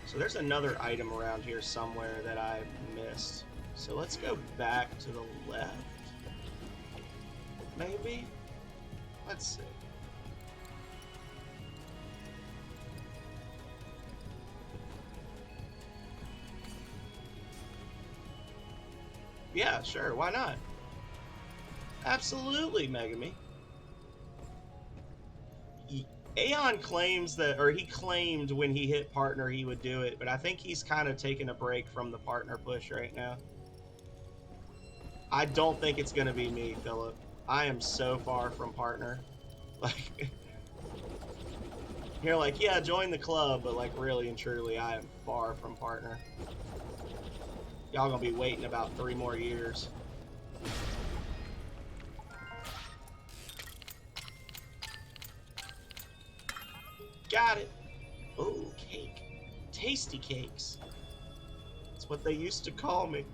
So there's another item around here somewhere that I missed. So let's go back to the left. Maybe? Let's see. Yeah, sure, why not? Absolutely, Megami. Aeon claims that, or he claimed when he hit partner he would do it, but I think he's kind of taking a break from the partner push right now. I don't think it's going to be me, Philip. I am so far from partner. Like, you're like, yeah, join the club, but like really and truly, I am far from partner. Y'all gonna be waiting about 3 more years. Got it. Oh, cake. Tasty cakes. That's what they used to call me.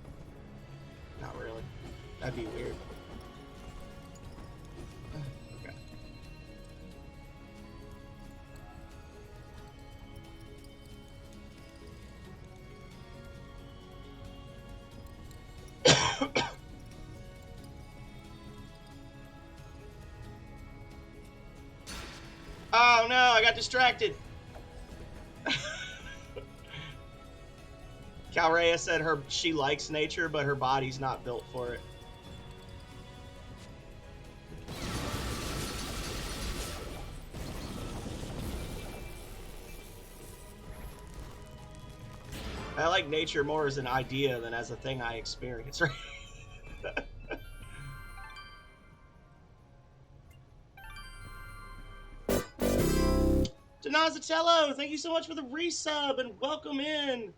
Not really. That'd be weird. Okay. Oh no, I got distracted. Calrea said she likes nature, but her body's not built for it. I like nature more as an idea than as a thing I experience, right? Donazatello, thank you so much for the resub and welcome in.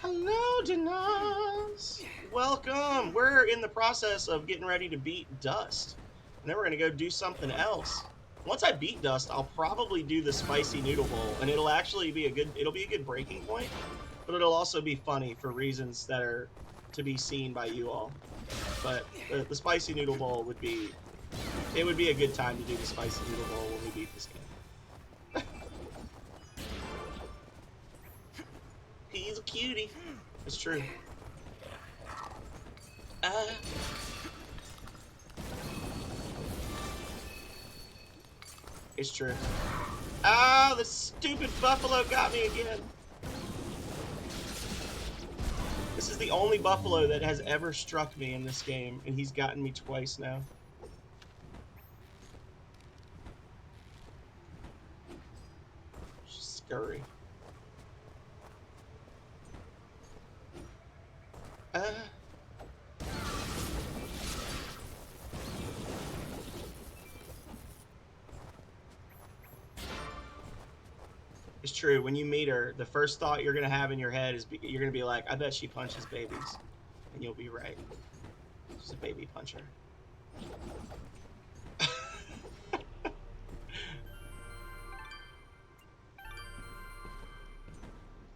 Hello, Denaz. Welcome. We're in the process of getting ready to beat Dust. And then we're going to go do something else. Once I beat Dust, I'll probably do the Spicy Noodle Bowl. And it'll actually be a good breaking point. But it'll also be funny for reasons that are to be seen by you all. But the Spicy Noodle Bowl would be a good time to do the Spicy Noodle Bowl when we beat this game. He's a cutie. It's true. It's true. Ah, the stupid buffalo got me again. This is the only buffalo that has ever struck me in this game, and he's gotten me twice now. Scurry. It's true. When you meet her, the first thought you're going to have in your head is you're going to be like, I bet she punches babies. And you'll be right. She's a baby puncher.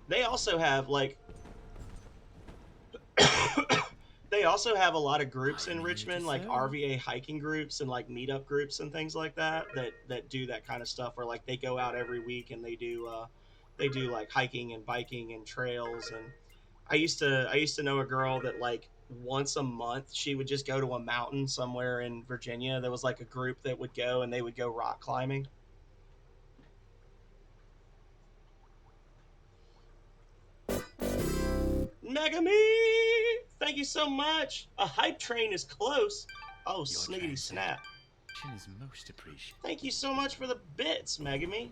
They also have, like... they also have a lot of groups in Richmond, like RVA hiking groups and like meetup groups and things like that do that kind of stuff where like they go out every week and they do like hiking and biking and trails. And I used to know a girl that like once a month she would just go to a mountain somewhere in Virginia. There was like a group that would go and they would go rock climbing. Megami! Thank you so much. A hype train is close. Oh, sniggity snap. Is most appreciated. Thank you so much for the bits, Megami.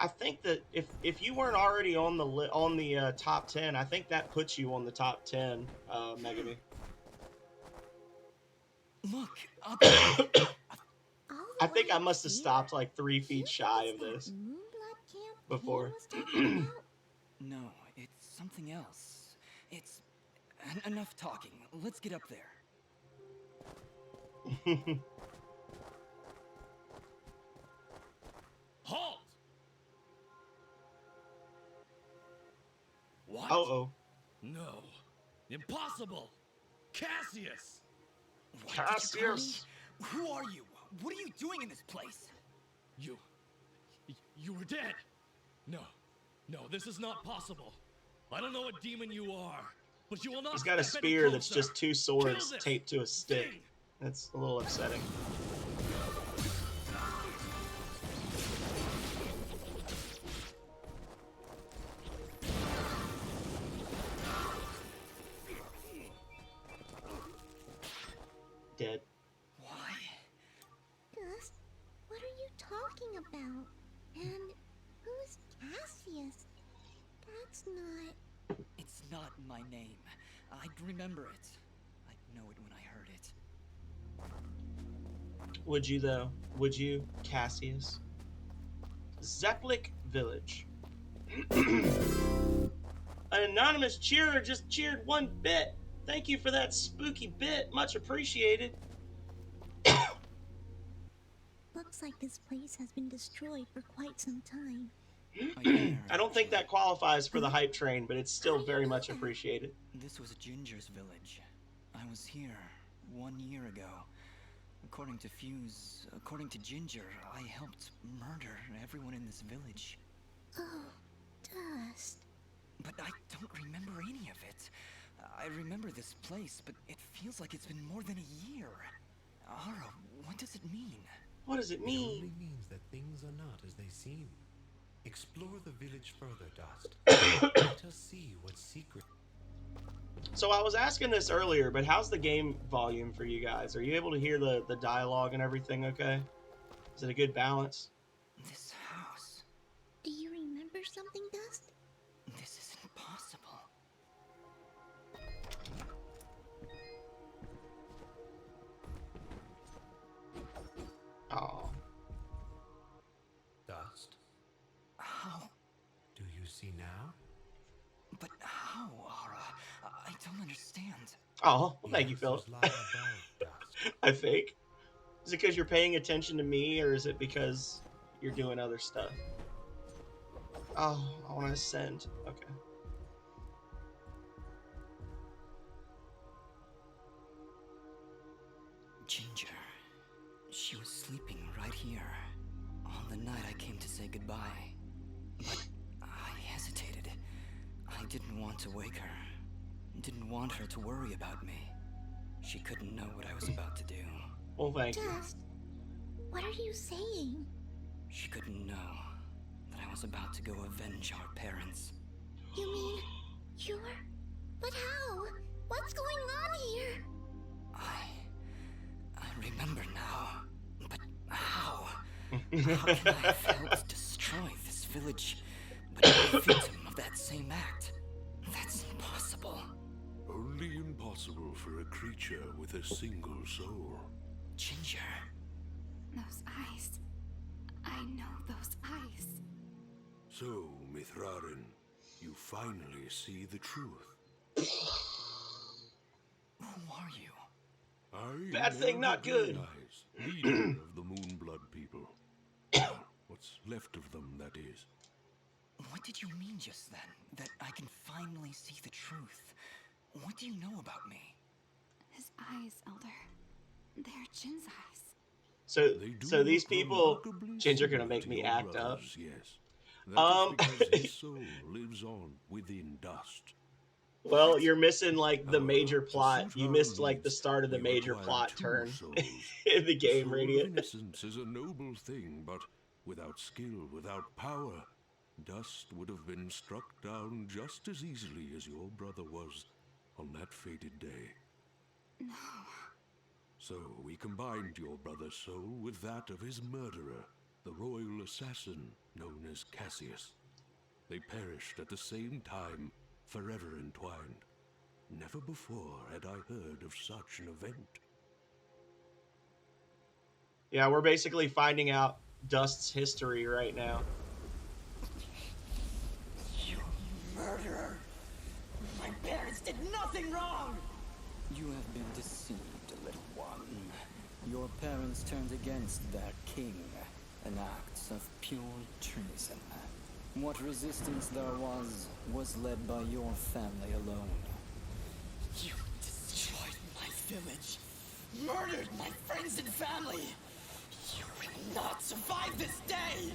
I think that if you weren't already on the top 10, I think that puts you on the top 10, Megami. Look, I think I must have stopped like 3 feet shy of this before. No, it's something else. It's enough talking. Let's get up there. Halt! What? Uh-oh. No. Impossible! Cassius! Cassius! Who are you? What are you doing in this place? You were dead! No, this is not possible. I don't know what demon you are, but you will not. He's got a spear that's just 2 swords taped to a stick. That's a little upsetting. Dead. Why? Gus, what are you talking about? And who's Cassius? That's not... It's not my name. I'd remember it. I'd know it when I heard it. Would you, though? Would you, Cassius? Zeplik Village. An anonymous cheerer just cheered 1 bit. Thank you for that spooky bit. Much appreciated. Looks like this place has been destroyed for quite some time. I don't think that qualifies for the hype train, but it's still very much appreciated. This was Ginger's village. I was here 1 year ago. According to Fuse, according to Ginger, I helped murder everyone in this village. Oh, Dust. But I don't remember any of it. I remember this place, but it feels like it's been more than a year. Ara, what does it mean? What does it It mean? only means that things are not as they seem. Explore the village further, Dust. Let us see what secret... So I was asking this earlier, but how's the game volume for you guys? Are you able to hear the dialogue and everything okay? Is it a good balance? This house... This isn't possible. Oh. Dust, How? do you see now? But how, Ara? I don't understand. Oh, well, The thank you, Philip. answers lie above, Dust. I think. Is it because you're paying attention to me, or is it because you're doing other stuff? Oh, I want to ascend. Okay. Ginger. She was sleeping right here. On the night I came to say goodbye. But I hesitated. I didn't want to wake her. Didn't want her to worry about me. She couldn't know what I was about to do. Well, thank you. Dust, what are you saying? She couldn't know that I was about to go avenge our parents. You mean you're. But how? What's going on here? I remember now. But how? How can I have helped destroy this village, but be a victim of that same act? That's impossible. Only impossible for a creature with a single soul. Ginger. Those eyes. I know those eyes. So, Mithrarin, you finally see the truth. Who are you? I am Bad thing, Elder not good. Grey-Eyes, leader of the Moonblood people. What's left of them, that is. What did you mean just then? That I can finally see the truth? What do you know about me? His eyes, Elder. They're Jin's eyes. So, They do so these look people, remarkably Ginger, gonna similar make to me your act up. brothers, yes. That is because his soul lives on within dust. Well, you're missing like the However, major to plot. suit You our missed like the needs, start of the we major require plot 2 turn souls. in the The game, soul Radiant. of innocence is a noble thing, but without skill, without power, dust would have been struck down just as easily as your brother was on that fated day. No. So we combined your brother's soul with that of his murderer, the royal assassin known as Cassius. They perished at the same time, forever entwined. Never before had I heard of such an event. Yeah, we're basically finding out Dust's history right now. You murderer! My parents did nothing wrong! You have been deceived, little one. Your parents turned against their king, an act of pure treason. What resistance there was led by your family alone. You destroyed my village, murdered my friends and family. You will not survive this day!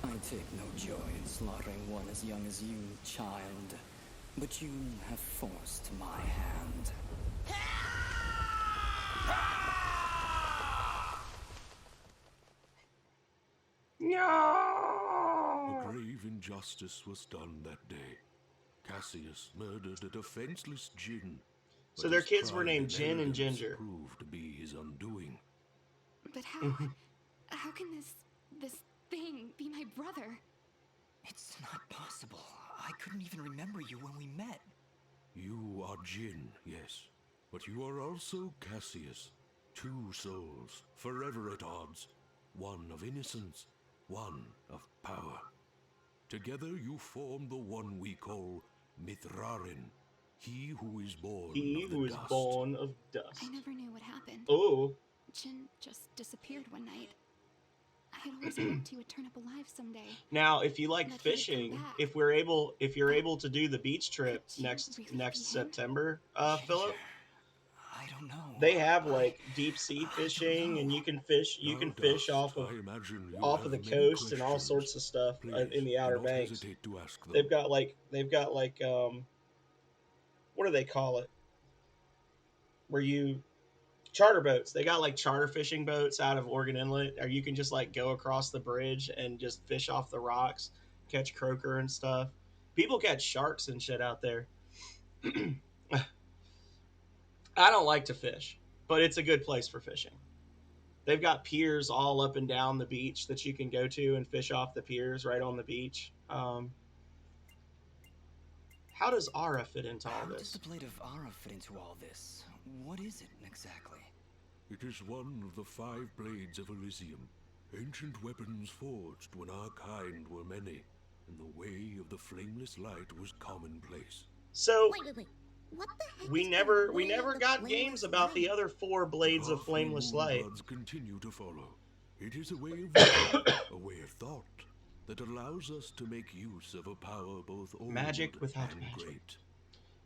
I take no joy in slaughtering one as young as you, child. But you have forced my hand. No. A grave injustice was done that day. Cassius murdered a defenseless Jinn. So but their his kids were pride named Jin and arrogance Ginger. proved to be his undoing. But how can this thing be my brother? It's not possible. I couldn't even remember you when we met. You are Jin, yes, but you are also Cassius. 2 souls, forever at odds. One of innocence, one of power. Together you form the one we call Mithrarin, he who is born He of the who is dust. born of dust. I never knew what happened. Oh, Jin just disappeared one night. I had always hoped he would turn up alive someday. now if you like That he would come fishing, back. if you're able to do the beach trip Could you next really be him? September, Ginger, Philip, I don't know. they have like deep sea I don't fishing, and know. you can fish. You Now, can fish Dust, I imagine you off have of the many coast and all questions. sorts of stuff Please, in the do Outer not Banks. hesitate to ask them. They've got like what do they call it? Where you charter boats. They got like charter fishing boats out of Oregon Inlet, or you can just like go across the bridge and just fish off the rocks, catch croaker and stuff. People catch sharks and shit out there. I don't like to fish, but it's a good place for fishing. They've got piers all up and down the beach that you can go to and fish off the piers right on the beach. how does Aura fit into all How does this? the Blade of Ara fit into all this? What is it exactly? It is one of the 5 blades of Elysium, ancient weapons forged when our kind were many, and the way of the flameless light was commonplace. So Wait. What the heck we is never the we way of never the got games flameless about the light? other 4 blades of Halfway flameless light. Moonbloods continue to follow. It is a way of vision, a way of thought, that allows us to make use of a power both old Magic without and magic. great.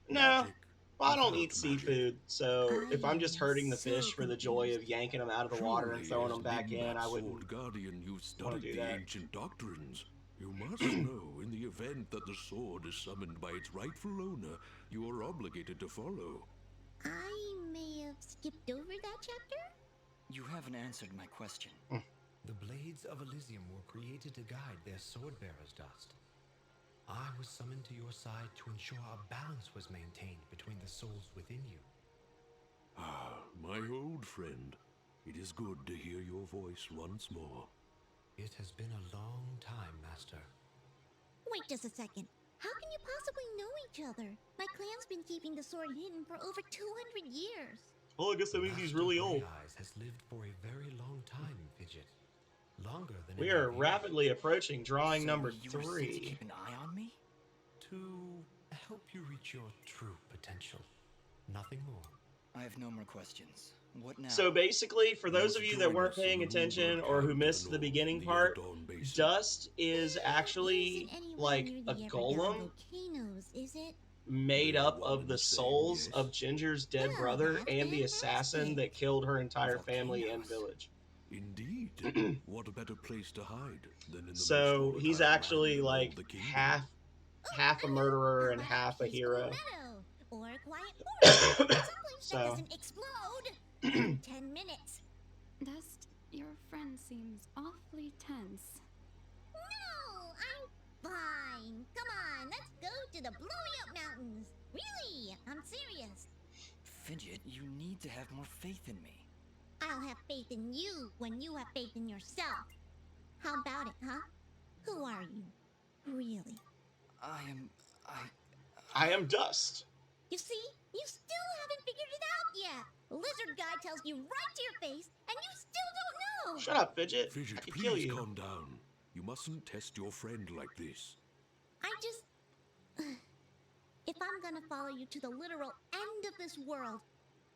No, Magic I don't without eat magic. seafood, so I if I'm just am hurting the so fish for the joy of confused. yanking them out of the water and Surely, throwing as them back in, Nimbat I Sword wouldn't Guardian, you've want to studied do the that. ancient doctrines. You must know, in the event that the sword is summoned by its rightful owner, you are obligated to follow. I may have skipped over that chapter? You haven't answered my question. The blades of Elysium were created to guide their sword bearers, Dust. I was summoned to your side to ensure a balance was maintained between the souls within you. Ah, my old friend. It is good to hear your voice once more. It has been a long time, Master. Wait just a second. How can you possibly know each other? My clan's been keeping the sword hidden for over 200 years. Oh, I guess that means he's Master really old. Grey Eyes has lived for a very long time, Fidget. Longer than We any are of you. rapidly approaching drawing So number you were sent to 3. keep an eye on me? To help you reach your true potential. Nothing more. I have no more questions. What now? So basically, for those must of you that join weren't us in paying the attention Moonblood or who camp to missed the north beginning in the part, Everdawn Basin. Dust is It actually isn't anywhere like near a the Everdown golem volcanoes, is it? made They are up one of and the the same, souls yes. of Ginger's dead Well, brother that's and the assassin fantastic. that killed her entire family and Volcanoes. village. Indeed. What a better place to hide than in the So most he's volatile actually land in all like the kingdom. half a murderer How and about half a peaceful hero. meadow? Or a quiet forest? Someplace So- that doesn't explode in 10 minutes. Dust, your friend seems awfully tense. No, I'm fine. Come on, let's go to the blowy up mountains. Really, I'm serious. Fidget, you need to have more faith in me. I'll have faith in you when you have faith in yourself. How about it, huh? Who are you? Really? I am Dust. You see, you still haven't figured it out yet. The lizard guy tells you right to your face, and you still don't know. Shut up, Fidget. I Fidget, could kill please you. calm down. You mustn't test your friend like this. I just... If I'm gonna follow you to the literal end of this world,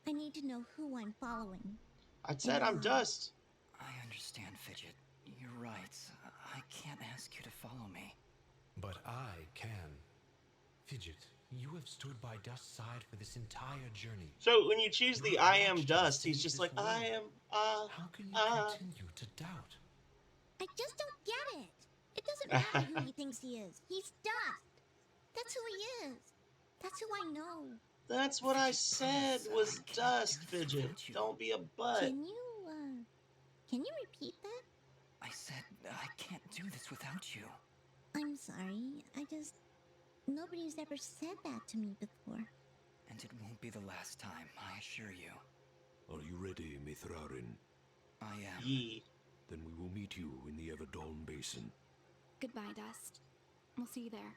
I need to know who I'm following. I said I'm Dust. I understand, Fidget. You're right. I can't ask you to follow me. But I can. Fidget, you have stood by Dust's side for this entire journey. So when you choose the You're I am watched to Dust, he's save just this like, world. I am, How can you continue to doubt? I just don't get it. It doesn't matter who he thinks he is. He's Dust. That's who he is. That's who I know. That's what I Fidget, said please, was I can't Dust, do this Fidget. without you. Don't be a butt. Can you repeat that? I said I can't do this without you. I'm sorry. Nobody's ever said that to me before. And it won't be the last time, I assure you. Are you ready, Mithrarin? I am. Yee. Then we will meet you in the Everdawn Basin. Goodbye, Dust. We'll see you there.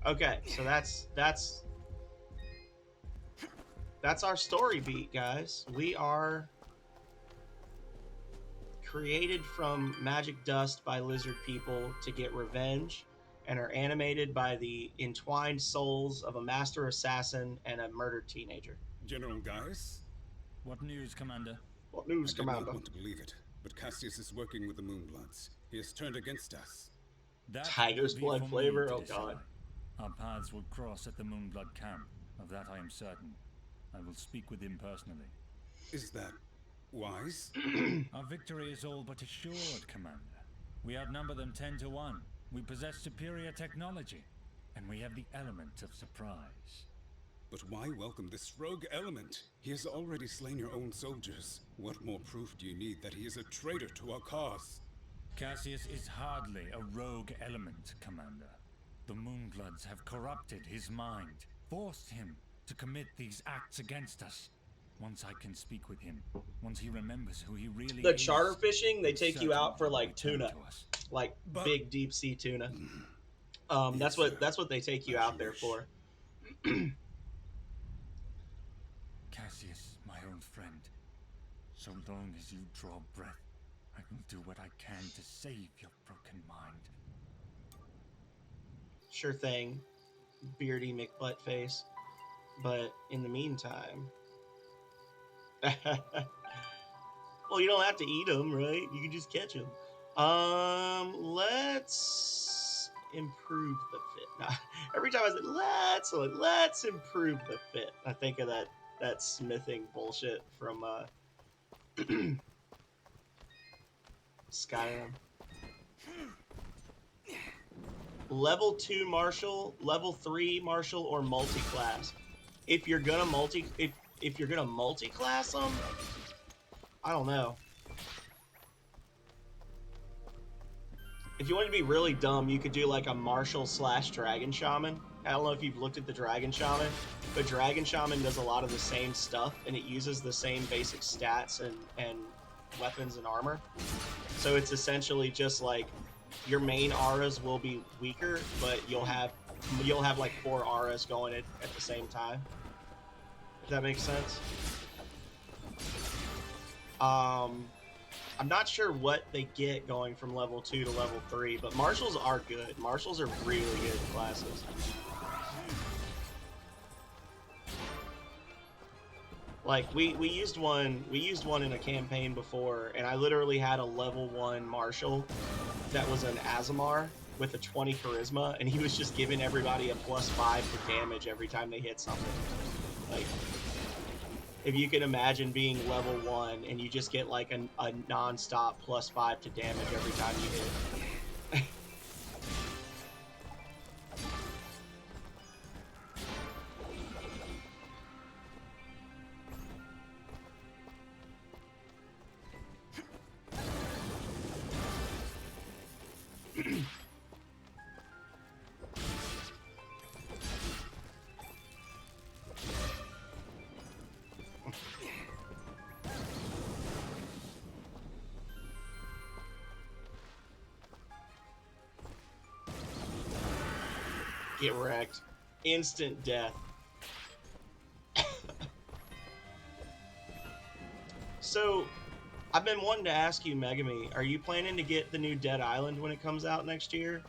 Okay, so that's our story beat, guys. We are created from magic dust by lizard people to get revenge, and are animated by the entwined souls of a master assassin and a murdered teenager. General Gaius? What news, Commander? What news, I did not Commander? want to believe it, but Cassius is working with the Moonbloods. He has turned against us. That Tiger's will be blood for me flavor? to Oh, decide. God. Our paths will cross at the Moonblood camp. Of that I am certain. I will speak with him personally. Is that wise? Our victory is all but assured, Commander. We outnumber them 10 to 1. We possess superior technology. And we have the element of surprise. But why welcome this rogue element? He has already slain your own soldiers. What more proof do you need that he is a traitor to our cause? Cassius is hardly a rogue element, Commander. The Moonbloods have corrupted his mind, forced him to commit these acts against us. Once I can speak with him, once he remembers who he really The is, charter fishing, they take you out for certainly like return tuna, to us. like But big deep sea tuna. Yes, That's what they take you as out you there wish. for. Cassius, my old friend, so long as you draw breath, I will do what I can to save your broken mind. Sure thing, beardy McButtface. But in the meantime, well, you don't have to eat them, right? You can just catch them. Let's improve the fit. Now, every time I say let's, I'm like, let's improve the fit, I think of that smithing bullshit from Skyrim. Level 2 martial, level 3 martial, or multi-class. If you're gonna if you're gonna multi-class them, I don't know. If you want to be really dumb, you could do like a martial / dragon shaman. I don't know if you've looked at the dragon shaman, but dragon shaman does a lot of the same stuff, and it uses the same basic stats and weapons and armor. So it's essentially just like your main auras will be weaker, but you'll have like 4 auras going at the same time. If that makes sense. I'm not sure what they get going from level 2 to level 3, but martials are good. Martials are really good classes. Like we used one in a campaign before, and I literally had a level 1 martial that was an Azamar with a 20 charisma, and he was just giving everybody a +5 to damage every time they hit something. Like, if you can imagine being level 1 and you just get like a non-stop +5 to damage every time you hit. Get wrecked. Instant death. So, I've been wanting to ask you, Megami, are you planning to get the new Dead Island when it comes out next year?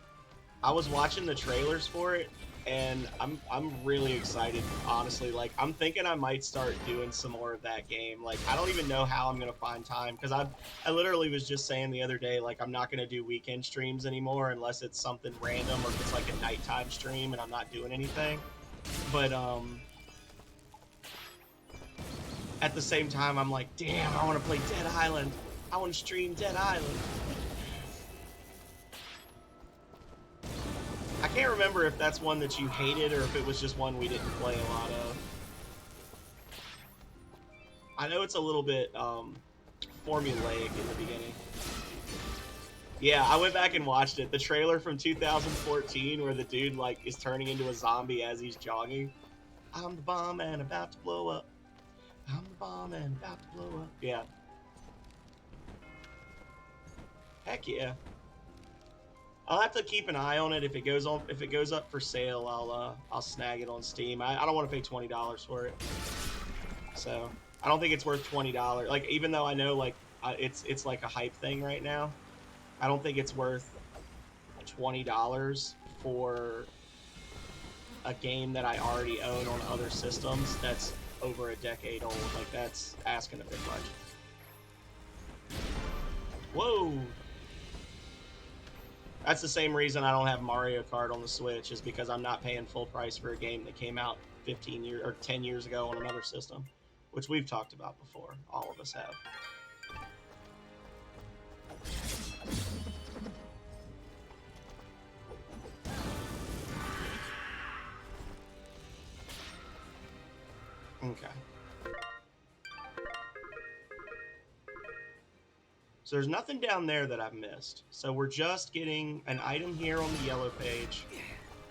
I was watching the trailers for it, and I'm really excited, honestly. Like, I'm thinking I might start doing some more of that game. Like, I don't even know how I'm gonna find time, because I literally was just saying the other day, like, I'm not gonna do weekend streams anymore unless it's something random, or if it's like a nighttime stream and I'm not doing anything. But at the same time, I'm like, damn, I want to play Dead Island. I want to stream Dead Island. I can't remember if that's one that you hated or if it was just one we didn't play a lot of. I know it's a little bit formulaic in the beginning. Yeah, I went back and watched it. The trailer from 2014 where the dude like is turning into a zombie as he's jogging. I'm the bomb and about to blow up. I'm the bomb and about to blow up. Yeah. Heck yeah. I'll have to keep an eye on it. If it goes up for sale, I'll snag it on Steam. I don't want to pay $20 for it. So I don't think it's worth $20. Like, even though I know like it's like a hype thing right now, I don't think it's worth $20 for a game that I already own on other systems that's over a decade old. Like, that's asking a bit much. Whoa. That's the same reason I don't have Mario Kart on the Switch, is because I'm not paying full price for a game that came out 15 years or 10 years ago on another system, which we've talked about before. All of us have. Okay. So there's nothing down there that I've missed. So we're just getting an item here on the yellow page,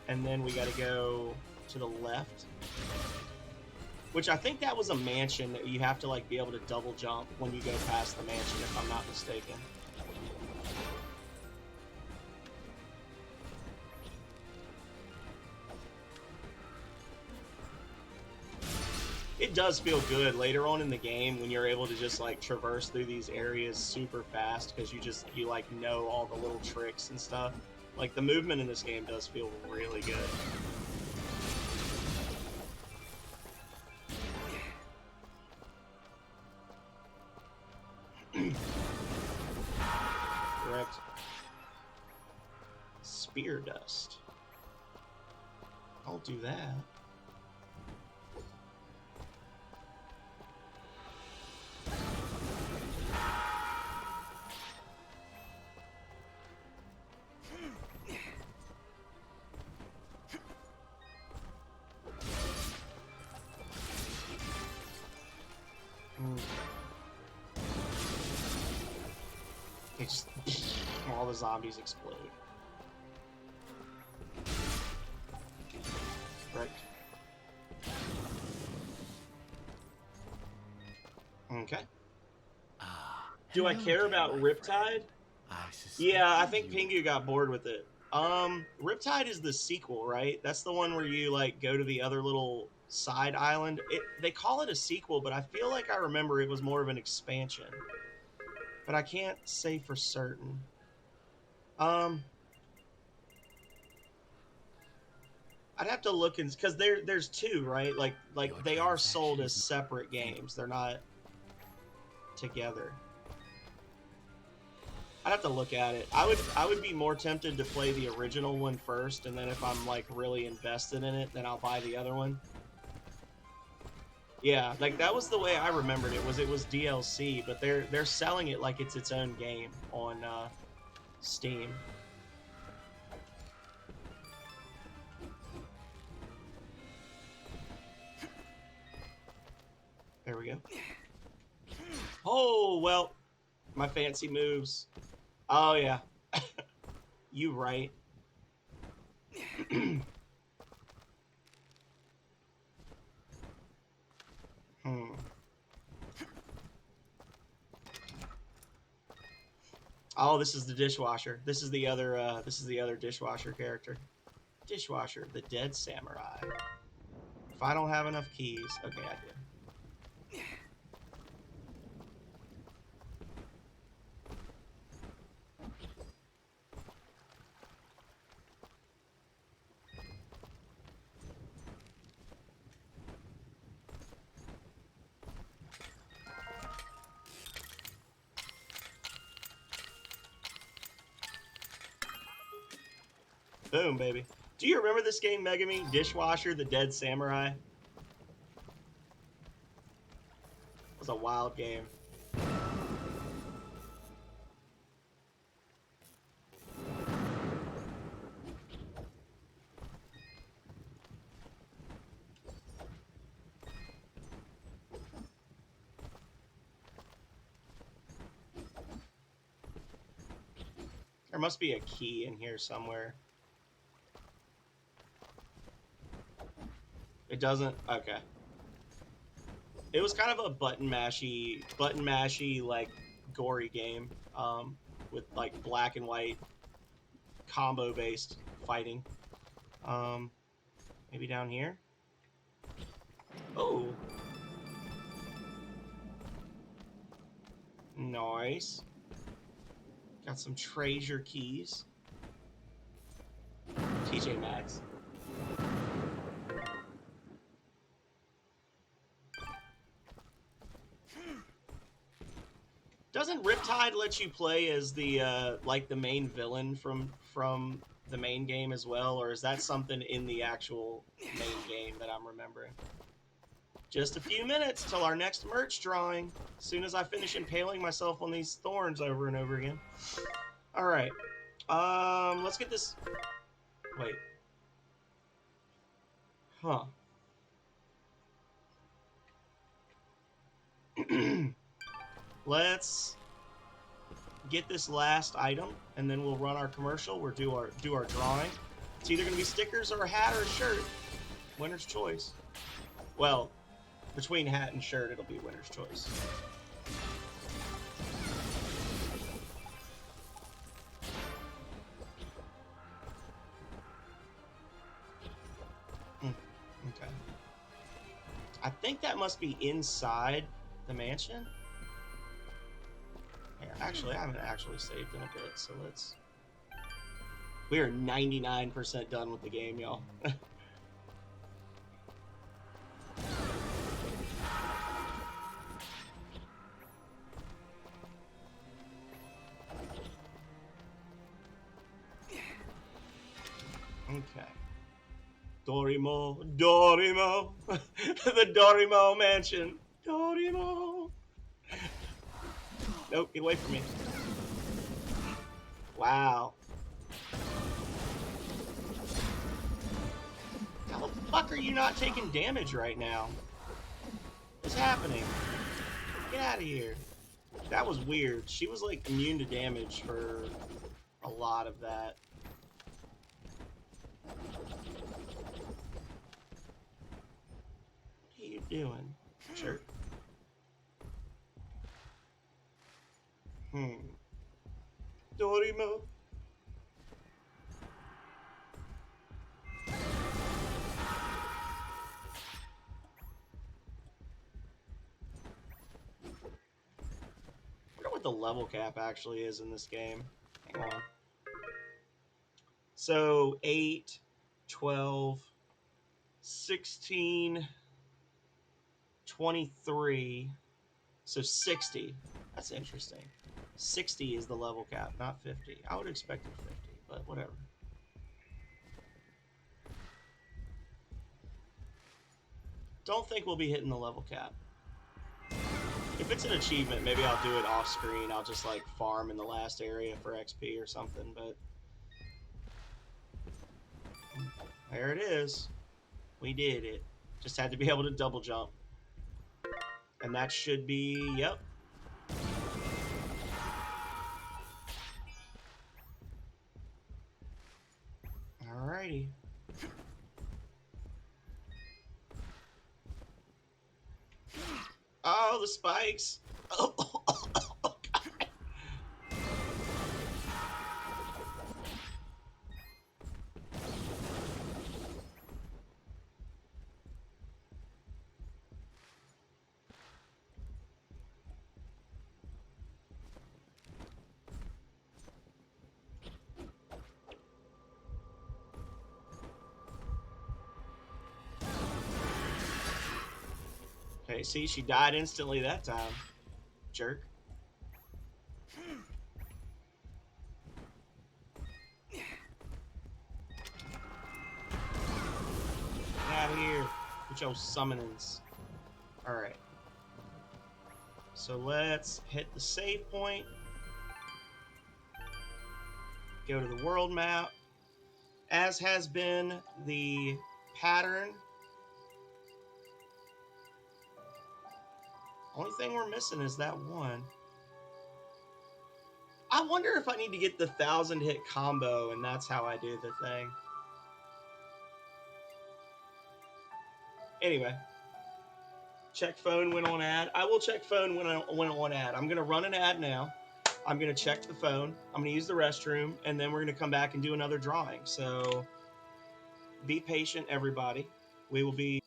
and then we got to go to the left. Which I think that was a mansion that you have to like be able to double jump when you go past the mansion, if I'm not mistaken. It does feel good later on in the game when you're able to just like traverse through these areas super fast because you like know all the little tricks and stuff. Like the movement in this game does feel really good. Correct. Spear dust. I'll do that. It's all the zombies explode. Right. Okay. Do I care about Riptide? Yeah, I think Pingu got bored with it. Riptide is the sequel, right? That's the one where you like go to the other little side island. They call it a sequel, but I feel like I remember it was more of an expansion. But I can't say for certain. I'd have to look in because there's two, right? Like they are sold as separate games. They're not together. I'd have to look at it. I would be more tempted to play the original one first, and then if I'm like really invested in it, then I'll buy the other one. Yeah, like that was the way I remembered it. Was DLC, but they're selling it like it's its own game on Steam. There we go. Oh well, my fancy moves. Oh yeah, you right. Oh, this is the dishwasher. This is the other dishwasher character. Dishwasher, the dead samurai. If I don't have enough keys, okay, I do. Boom, baby. Do you remember this game, Megami? Dishwasher, the Dead Samurai? It was a wild game. There must be a key in here somewhere. It doesn't? Okay. It was kind of a button mashy, like, gory game, with, like, black and white combo-based fighting. Maybe down here? Oh. Nice. Got some treasure keys. TJ Maxx. Doesn't Riptide let you play as the like the main villain from the main game as well, or is that something in the actual main game that I'm remembering? Just a few minutes till our next merch drawing. As soon as I finish impaling myself on these thorns over and over again. All right. Let's get this. Wait. Huh. Let's get this last item, and then we'll run our commercial. We'll do our drawing. It's either gonna be stickers or a hat or a shirt. Winner's choice. Well, Between hat and shirt, it'll be winner's choice. Okay. I think that must be inside the mansion. Here, actually, I haven't actually saved in a bit, so let's... We are 99% done with the game, y'all. Okay. Dorimo, Dorimo, the Dorimo mansion, Dorimo. Nope, get away from me. Wow. How the fuck are you not taking damage right now? What's happening? Get out of here. That was weird. She was like immune to damage for a lot of that. What are you doing, jerk? Dorimo. I wonder what the level cap actually is in this game. Hang on. So 8, 12, 16, 23, so 60. That's interesting. 60 is the level cap, not 50. I would have expected 50, but whatever. Don't think we'll be hitting the level cap. If it's an achievement, maybe I'll do it off screen. I'll just like farm in the last area for XP or something, but there it is. We did it. Just had to be able to double jump. And that should be, yep. Alrighty. Oh, the spikes. Oh, God. Okay, see, she died instantly that time. Jerk. Get out of here with your summonings. Alright. So let's hit the save point. Go to the world map. As has been the pattern. Only thing we're missing is that one. I wonder if I need to get the 1,000 hit combo and that's how I do the thing. Anyway. Check phone when on ad. I will check phone when on ad. I'm going to run an ad now. I'm going to check the phone. I'm going to use the restroom. And then we're going to come back and do another drawing. So be patient, everybody. We will be...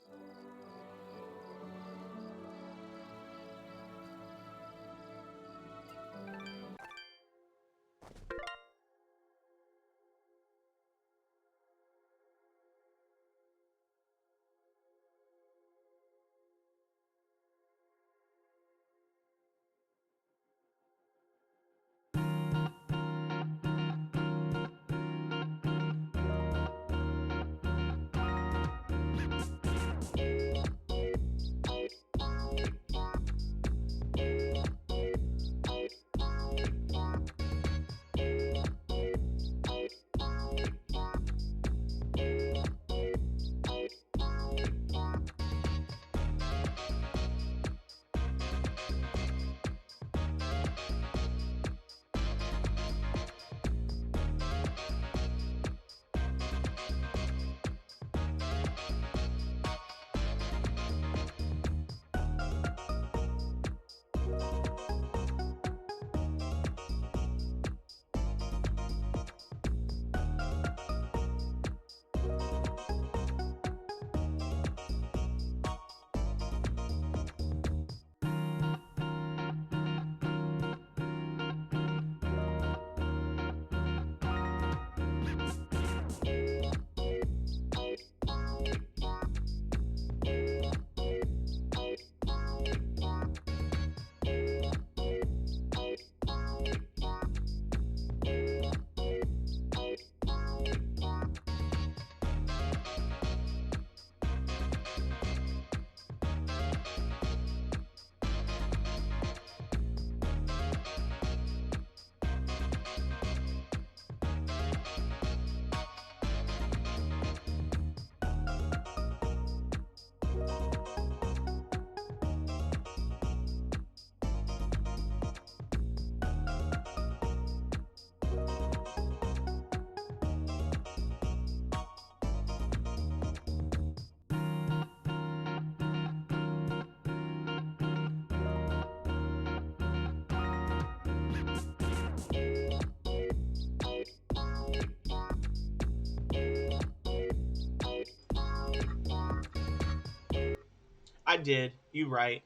I did. You right.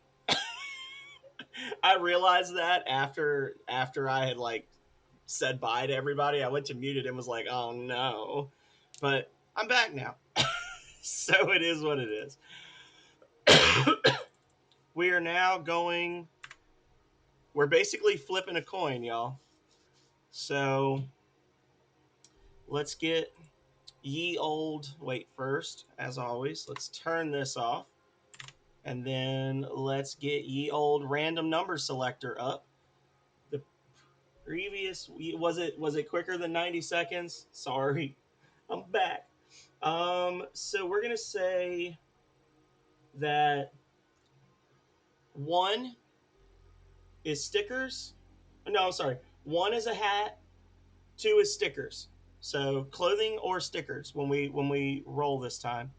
I realized that after I had like said bye to everybody. I went to mute it and was like, oh no. But I'm back now. So it is what it is. We are now going. We're basically flipping a coin, y'all. So let's get ye old. Wait, first, as always, let's turn this off. And then let's get ye old random number selector up. The previous was it quicker than 90 seconds? Sorry. I'm back. So we're gonna say that 1 is stickers. No, I'm sorry. 1 is a hat, 2 is stickers. So clothing or stickers when we roll this time.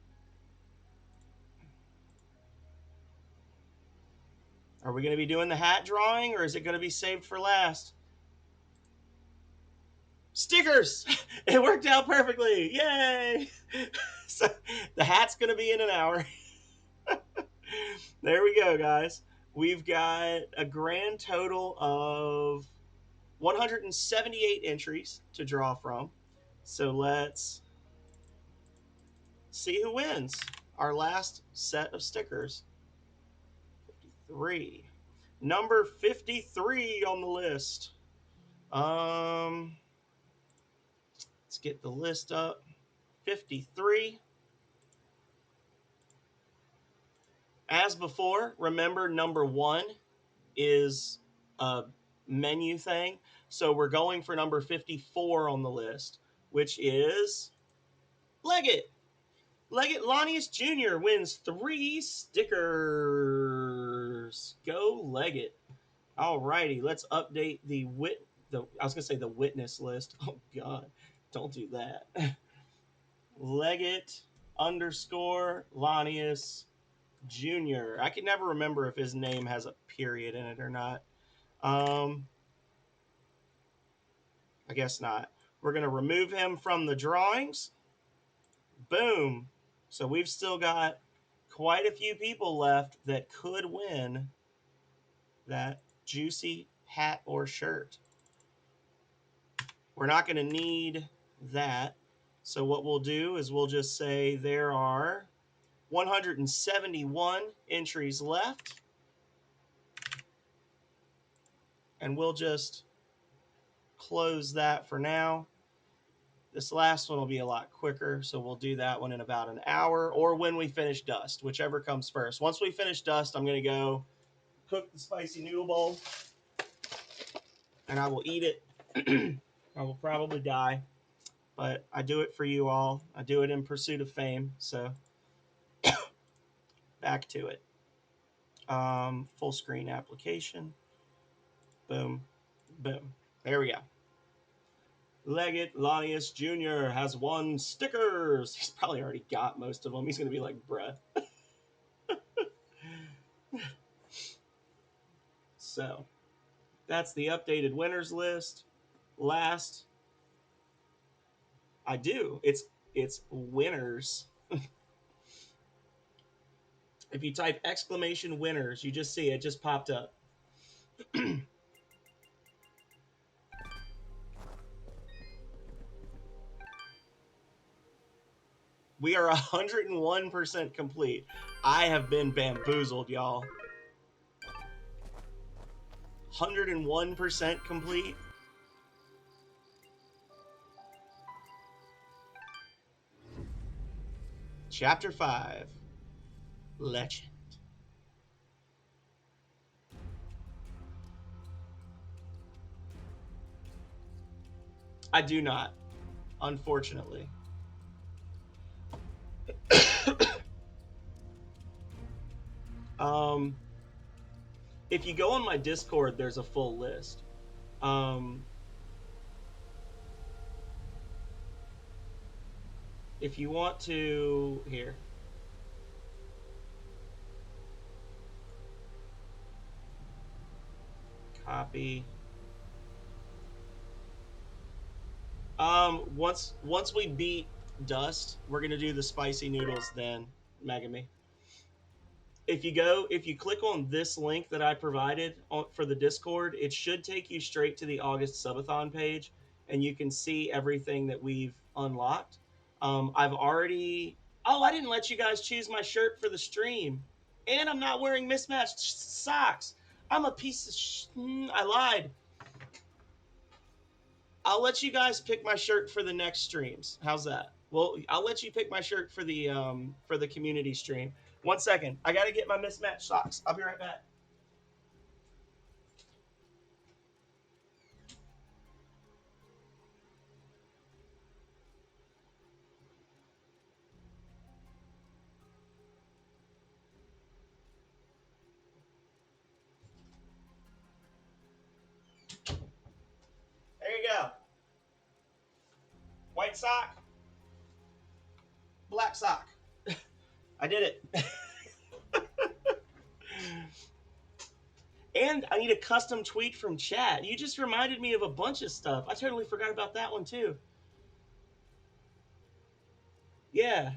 Are we going to be doing the hat drawing or is it going to be saved for last? Stickers! It worked out perfectly. Yay! So the hat's going to be in an hour. There we go, guys. We've got a grand total of 178 entries to draw from. So let's see who wins. Our last set of stickers. 53. Number 53 on the list. Let's get the list up. 53. As before, remember number 1 is a menu thing. So we're going for number 54 on the list, which is Leggett. Leggett Lanius Jr. wins 3 stickers. Go Leggett. Alrighty, let's update the I was gonna say the witness list. Oh God, don't do that. Leggett _ Lanius Jr. I can never remember if his name has a period in it or not. I guess not. We're gonna remove him from the drawings. Boom. So we've still got quite a few people left that could win that juicy hat or shirt. We're not going to need that. So what we'll do is we'll just say there are 171 entries left. And we'll just close that for now. This last one will be a lot quicker, so we'll do that one in about an hour or when we finish Dust, whichever comes first. Once we finish Dust, I'm going to go cook the spicy noodle bowl, and I will eat it. I will probably die, but I do it for you all. I do it in pursuit of fame, so back to it. Full screen application. Boom, boom. There we go. Leggett Lanius Jr. has won stickers. He's probably already got most of them. He's going to be like, bruh. So, that's the updated winners list. Last, I do. It's winners. If you type exclamation winners, you just see it just popped up. We are 101% complete. I have been bamboozled, y'all. 101% complete. Chapter 5. Legend. I do not, unfortunately. If you go on my Discord, there's a full list. If you want to, here. Copy. Once we beat Dust, we're gonna do the spicy noodles then, Megami. if you click on this link that I provided for the Discord, it should take you straight to the August subathon page, and you can see everything that we've unlocked. I've already. Oh, I didn't let you guys choose my shirt for the stream, and I'm not wearing mismatched socks. I'm a piece of. I lied. I'll let you guys pick my shirt for the next streams. How's that? Well, I'll let you pick my shirt for the community stream. 1 second. I gotta get my mismatched socks. I'll be right back. There you go. White sock, black sock. I did it. And I need a custom tweet from chat. You just reminded me of a bunch of stuff. I totally forgot about that one too. Yeah.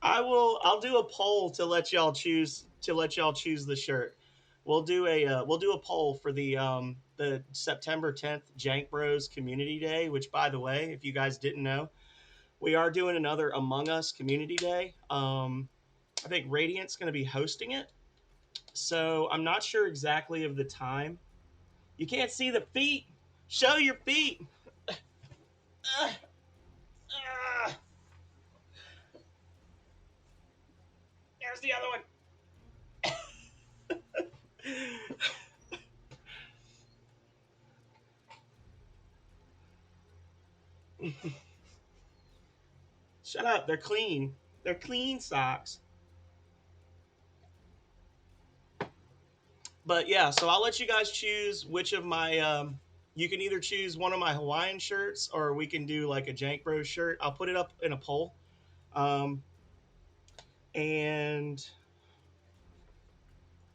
I'll do a poll to let y'all choose the shirt. We'll do a poll for the September 10th Jank Bros Community Day, which, by the way, if you guys didn't know, we are doing another Among Us Community Day. I think Radiant's going to be hosting it, so I'm not sure exactly of the time. You can't see the feet. Show your feet. There's the other one. Shut up. They're clean. They're clean socks. But yeah, so I'll let you guys choose which of my. You can either choose one of my Hawaiian shirts, or we can do like a Jank Bros shirt. I'll put it up in a poll. And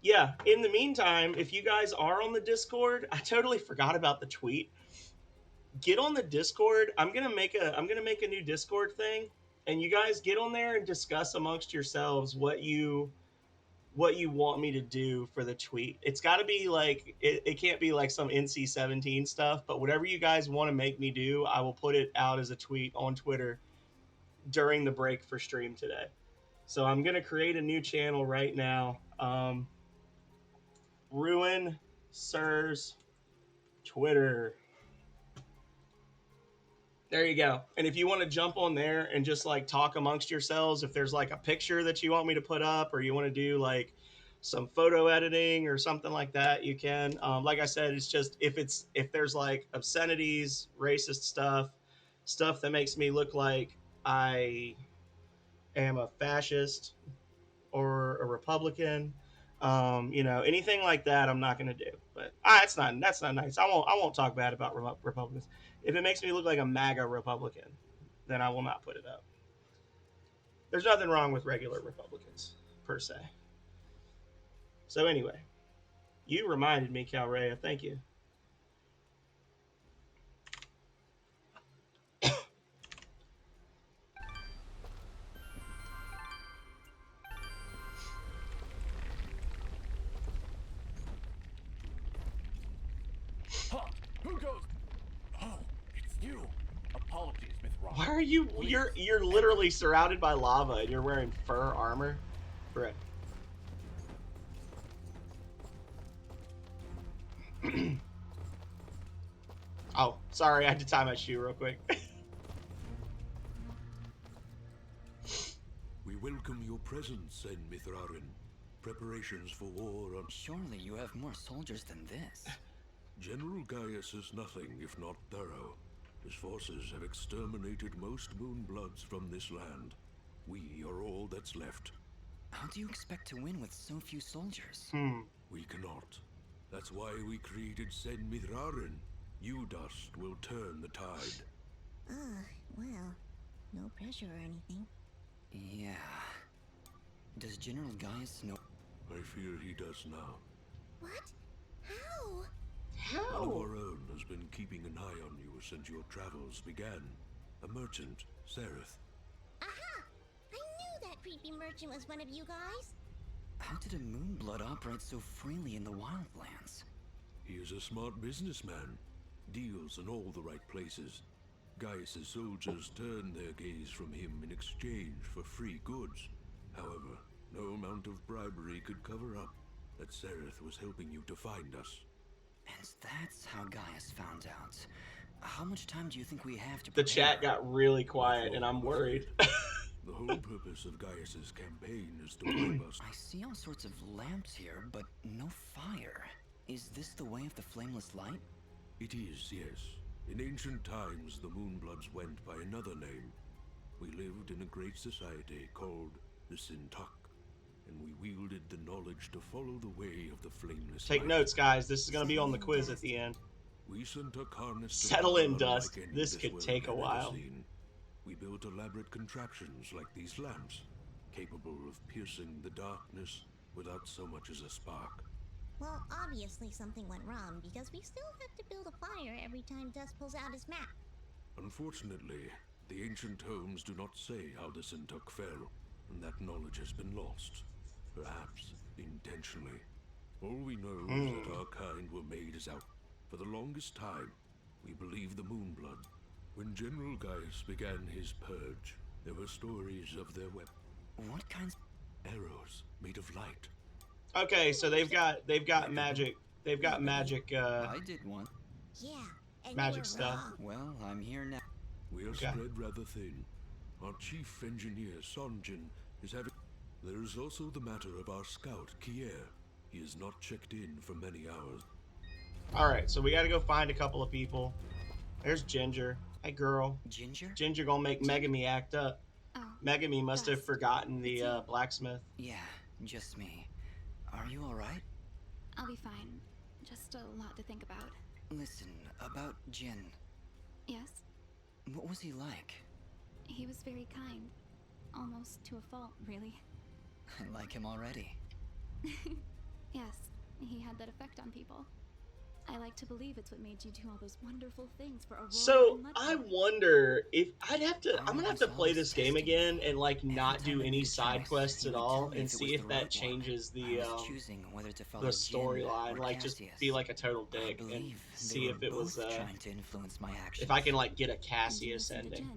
yeah, in the meantime, if you guys are on the Discord, I totally forgot about the tweet. Get on the Discord. I'm gonna make a new Discord thing, and you guys get on there and discuss amongst yourselves what you want me to do for the tweet. It's got to be like it can't be like some NC-17 stuff, but whatever you guys want to make me do, I will put it out as a tweet on Twitter during the break for stream today. So I'm gonna create a new channel right now. Ruin Sir's Twitter. There you go. And if you want to jump on there and just like talk amongst yourselves, if there's like a picture that you want me to put up, or you want to do like some photo editing or something like that, you can. Like I said, it's just if there's like obscenities, racist stuff that makes me look like I am a fascist or a Republican, anything like that, I'm not going to do. But that's not nice. I won't talk bad about Republicans. If it makes me look like a MAGA Republican, then I will not put it up. There's nothing wrong with regular Republicans per se. So anyway, you reminded me, Calrea. Thank you. Huh, who goes? Oh, it's you. Apologies, Mithra. Why are you? You're literally surrounded by lava and you're wearing fur armor, right? Oh, sorry, I had to tie my shoe real quick. We welcome your presence, Sen Mithrarin. Preparations for war are... Surely you have more soldiers than this. General Gaius is nothing if not thorough. His forces have exterminated most Moonbloods from this land. We are all that's left. How do you expect to win with so few soldiers? We cannot. That's why we created Sen Mithrarin. You dust will turn the tide. Well, no pressure or anything. Yeah. Does General Gaius know? I fear he does now. What? How? One of How? our own has been keeping an eye on you since your travels began. A merchant, Sereth. Aha! I knew that creepy merchant was one of you guys. How did a Moonblood operate so freely in the wildlands? He is a smart businessman, deals in all the right places. Gaius' soldiers turned their gaze from him in exchange for free goods. However, no amount of bribery could cover up that Sereth was helping you to find us. And that's how Gaius found out. How much time do you think we have to The prepare? chat got really quiet, Not and long, I'm worried. afraid. The whole purpose of Gaius' campaign is to wipe us. I see all sorts of lamps here, but no fire. Is this the way of the flameless light? It is, yes. In ancient times, the Moonbloods went by another name. We lived in a great society called the Sintak, and we wielded the knowledge to follow the way of the flameless Take light. notes, guys. This is going to be on the quiz at the end. We Sintak harnessed a Settle power in, Dust. unlike any This could world take a had ever while. seen. We built elaborate contraptions like these lamps, capable of piercing the darkness without so much as a spark. Well, obviously something went wrong because we still have to build a fire every time Dust pulls out his map. Unfortunately, the ancient tomes do not say how the Sintak fell, and that knowledge has been lost. Perhaps intentionally. All we know is that our kind were made as out. For the longest time, we believed the Moonblood. When General Gaius began his purge, there were stories of their weapons. What kinds? Arrows made of light. Okay, so they've got magic. They've got magic. I did one. Yeah, and Magic you were stuff. wrong. Well, I'm here now. We are Okay. spread rather thin. Our chief engineer, Sanjin, is having... There is also the matter of our scout, Kier. He has not checked in for many hours. All right, so we got to go find a couple of people. There's Ginger. Hey, girl. Ginger? Ginger gonna make Megami act up. Oh, Megami must have Dust. forgotten the It's you. blacksmith. Yeah, just me. Are you alright? I'll be fine. Just a lot to think about. Listen, about Jin. Yes, What was he like? he was very kind. Almost to a fault, really. I like him already. Yes, he had that effect on people. I like to believe it's what made you do all those wonderful things for Aurora So and I Ludwig. wonder if I'm gonna have to Arnold's play always this game testing again me. and like Every not time do I any made a side choice, quests he at would all tell me and if it see was if the that right one. changes the I was choosing whether to follow the Jin storyline. or Like just Cassius. be like a total I dick and believe see they if were it was both trying to influence my actions. if I can like get a And you Cassius listen to ending.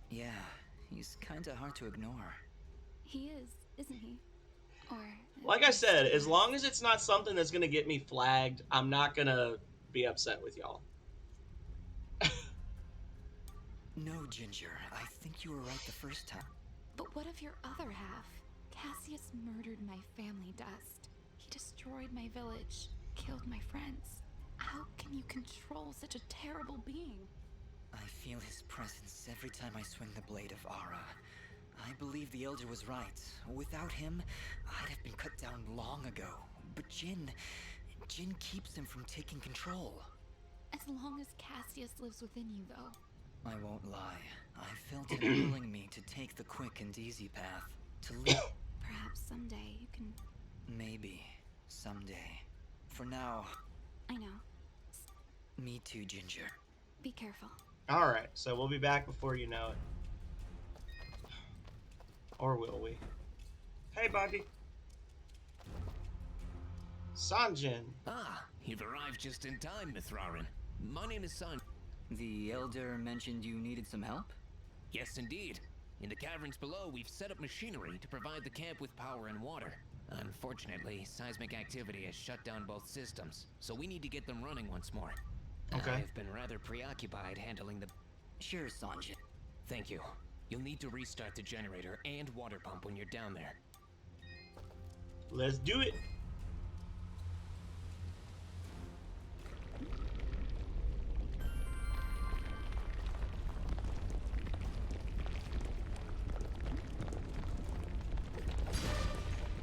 Jin. Yeah, he's kinda hard to ignore. He is, isn't he? Or Like I said, as long as it's not something that's gonna get me flagged, I'm not gonna be upset with y'all. No, Ginger, I think you were right the first time. But what of your other half? Cassius murdered my family, Dust. He destroyed my village, killed my friends. How can you control such a terrible being? I feel his presence every time I swing the blade of Ara. I believe the Elder was right. Without him, I'd have been cut down long ago. But Jin keeps him from taking control. As long as Cassius lives within you, though. I won't lie. I felt him pulling me to take the quick and easy path. To live. Perhaps someday you can... Maybe. Someday. For now, I know. me too, Ginger. Be careful. All right, so we'll be back before you know it. Or will we? Hey, Buggy. Sanjin. Ah, you've arrived just in time, Mithrarin. My name is San. The Elder mentioned you needed some help? Yes, indeed. In the caverns below, we've set up machinery to provide the camp with power and water. Unfortunately, seismic activity has shut down both systems, so we need to get them running once more. Okay. I've been rather preoccupied handling the... Sure, Sanjin. Thank you. You'll need to restart the generator and water pump when you're down there. Let's do it.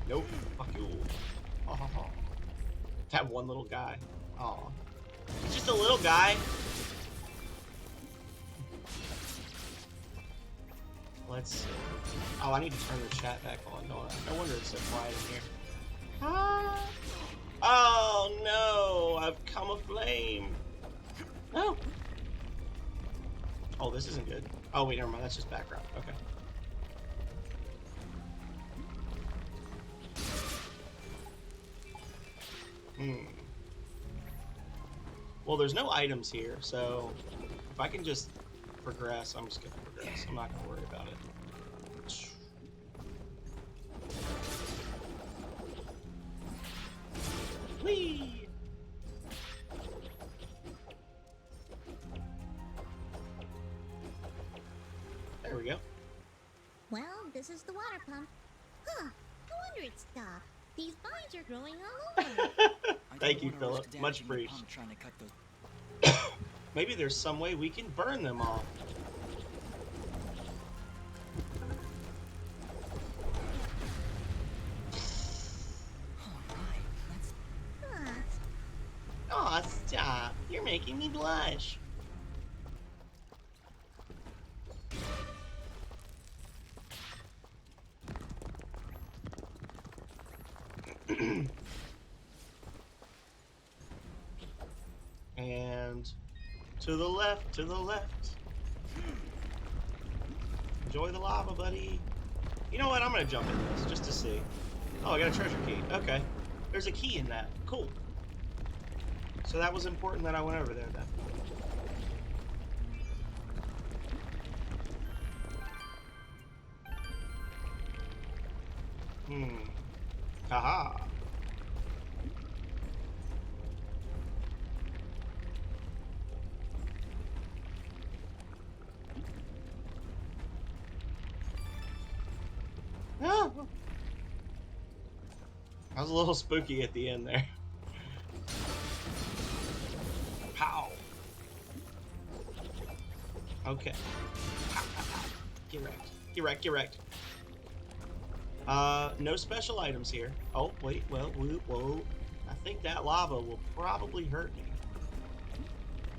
Nope. Fuck you. Oh. That one little guy. Oh. He's just a little guy. Let's see. Oh, I need to turn the chat back on, don't I? No wonder it's so quiet in here. Ah. Oh no! I've come aflame. No. Oh, this isn't good. Oh, wait, never mind. That's just background. Okay. Well, there's no items here, so if I can just progress, I'm just going to progress. I'm not going to worry about it. Whee! There we go. Well, this is the water pump. Huh, no wonder it stopped. These vines are growing all over. Thank you, Philip. Much appreciated. Maybe there's some way we can burn them all. Aw, stop. You're making me blush. And to the left, to the left. Enjoy the lava, buddy. You know what? I'm gonna jump in this just to see. Oh, I got a treasure key. Okay. There's a key in that. Cool. So that was important that I went over there then. Haha. No. That was a little spooky at the end there. Pow. Okay. Pow, pow, pow. Get wrecked. Get wrecked. Get wrecked. No special items here. Oh, wait. Well, whoa. I think that lava will probably hurt me.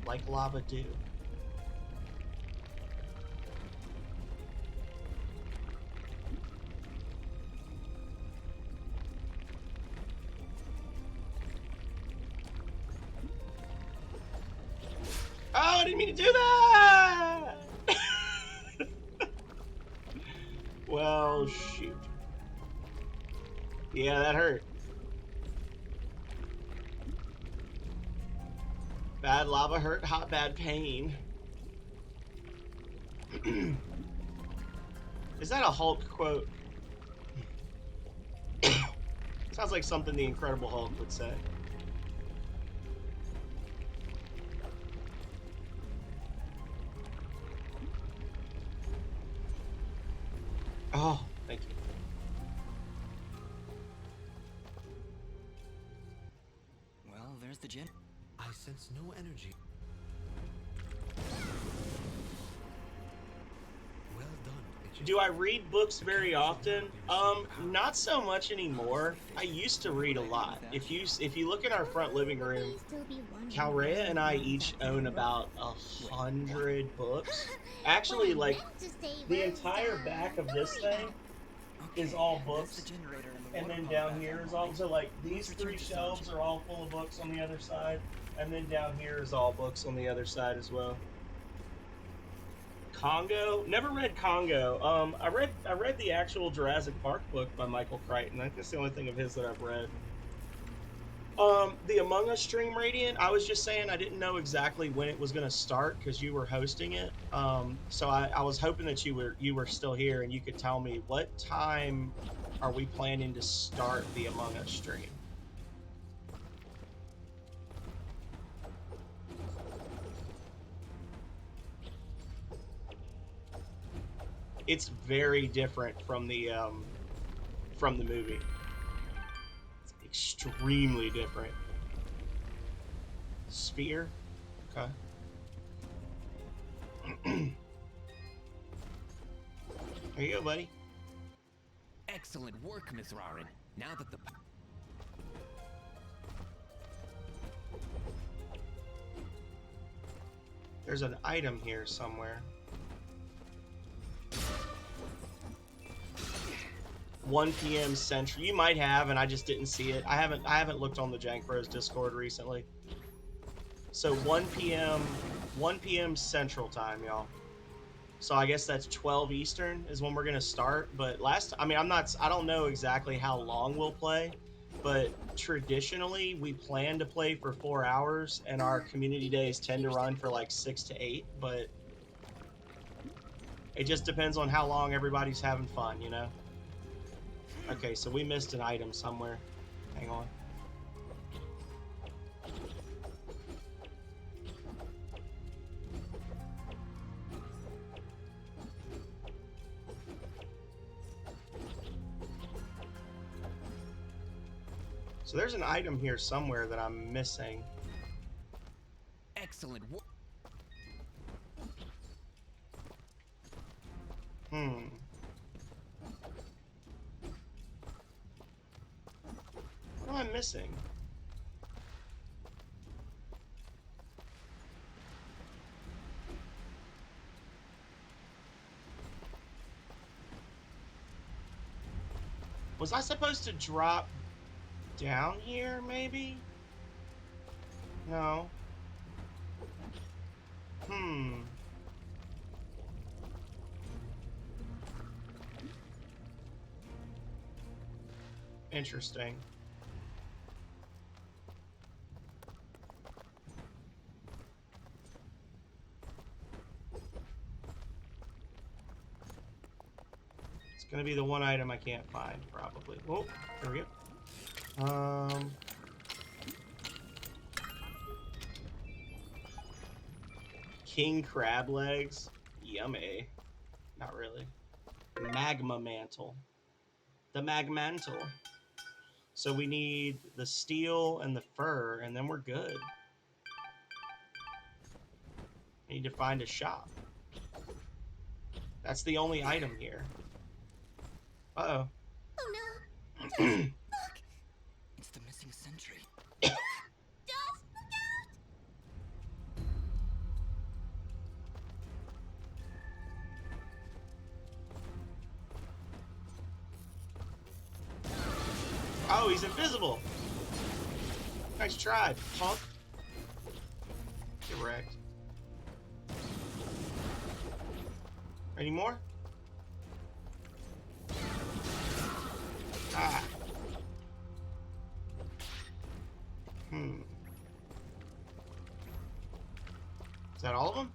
Like lava do. Oh, I didn't mean to do that! Well, shoot. Yeah, that hurt. Bad lava hurt, hot bad pain. Is that a Hulk quote? Sounds like something the Incredible Hulk would say. Oh, thank you. Well, there's the gen. I sense no energy. Well done. Do I read books very often? Not so much anymore. I used to read a lot. If you look in our front living room, Calrea and I each own about 100 books. Actually, like, the entire back of this thing is all books. And then down here is all, so like, these 3 shelves are all full of books on the other side. And then down here is all books on the other side as well. Congo? Never read Congo. I read the actual Jurassic Park book by Michael Crichton. I think that's the only thing of his that I've read. The Among Us stream, Radiant, I was just saying I didn't know exactly when it was going to start because you were hosting it. So I was hoping that you were still here and you could tell me what time are we planning to start the Among Us stream. It's very different from the movie. It's extremely different. Sphere? Okay. There you go, buddy. Excellent work, Miss Rarin. Now that the... There's an item here somewhere. 1 p.m. Central. You might have, and I just didn't see it. I haven't looked on the Jank Bros Discord recently. So 1 p.m. Central time, y'all. So I guess that's 12 Eastern is when we're gonna start. But I don't know exactly how long we'll play, but traditionally we plan to play for 4 hours, and our community days tend to run for like 6 to 8. But it just depends on how long everybody's having fun, you know. Okay, so we missed an item somewhere. Hang on. So there's an item here somewhere that I'm missing. Excellent work. What am I missing? Was I supposed to drop down here, maybe? No. Interesting. It's gonna be the one item I can't find, probably. Oh, there we go. King crab legs. Yummy. Not really. Magma mantle. The magmantle. So we need the steel and the fur, and then we're good. I need to find a shop. That's the only item here. Uh-oh. Oh no! Look! It's the missing sentry. Dust, look Oh, he's invisible. Nice try, punk. Get wrecked. Any more? Ah. Is that all of them?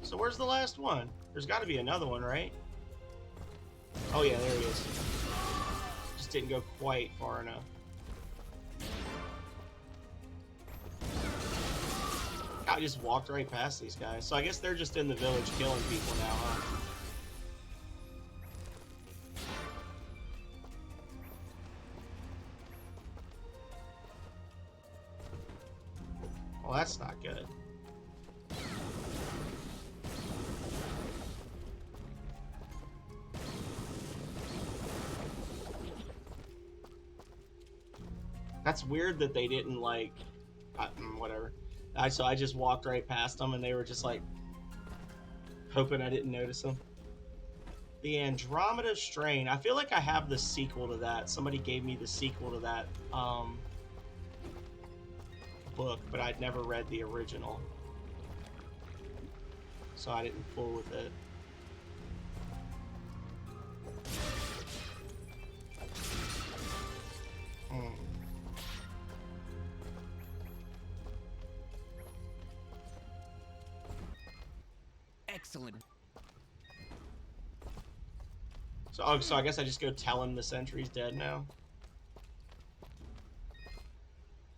So where's the last one? There's got to be another one, right? Oh yeah, there he is. Just didn't go quite far enough. I just walked right past these guys. So I guess they're just in the village killing people now, huh? Well, that's not good. That's weird that they didn't, like, whatever. So I just walked right past them, and they were just, like, hoping I didn't notice them. The Andromeda Strain. I feel like I have the sequel to that. Somebody gave me the sequel to that book, but I'd never read the original. So I didn't fool with it. Excellent. So I guess I just go tell him the sentry's dead now.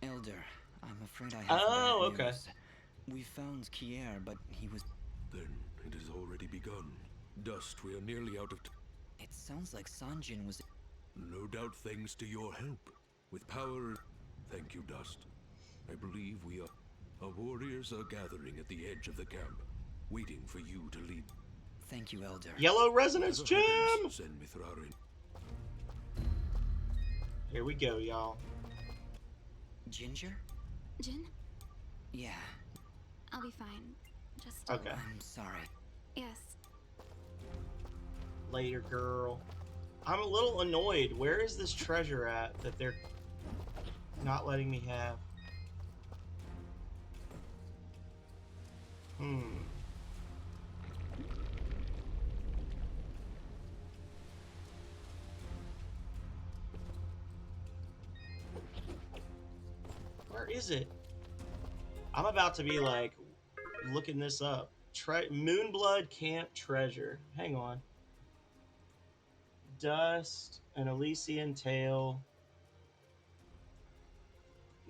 Elder, I'm afraid I have Oh, bad okay. news. We found Kier, but he was... Then it has already begun. Dust, we are nearly out of It sounds like Sanjin was... No doubt thanks to your help. With power... Thank you, Dust. I believe we are... Our warriors are gathering at the edge of the camp, waiting for you to lead. Thank you, Elder. Yellow Resonance Gem! Send Mithrarin. Here we go, y'all. Ginger? Jin, Yeah, I'll be fine. Just Okay. I'm sorry. yes. Later, girl. I'm a little annoyed. Where is this treasure at that they're not letting me have? Where is it? I'm about to be like looking this up. Moonblood Camp Treasure. Hang on. Dust, an Elysian Tale.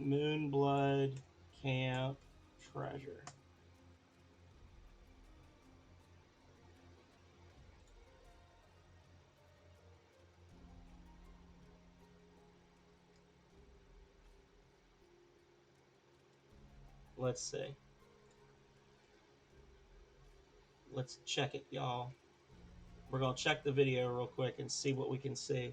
Moonblood Camp Treasure. Let's see. Let's check it, y'all. We're going to check the video real quick and see what we can see.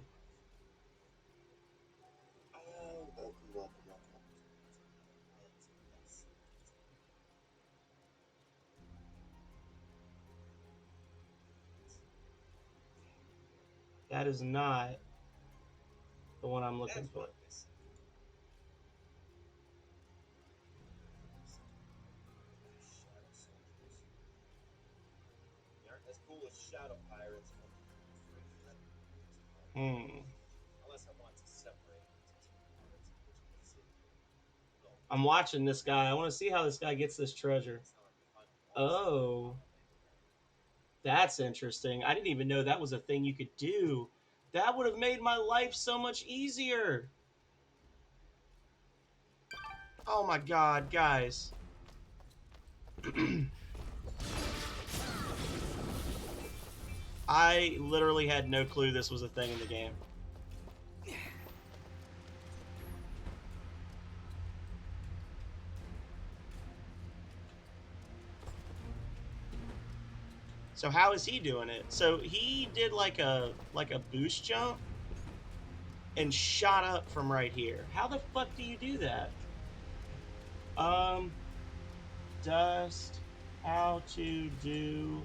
That is not the one I'm looking for. I'm watching this guy. I want to see how this guy gets this treasure. Oh. That's interesting. I didn't even know that was a thing you could do. That would have made my life so much easier. Oh my god, guys. I literally had no clue this was a thing in the game. So how is he doing it? So he did like a boost jump and shot up from right here. How the fuck do you do that? Dust, how to do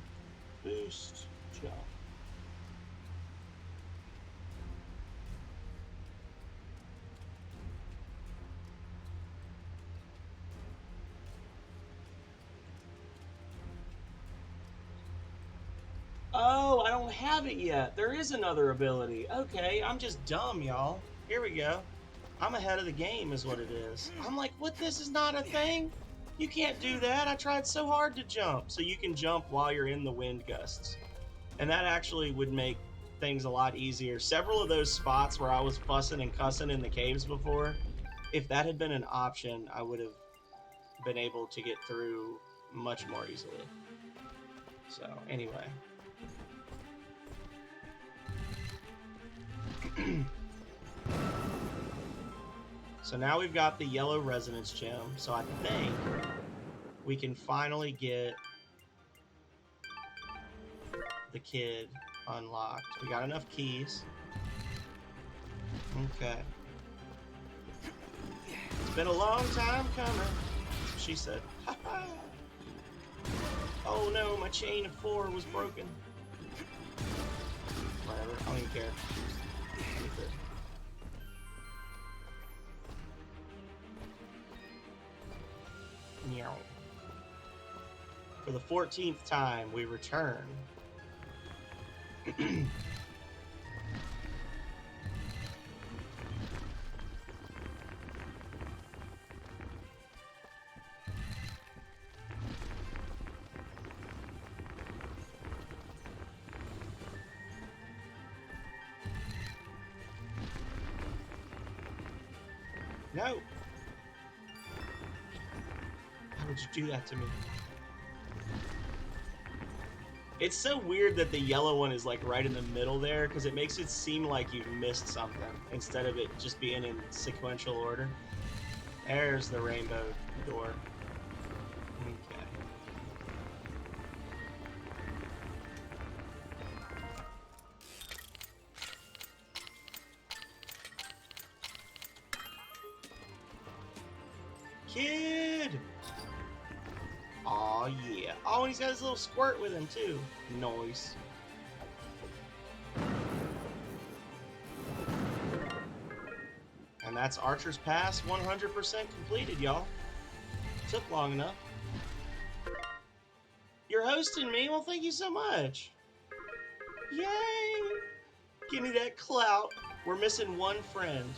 boost jump. Oh, I don't have it yet. There is another ability. Okay, I'm just dumb, y'all. Here we go. I'm ahead of the game is what it is. I'm like, what? This is not a thing? You can't do that. I tried so hard to jump. So you can jump while you're in the wind gusts. And that actually would make things a lot easier. Several of those spots where I was fussing and cussing in the caves before, if that had been an option, I would have been able to get through much more easily. So, anyway. So now we've got the yellow resonance gem. So I think we can finally get the kid unlocked. We got enough keys. Okay. It's been a long time coming. That's what she said. Oh no, my chain of 4 was broken. Whatever, I don't even care. Meow. For the 14th time, we return. No! How would you do that to me? It's so weird that the yellow one is like right in the middle there because it makes it seem like you've missed something instead of it just being in sequential order. There's the rainbow door. Okay. kid. Aw, yeah. Oh, and he's got his little squirt with him, too. Nice. And that's Archer's Pass 100% completed, y'all. Took long enough. You're hosting me? Well, thank you so much. Yay! Give me that clout. We're missing one friend.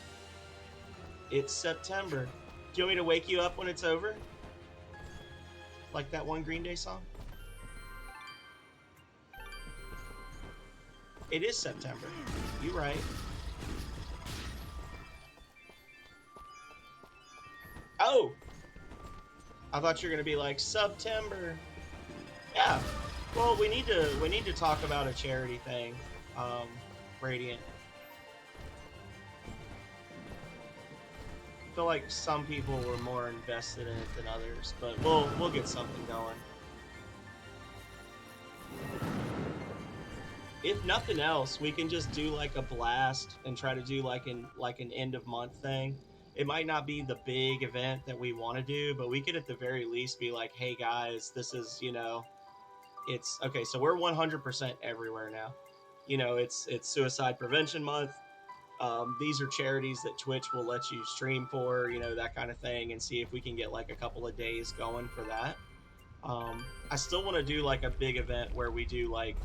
It's September. Do you want me to wake you up when it's over? Like that one Green Day song? It is September. You right. Oh! I thought you were gonna be like September. Yeah. Well, we need to talk about a charity thing. Radiant. I feel like some people were more invested in it than others, but we'll get something going. If nothing else, we can just do like a blast and try to do like an end of month thing. It might not be the big event that we want to do, but we could at the very least be like, hey guys, this is, you know, it's okay. So we're 100% everywhere now. You know, it's Suicide Prevention Month. These are charities that Twitch will let you stream for, you know, that kind of thing, and see if we can get like a couple of days going for that. I still want to do like a big event where we do like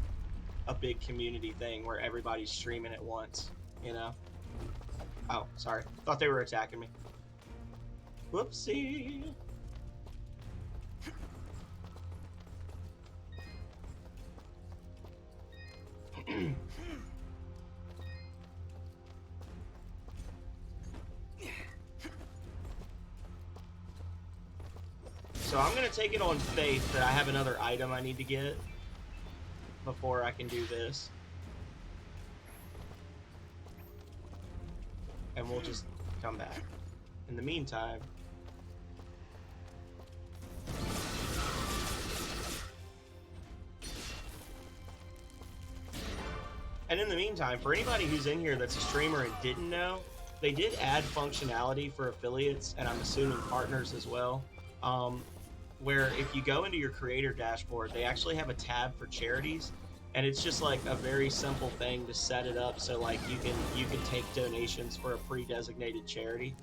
a big community thing where everybody's streaming at once, you know? Oh, sorry. Thought they were attacking me. Whoopsie. So I'm going to take it on faith that I have another item I need to get before I can do this. And we'll just come back. In the meantime... And in the meantime, for anybody who's in here that's a streamer and didn't know, they did add functionality for affiliates, and I'm assuming partners as well, where if you go into your creator dashboard, they actually have a tab for charities, and it's just like a very simple thing to set it up so like you can take donations for a pre-designated charity.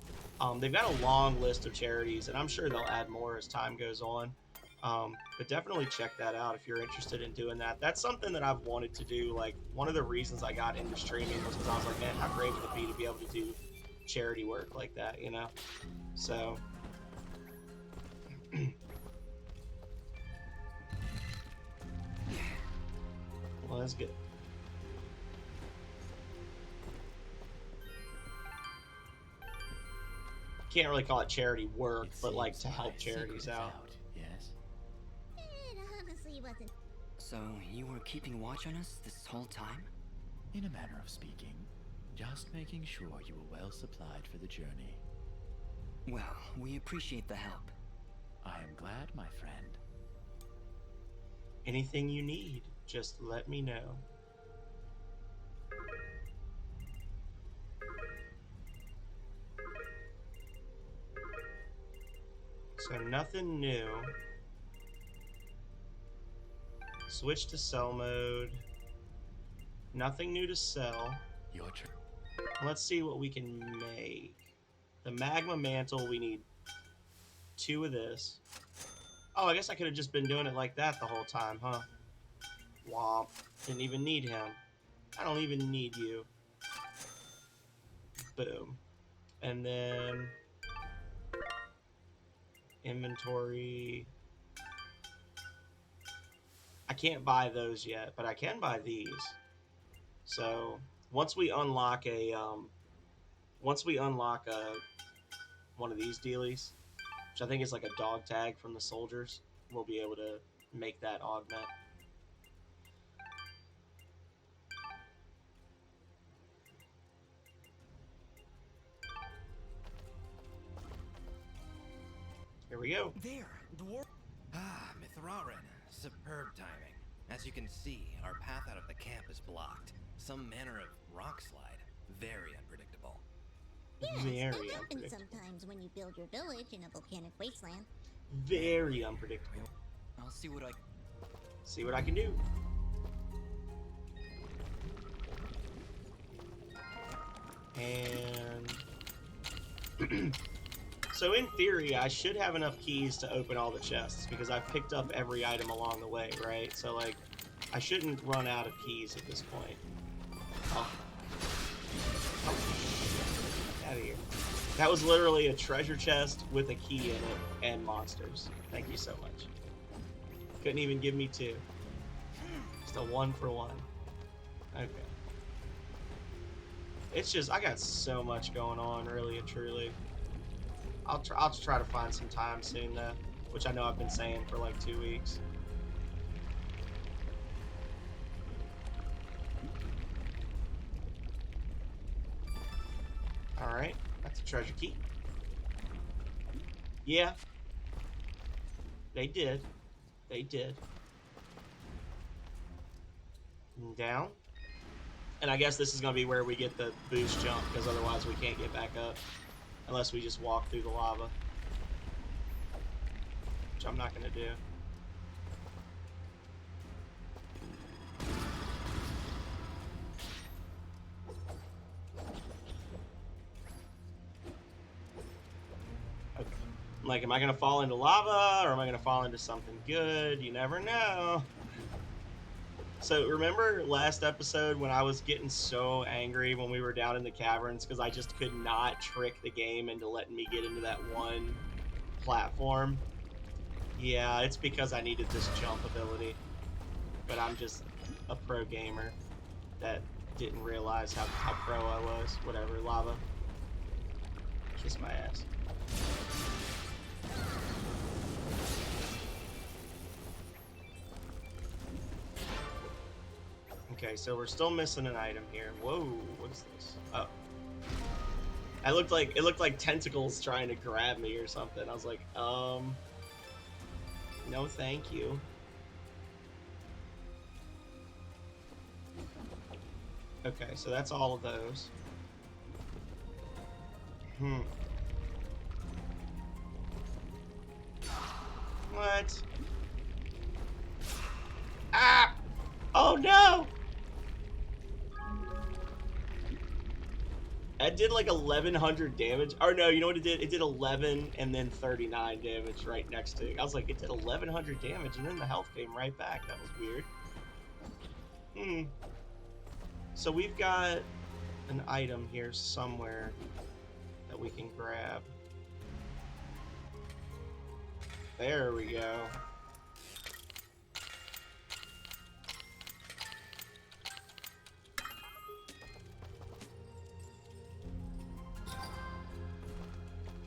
They've got a long list of charities, and I'm sure they'll add more as time goes on. But definitely check that out if you're interested in doing that. That's something that I've wanted to do. Like, one of the reasons I got into streaming was because I was like, man, how great would it be able to do charity work like that, you know? So... Well, that's good. Can't really call it charity work, but like to help charities out. Yes? It honestly wasn't. So, you were keeping watch on us this whole time? In a manner of speaking, just making sure you were well supplied for the journey. Well, we appreciate the help. I am glad, my friend. Anything you need, just let me know. So nothing new. Switch to sell mode. Nothing new to sell. Your turn. Let's see what we can make. The magma mantle, we need 2 of this. Oh, I guess I could have just been doing it like that the whole time, huh? Womp. Didn't even need him. I don't even need you. Boom. And then... inventory. I can't buy those yet, but I can buy these. So once we unlock a one of these dealies, which I think is like a dog tag from the soldiers, we'll be able to make that augment. Here we go. There, the war. Ah, Mithrarin. Superb timing. As you can see, our path out of the camp is blocked. Some manner of rock slide. Very unpredictable. Yes, Very that happens unpredictable. sometimes when you build your village in a volcanic wasteland. Very unpredictable. I'll see what I... See what I can do. And so in theory, I should have enough keys to open all the chests because I've picked up every item along the way, right? So like, I shouldn't run out of keys at this point. Oh. Out of here. That was literally a treasure chest with a key in it and monsters. Thank you so much. Couldn't even give me 2. Just a 1 for 1. Okay. It's just, I got so much going on, really and truly. I'll try to find some time soon, though, which I know I've been saying for like 2 weeks. Alright, that's a treasure key. Yeah. They did. They did. And down. And I guess this is going to be where we get the boost jump, because otherwise we can't get back up. Unless we just walk through the lava. Which I'm not going to do. Okay. Like, am I going to fall into lava, or am I going to fall into something good? You never know. So remember last episode when I was getting so angry when we were down in the caverns because I just could not trick the game into letting me get into that one platform? Yeah, it's because I needed this jump ability. But I'm just a pro gamer that didn't realize how pro I was. Whatever, lava. Kiss my ass. Okay, so we're still missing an item here. Whoa, what is this? Oh. It looked like tentacles trying to grab me or something. I was like, no thank you. Okay, so that's all of those. What? Ah! Oh no! That did like 1100 damage. Or no, you know what it did? It did 11 and then 39 damage right next to it. I was like, it did 1100 damage and then the health came right back. That was weird. So we've got an item here somewhere that we can grab. There we go.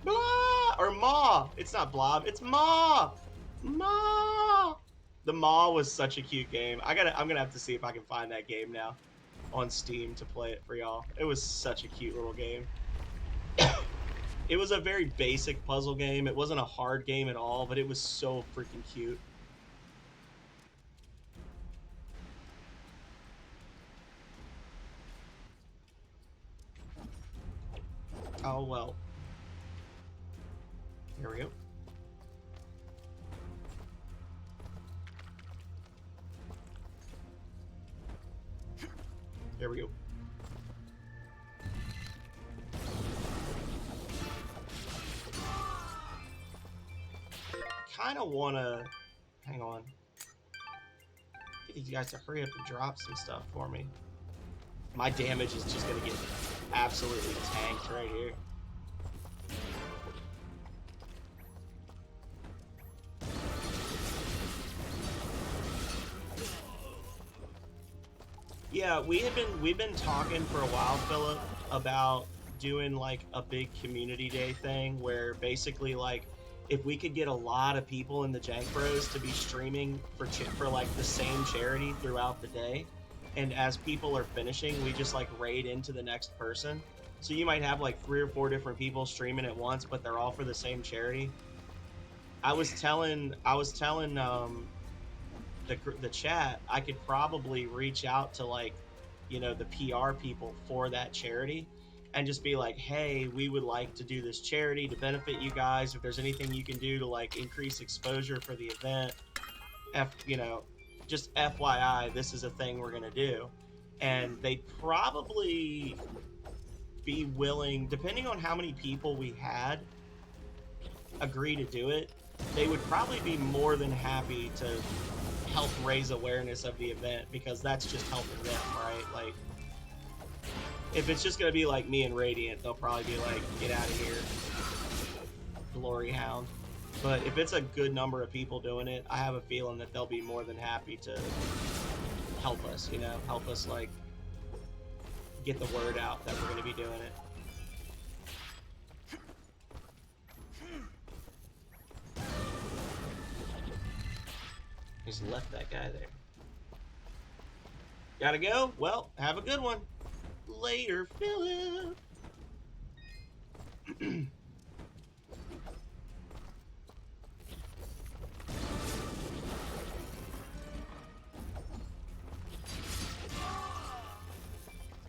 Blah! Or Maw! It's not Blob, it's Maw! Maw! The Maw was such a cute game. I'm gonna have to see if I can find that game now on Steam to play it for y'all. It was such a cute little game. It was a very basic puzzle game. It wasn't a hard game at all, but it was so freaking cute. Oh well. Here we go. There we go. Kind of want to... Hang on. Get these guys to hurry up and drop some stuff for me. My damage is just going to get absolutely tanked right here. Yeah, we've been talking for a while, Philip, about doing like a big community day thing where basically like if we could get a lot of people in the Jank Bros to be streaming for like the same charity throughout the day, and as people are finishing, we just like raid into the next person. So you might have like 3 or 4 different people streaming at once, but they're all for the same charity. I was telling the chat, I could probably reach out to like, you know, the PR people for that charity and just be like, hey, we would like to do this charity to benefit you guys. If there's anything you can do to like increase exposure for the event, just FYI, this is a thing we're gonna do. And they'd probably be willing, depending on how many people we had agree to do it, they would probably be more than happy to help raise awareness of the event, because that's just helping them, right? Like, if it's just gonna be like me and Radiant, they'll probably be like, get out of here, Glory Hound. But if it's a good number of people doing it, I have a feeling that they'll be more than happy to help us, help us like get the word out that we're gonna be doing it. Just left that guy there. Gotta go? Well, have a good one. Later, Philip. Kind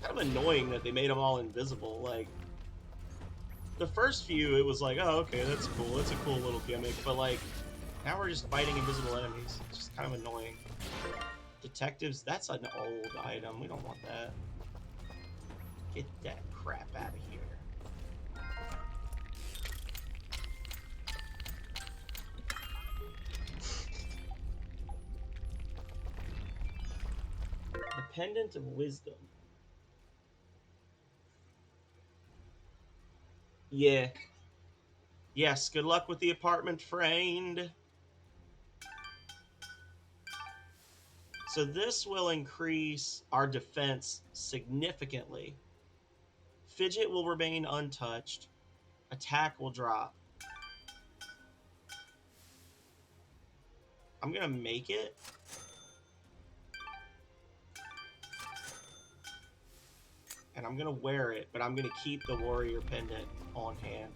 of annoying that they made them all invisible. Like, the first few, it was like, oh, okay, that's cool. It's a cool little gimmick. But, like, now we're just fighting invisible enemies. It's just kind of annoying. Detectives, that's an old item. We don't want that. Get that crap out of here. The Pendant of Wisdom. Yeah. Yes, good luck with the apartment, friend. So this will increase our defense significantly. Fidget will remain untouched. Attack will drop. I'm gonna make it. And I'm gonna wear it, but I'm gonna keep the warrior pendant on hand.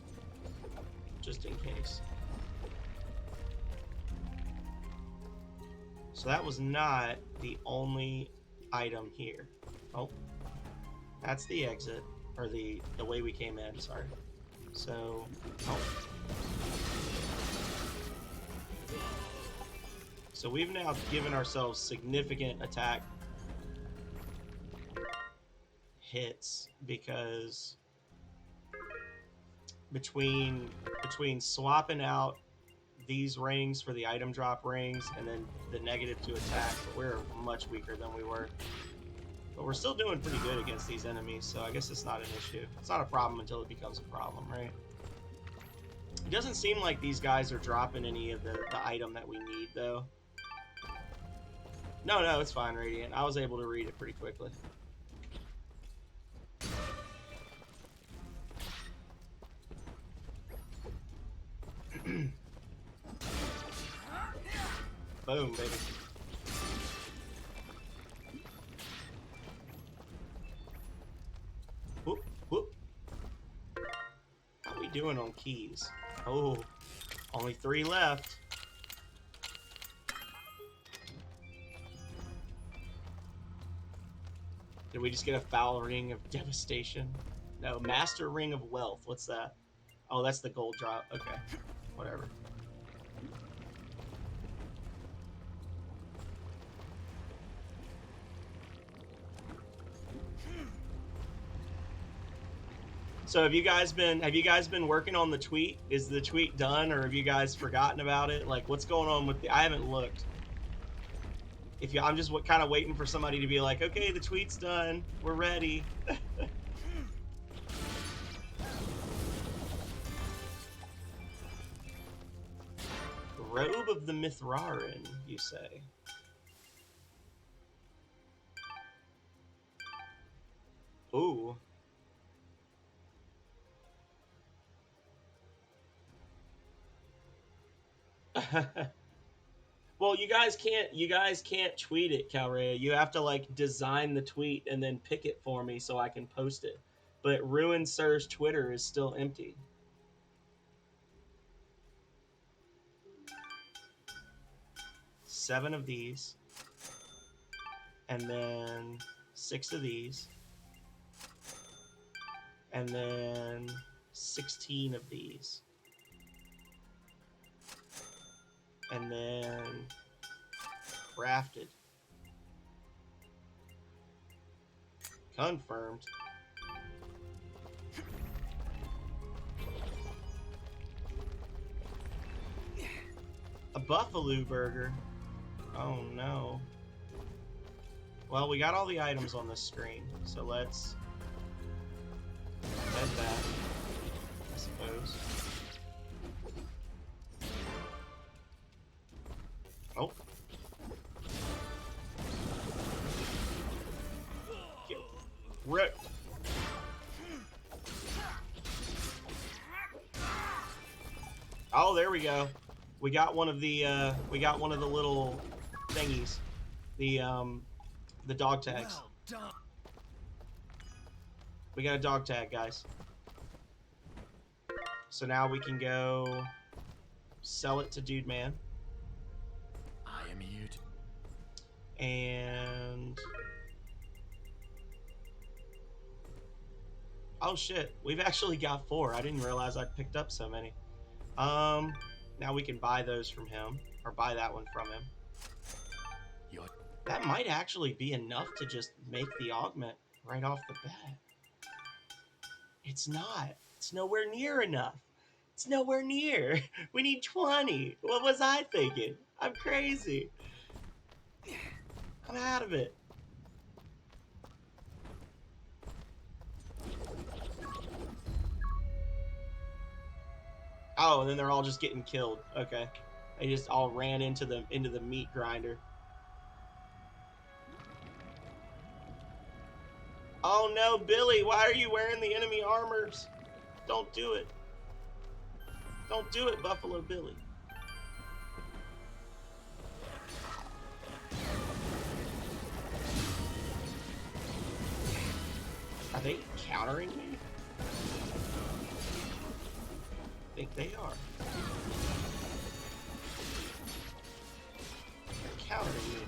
Just in case. So that was not the only item here. Oh. That's the exit. Or the way we came in, sorry. So, oh. So we've now given ourselves significant attack hits, because between swapping out these rings for the item drop rings and then the negative to attack, we're much weaker than we were. But we're still doing pretty good against these enemies, so I guess it's not an issue. It's not a problem until it becomes a problem, right? It doesn't seem like these guys are dropping any of the item that we need, though. No, it's fine, Radiant. I was able to read it pretty quickly. Boom, baby. Whoop, whoop. How are we doing on keys? Oh, only 3 left. Did we just get a foul ring of devastation? No, master ring of wealth. What's that? Oh, that's the gold drop. Okay, whatever. So have you guys been working on the tweet? Is the tweet done, or have you guys forgotten about it? Like, what's going on with I haven't looked. I'm just kind of waiting for somebody to be like, okay, the tweet's done. We're ready. Robe of the Mithrarin, you say? Ooh. Well, you guys can't tweet it, Calrea. You have to like design the tweet and then pick it for me so I can post it. But Ruin Sir's Twitter is still empty. Seven of these. And then 6 of these. And then 16 of these. And then crafted. Confirmed. A buffalo burger. Oh no. Well, we got all the items on this screen, so let's head back, I suppose. Oh. Get wrecked. Oh, there we go. We got one of the little thingies. The dog tags. Well done. We got a dog tag, guys. So now we can go sell it to Dude Man. I am here to... And oh shit, we've actually got 4. I didn't realize I picked up so many. Now we can buy those from him, or buy that one from him. That might actually be enough to just make the augment right off the bat. It's not. It's nowhere near enough. It's nowhere near. We need 20. What was I thinking? I'm crazy. I'm out of it. Oh, and then they're all just getting killed. Okay. They just all ran into the meat grinder. Oh no, Billy, why are you wearing the enemy armors? Don't do it. Don't do it, Buffalo Billy. Are they countering me? I think they are. They're countering me.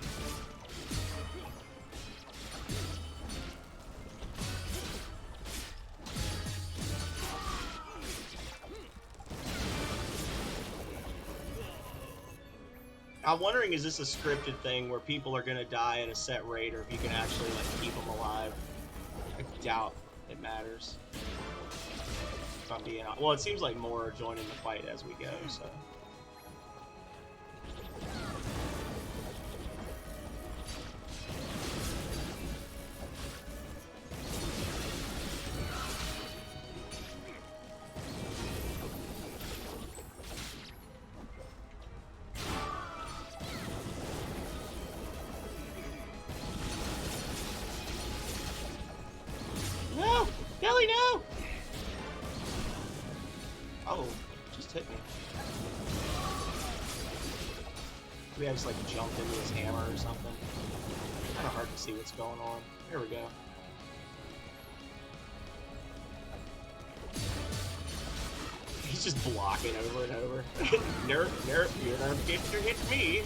I'm wondering, is this a scripted thing where people are gonna die at a set rate, or if you can actually like keep them alive? I doubt it matters. If I'm being honest. Well, it seems like more are joining the fight as we go, so. No! Billy, no! Oh, just hit me. Maybe I just like jumped into his hammer or something. Kind of hard to see what's going on. Here we go. He's just blocking over and over. Nerf, nerf, you're gonna get to hit me.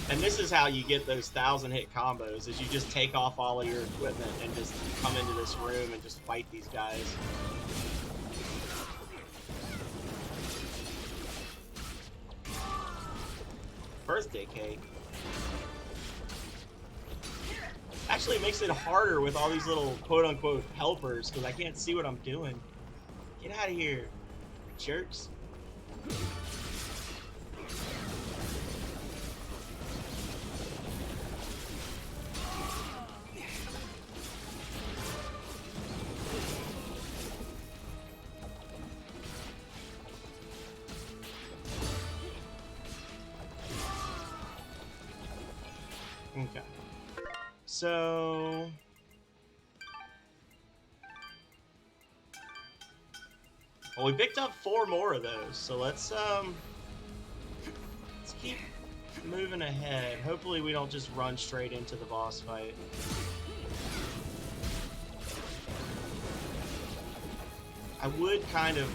And this is how you get those 1,000-hit combos, is you just take off all of your equipment and just come into this room and just fight these guys. Birthday cake. Actually, it makes it harder with all these little quote-unquote helpers, because I can't see what I'm doing. Get out of here, jerks. Okay. So well, we picked up 4 more of those, so let's keep moving ahead. Hopefully we don't just run straight into the boss fight. I would kind of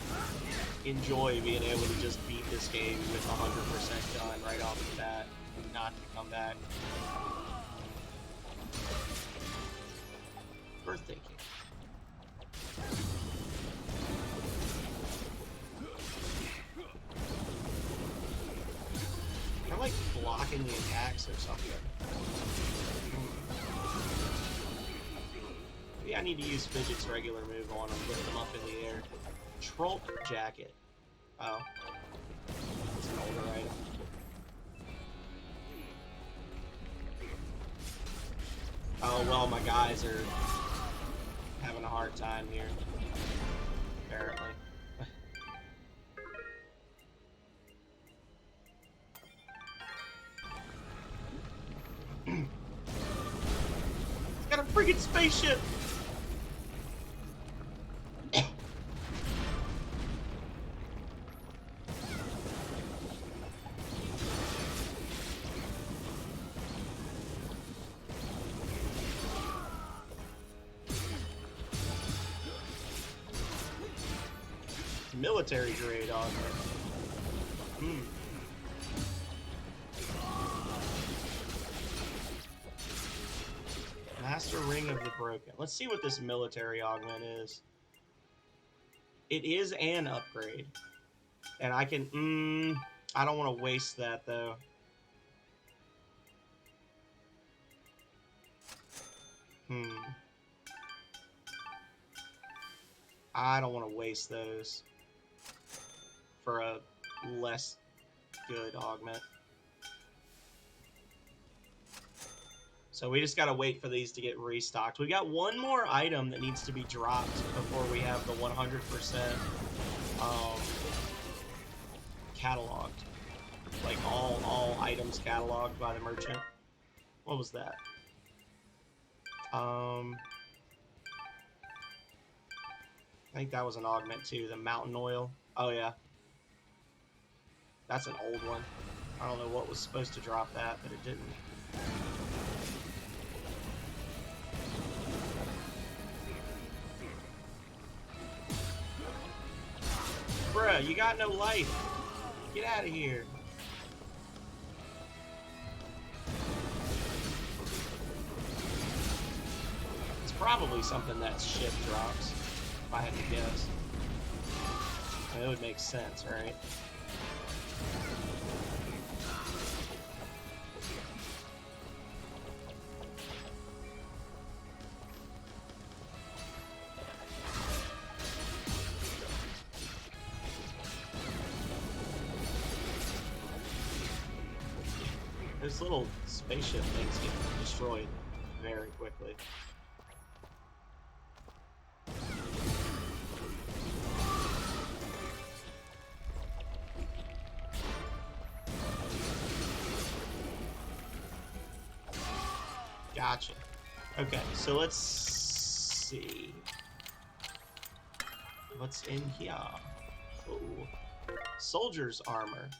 enjoy being able to just beat this game with 100% done right off the bat and not to come back. birthday cake. They're like blocking the attacks or something. Maybe I need to use Fidget's regular move on them, lift them up in the air. Troll jacket. Oh. It's an older item. Oh, well, my guys are having a hard time here. Apparently. It's got a friggin' spaceship! Military grade on there. Master Ring of the Broken. Let's see what this military augment is. It is an upgrade. And I can... I don't want to waste that, though. I don't want to waste those for a less good augment. So we just gotta wait for these to get restocked. We got one more item that needs to be dropped before we have the 100% cataloged. Like all items cataloged by the merchant. What was that? I think that was an augment too, the mountain oil. Oh yeah. That's an old one. I don't know what was supposed to drop that, but it didn't. Bruh, you got no life. Get out of here. It's probably something that ship drops, if I had to guess. I mean, it would make sense, right? Those little spaceship things get destroyed very quickly. Gotcha. Okay, so let's see. What's in here? Ooh. Soldier's armor.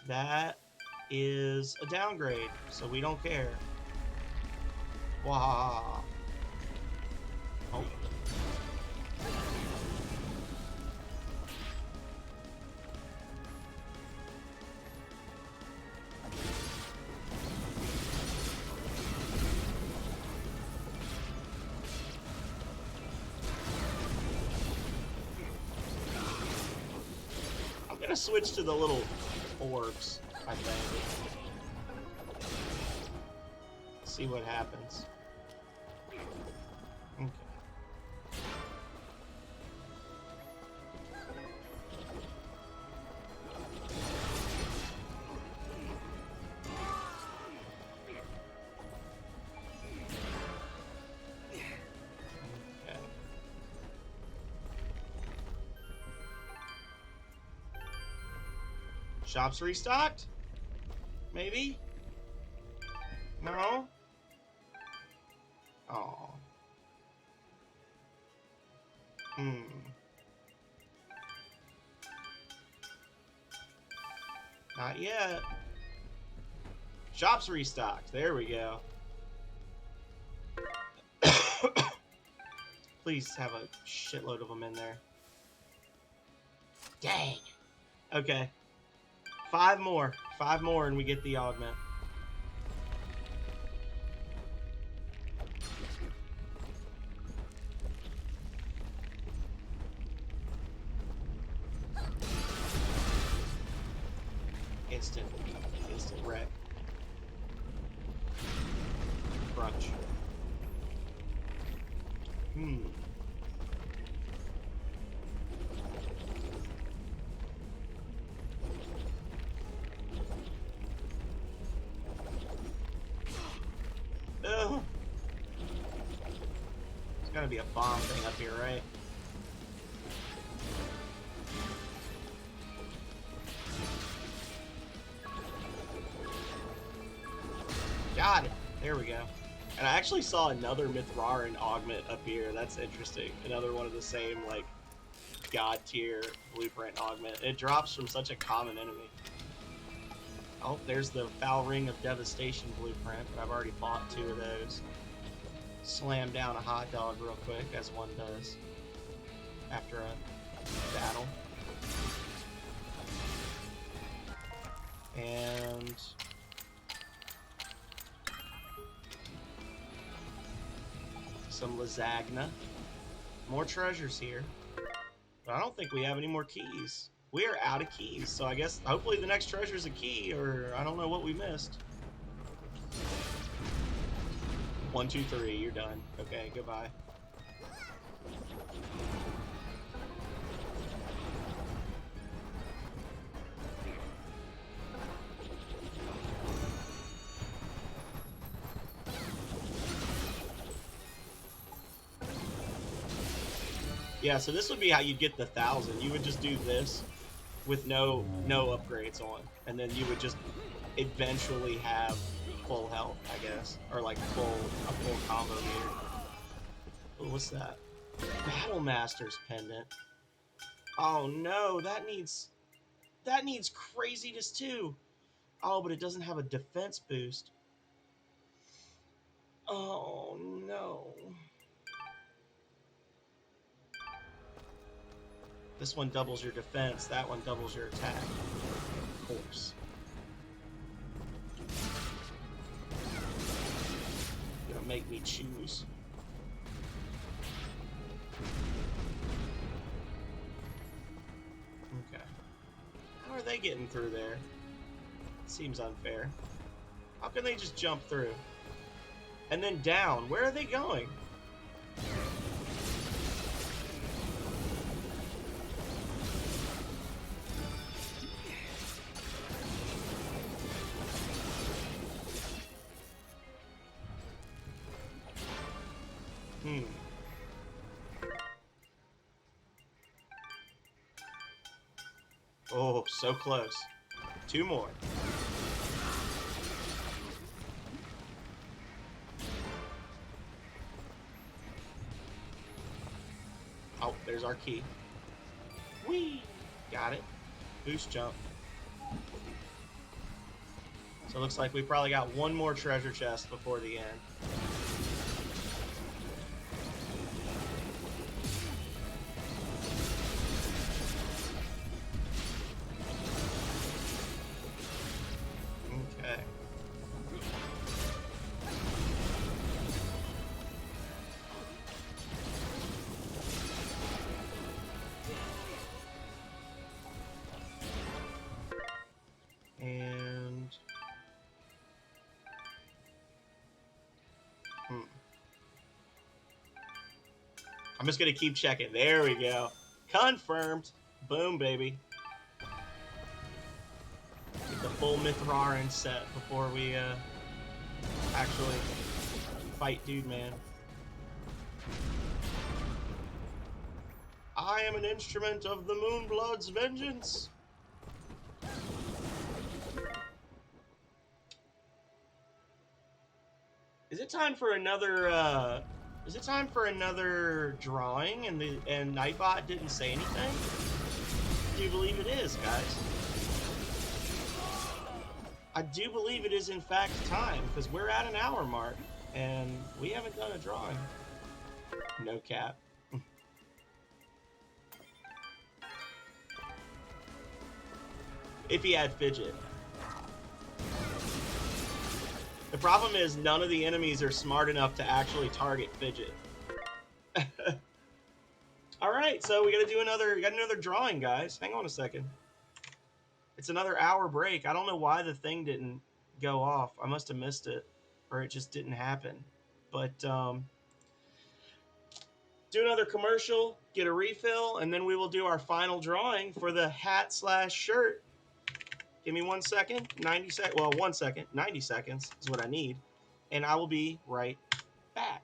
That is a downgrade, so we don't care. Wow. Oh. I'm gonna switch to the little orbs, I think. See what happens. Okay. Shop's restocked? Maybe? No? Oh. Not yet. Shop's restocked. There we go. Please have a shitload of them in there. Dang. Okay. 5 more. 5 more and we get the augment. instant wreck. Crunch. Ugh. There's gotta be a bomb thing up here, right? Got it. There we go. And I actually saw another Mithraran augment up here. That's interesting. Another one of the same, like, god tier blueprint augment. It drops from such a common enemy. Oh, there's the Foul Ring of Devastation blueprint, but I've already fought 2 of those. Slam down a hot dog real quick, as one does after a battle. And some lasagna. More treasures here. But I don't think we have any more keys. We are out of keys, so I guess hopefully the next treasure is a key, or I don't know what we missed. 1, 2, 3, you're done. Okay, goodbye. Yeah, so this would be how you'd get the 1,000. You would just do this with no upgrades on, and then you would just eventually have full health, I guess, or like a full combo meter. Ooh, what's that? Battle Master's pendant. Oh no, that needs craziness too. Oh, but it doesn't have a defense boost. Oh no. This one doubles your defense, that one doubles your attack. Of course. You're gonna make me choose. Okay. How are they getting through there? Seems unfair. How can they just jump through? And then down. Where are they going? Oh, so close. 2 more. Oh, there's our key. Whee! Got it. Boost jump. So it looks like we probably got 1 more treasure chest before the end. Okay. And I'm just gonna keep checking. There we go. Confirmed. Boom, baby. Get the full Mithraran set before we actually fight Dude Man. I am an instrument of the Moonblood's vengeance. Is it time for another drawing and Nightbot didn't say anything? Do you believe it is, guys? I do believe it is in fact time, because we're at an hour mark and we haven't done a drawing. No cap. If he had fidget. The problem is none of the enemies are smart enough to actually target fidget. All right, so we got another drawing, guys. Hang on a second. It's another hour break. I don't know why the thing didn't go off. I must have missed it, or it just didn't happen. But do another commercial, get a refill, and then we will do our final drawing for the hat/shirt. Give me 1 second, 90 seconds. Well, 1 second, 90 seconds is what I need, and I will be right back.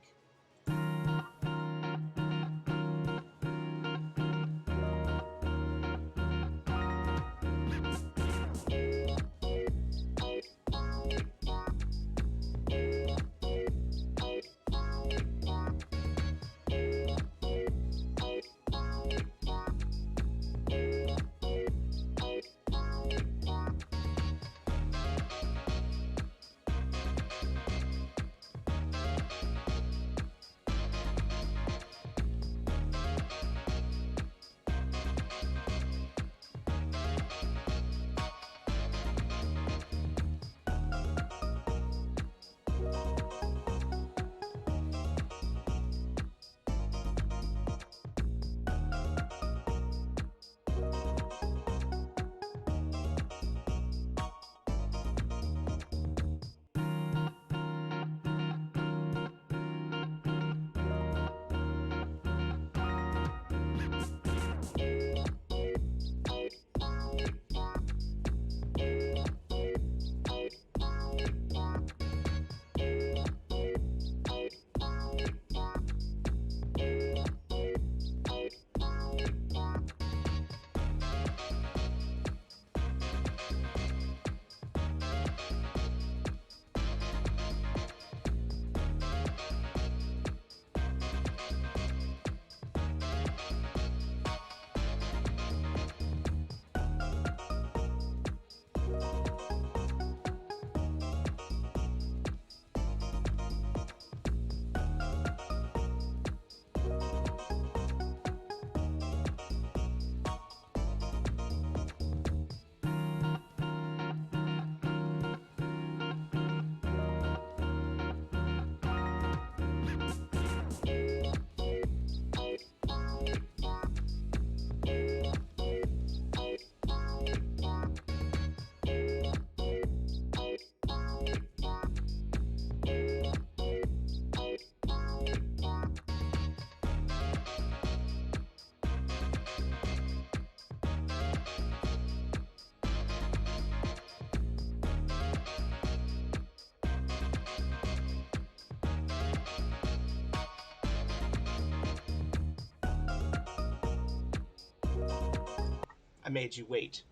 I made you wait.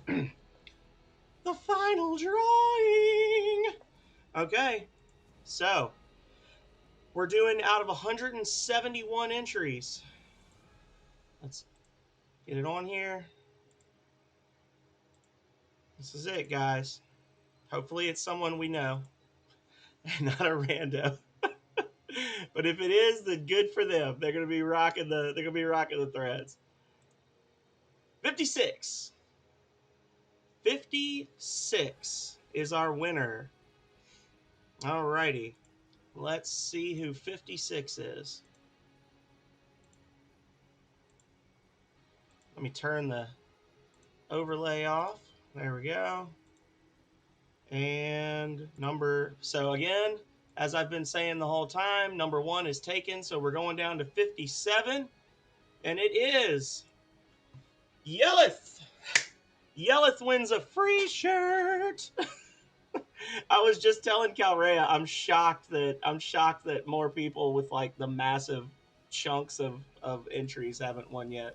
The final drawing. Okay, so we're doing out of 171 entries. Let's get it on here. This is it, guys. Hopefully it's someone we know and not a rando. But if it is, then good for them. They're gonna be rocking the threads. 56. 56 is our winner. Alrighty. Let's see who 56 is. Let me turn the overlay off. There we go. And so again, as I've been saying the whole time, number 1 is taken. So we're going down to 57. And it is Yelleth. Yelleth wins a free shirt. I was just telling Calrea, I'm shocked that more people with like the massive chunks of entries haven't won yet.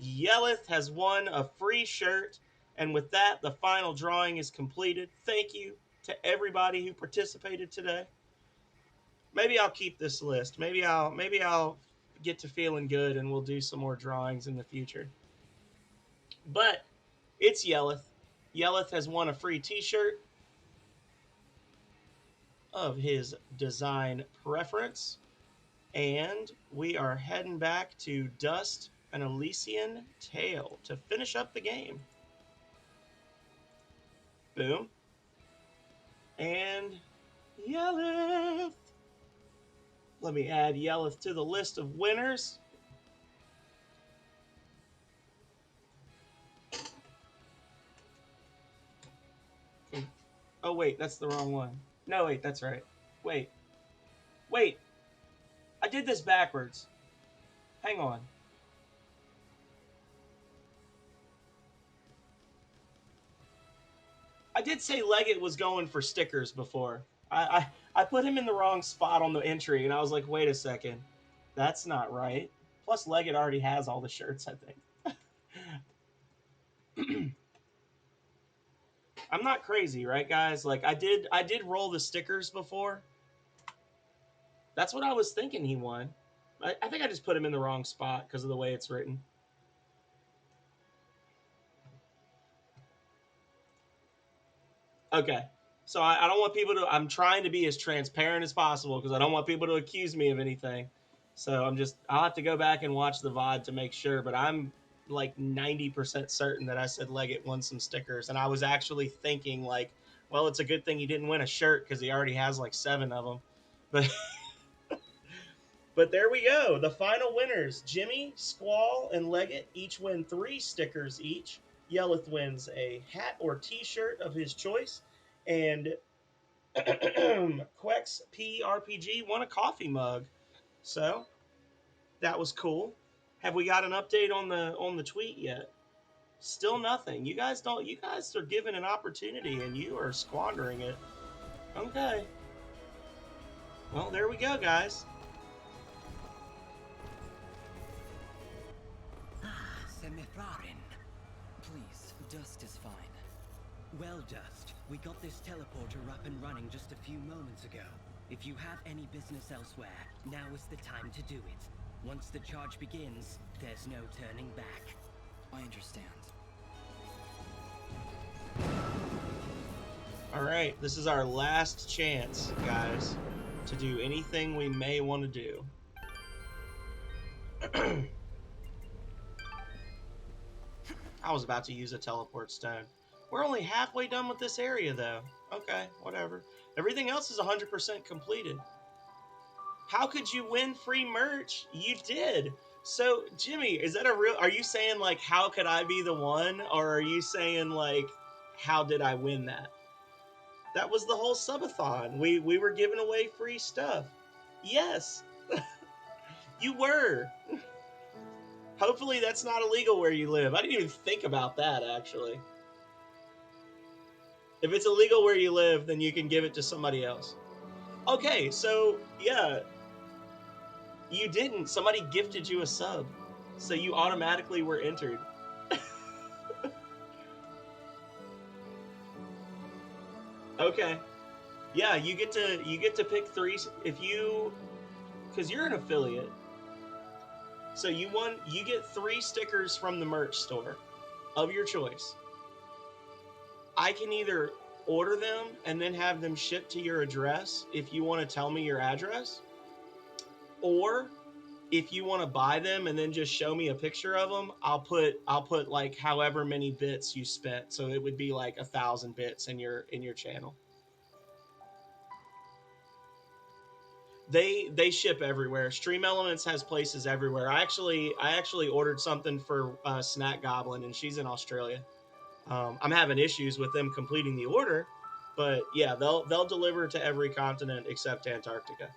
Yelleth has won a free shirt, and with that, the final drawing is completed. Thank you to everybody who participated today. Maybe I'll keep this list. Maybe I'll get to feeling good, and we'll do some more drawings in the future. But it's Yelleth. Yelleth has won a free t-shirt of his design preference. And we are heading back to Dust an Elysian Tale to finish up the game. Boom. And Yelleth. Let me add Yelleth to the list of winners. Oh, wait, that's the wrong one. No, wait, that's right. Wait. Wait. I did this backwards. Hang on. I did say Leggett was going for stickers before. I put him in the wrong spot on the entry, and I was like, wait a second. That's not right. Plus, Leggett already has all the shirts, I think. I'm not crazy, right, guys? Like, I did roll the stickers before. That's what I was thinking he won. I think I just put him in the wrong spot because of the way it's written. Okay. So I don't want people to... I'm trying to be as transparent as possible because I don't want people to accuse me of anything. So I'll have to go back and watch the VOD to make sure, but I'm like 90% certain that I said Leggett won some stickers. And I was actually thinking like, well, it's a good thing he didn't win a shirt because he already has like 7 of them. But... But there we go. The final winners. Jimmy, Squall, and Leggett each win 3 stickers each. Yelleth wins a hat or t-shirt of his choice. And Quex PRPG won a coffee mug. So that was cool. Have we got an update on the tweet yet? Still nothing. You guys are given an opportunity and you are squandering it. Okay. Well, there we go, guys. Please, Dust is fine. Well, Dust, we got this teleporter up and running just a few moments ago. If you have any business elsewhere, now is the time to do it. Once the charge begins, there's no turning back. I understand. Alright, this is our last chance, guys, to do anything we may want to do. I was about to use a teleport stone. We're only halfway done with this area, though. Okay, whatever. Everything else is 100% completed. How could you win free merch? You did. So, Jimmy, is that a real... Are you saying, like, how could I be the one? Or are you saying, like, how did I win that? That was the whole subathon. We were giving away free stuff. Yes. You were. Hopefully that's not illegal where you live. I didn't even think about that, actually. If it's illegal where you live, then you can give it to somebody else. Okay, so, yeah. You didn't. Somebody gifted you a sub. So you automatically were entered. Okay. Yeah, you get to pick 3 if you... Because you're an affiliate. So you get 3 stickers from the merch store of your choice. I can either order them and then have them shipped to your address if you want to tell me your address, or if you want to buy them and then just show me a picture of them, I'll put like however many bits you spent. So it would be like 1,000 bits in your channel. They ship everywhere. Stream Elements has places everywhere. I actually ordered something for Snack Goblin, and she's in Australia. I'm having issues with them completing the order, but yeah, they'll deliver to every continent except Antarctica.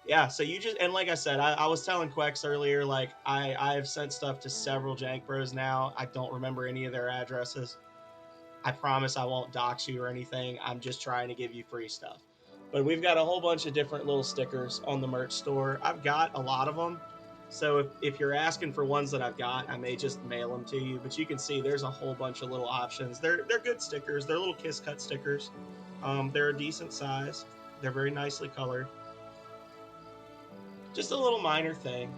Yeah, so you just... And like I said, I was telling Quex earlier, like, I've sent stuff to several Jank Bros now. I don't remember any of their addresses. I promise I won't dox you or anything. I'm just trying to give you free stuff. But we've got a whole bunch of different little stickers on the merch store. I've got a lot of them. So if you're asking for ones that I've got, I may just mail them to you. But you can see there's a whole bunch of little options. They're good stickers. They're little Kiss Cut stickers. They're a decent size. They're very nicely colored. Just a little minor thing.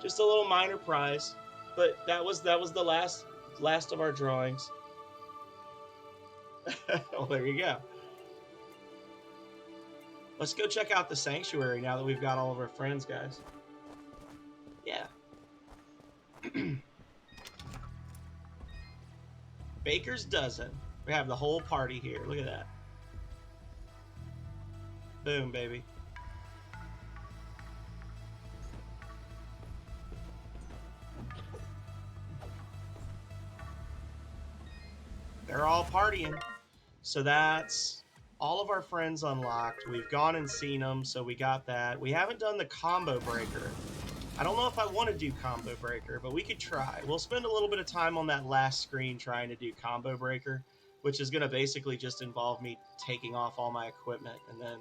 Just a little minor prize. But that was the last of our drawings. Well, there you go. Let's go check out the sanctuary now that we've got all of our friends, guys. Yeah. Baker's Dozen. We have the whole party here. Look at that. Boom, baby. They're They're all partying. So that's all of our friends unlocked. We've gone and seen them, so we got that. We haven't done the combo breaker. I don't know if I want to do combo breaker, but we could try. We'll spend a little bit of time on that last screen trying to do combo breaker, which is going to basically just involve me taking off all my equipment and then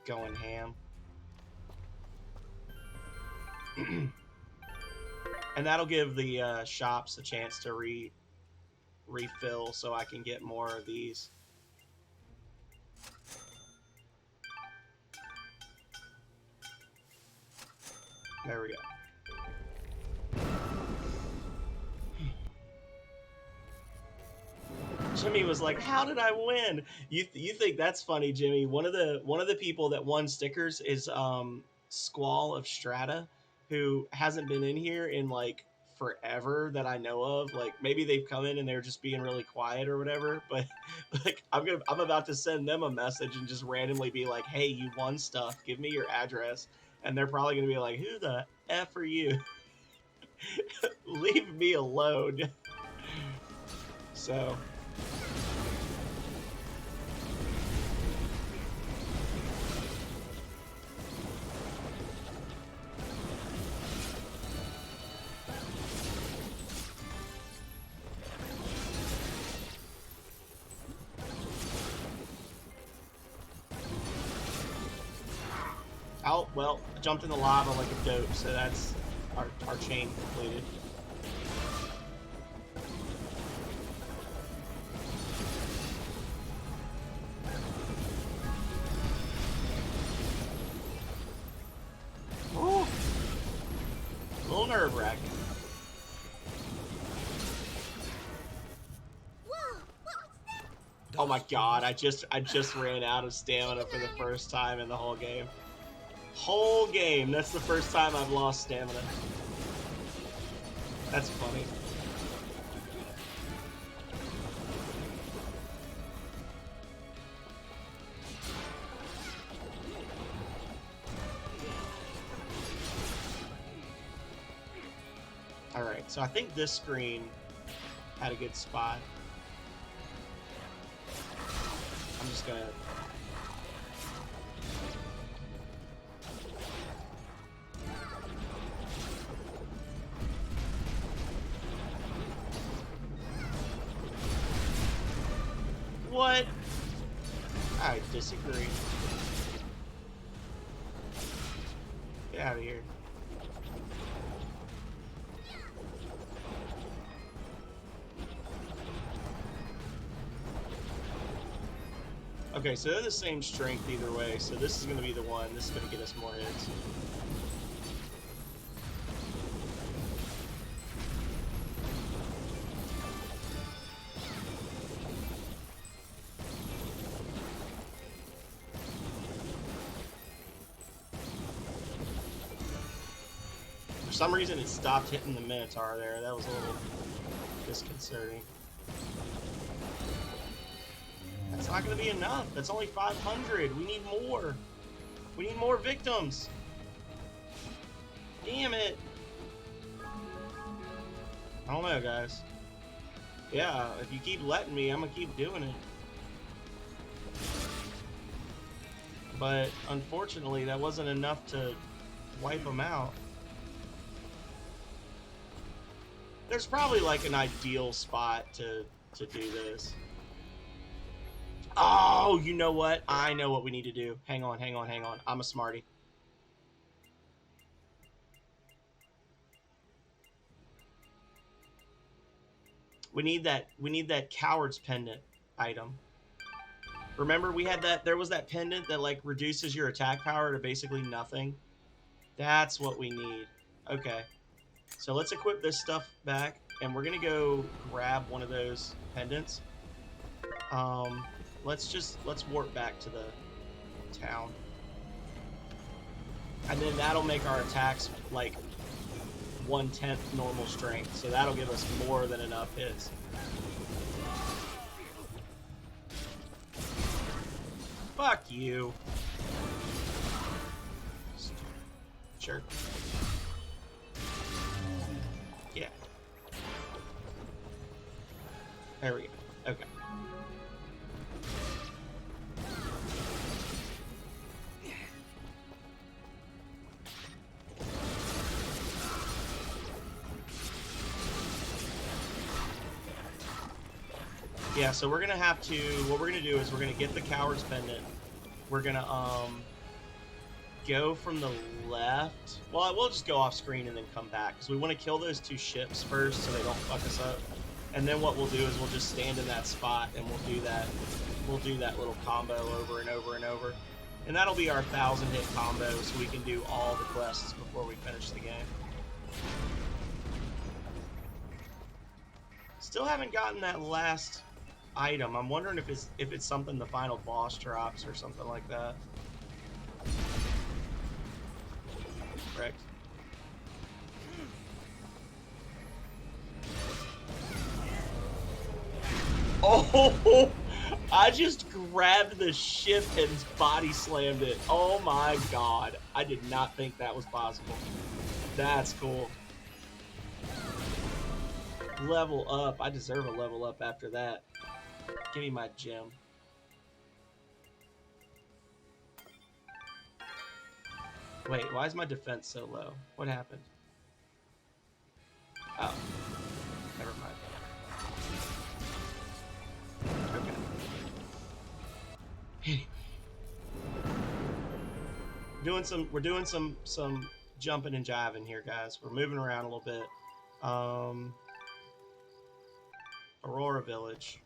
going ham. And that'll give the shops a chance to refill so I can get more of these. There we go. Jimmy was like, "How did I win?" You think that's funny, Jimmy? One of the people that won stickers is Squall of Strata, who hasn't been in here in like forever that I know of. Like maybe they've come in and they're just being really quiet or whatever. But like I'm about to send them a message and just randomly be like, "Hey, you won stuff. Give me your address." And they're probably gonna be like, "Who the F are you? Leave me alone." So. Oh, well, I jumped in the lava like a dope, so that's our chain completed. Ooh. A little nerve-wracking. Oh my god, I just ran out of stamina for the first time in the whole game. Whole game, that's the first time I've lost stamina. That's funny. Alright, so I think this screen had a good spot. I'm just gonna... What? I disagree. Get out of here. Okay, so they're the same strength either way, so this is going to be the one. This is going to get us more hits. For some reason, it stopped hitting the Minotaur there. That was a little disconcerting. That's not going to be enough. That's only 500. We need more. We need more victims. Damn it. I don't know, guys. Yeah, if you keep letting me, I'm going to keep doing it. But unfortunately, that wasn't enough to wipe them out. There's probably like an ideal spot to do this. Oh, you know what? I know what we need to do. Hang on. I'm a smarty. We need that coward's pendant item. Remember we had that, there was that pendant that like reduces your attack power to basically nothing. That's what we need. Okay. So let's equip this stuff back and we're going to go grab one of those pendants. Let's warp back to the town. And then that'll make our attacks like 1/10 normal strength. So that'll give us more than enough hits. Fuck you. Sure. There we go. Okay. Yeah, so we're gonna have to, what we're gonna do is we're gonna get the Coward's Pendant. We're gonna, go from the left. Well, we'll just go off screen and then come back, because we want to kill those two ships first so they don't fuck us up. And then what we'll do is we'll just stand in that spot and we'll do that little combo over and over and over. And that'll be our 1,000-hit combo, so we can do all the quests before we finish the game. Still haven't gotten that last item. I'm wondering if it's something the final boss drops or something like that. Correct. Oh, I just grabbed the ship and body slammed it. Oh my god. I did not think that was possible. That's cool. Level up. I deserve a level up after that. Give me my gem. Wait, why is my defense so low? What happened? Oh. Never mind. Okay. We're doing some jumping and jiving here, guys. We're moving around a little bit. Aurora Village.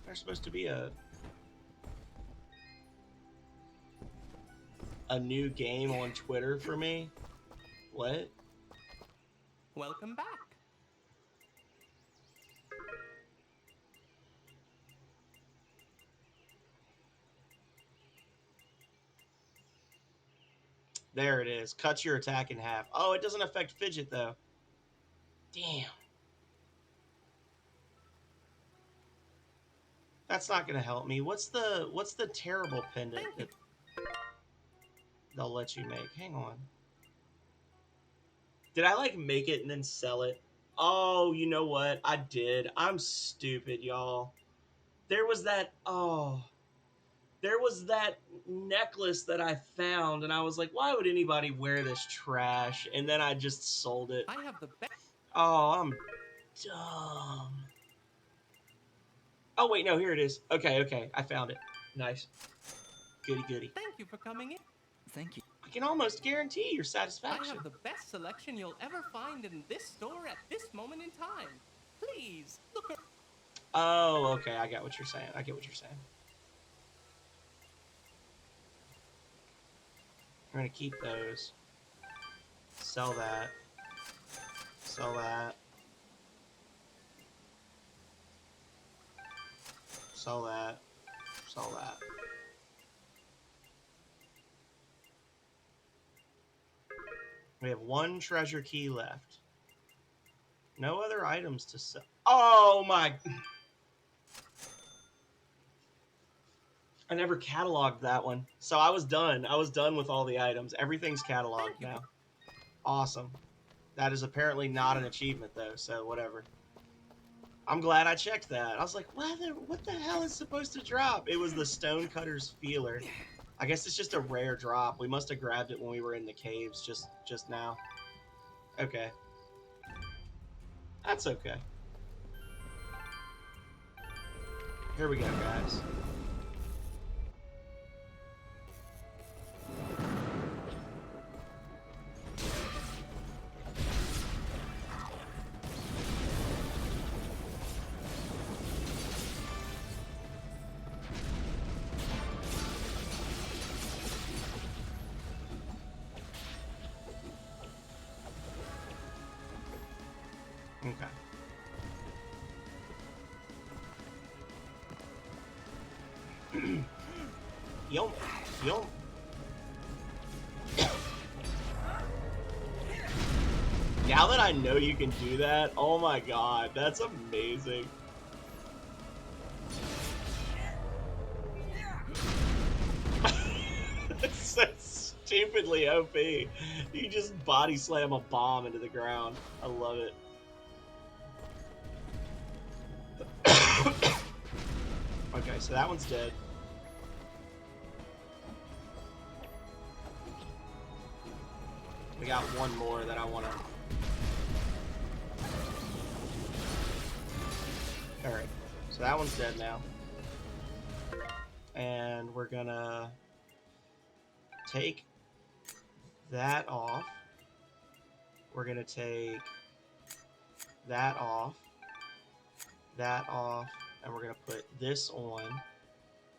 There's supposed to be a new game on Twitter for me. What? Welcome back. There it is. Cuts your attack in half. Oh, it doesn't affect Fidget though. Damn. That's not gonna help me. What's the terrible pendant that they'll let you make? Hang on. Did I like make it and then sell it? Oh, you know what? I did. I'm stupid, y'all. There was that necklace that I found, and I was like, why would anybody wear this trash? And then I just sold it. I have the best. Oh, I'm dumb. Oh, wait, no, here it is. Okay, I found it. Nice. Goody goody. Thank you for coming in. Thank you. I can almost guarantee your satisfaction. I have the best selection you'll ever find in this store at this moment in time. Please, look at... Oh, okay, I got what you're saying. We're gonna keep those. Sell that. Sell that. Sell that. Sell that. We have one treasure key left. No other items to sell. Oh my... I never cataloged that one. So I was done. I was done with all the items. Everything's cataloged now. Awesome. That is apparently not an achievement though, so whatever. I'm glad I checked that. I was like, what the hell is supposed to drop? It was the Stonecutter's Feeler. I guess it's just a rare drop. We must have grabbed it when we were in the caves just now. Okay. That's okay. Here we go, guys. Okay. Yo. Now that I know you can do that, oh my god, that's amazing. It's so stupidly OP. You just body slam a bomb into the ground. I love it. Okay, so that one's dead. We got one more that I want to... Alright, so that one's dead now. And we're gonna take that off. We're gonna take that off, and we're gonna put this on.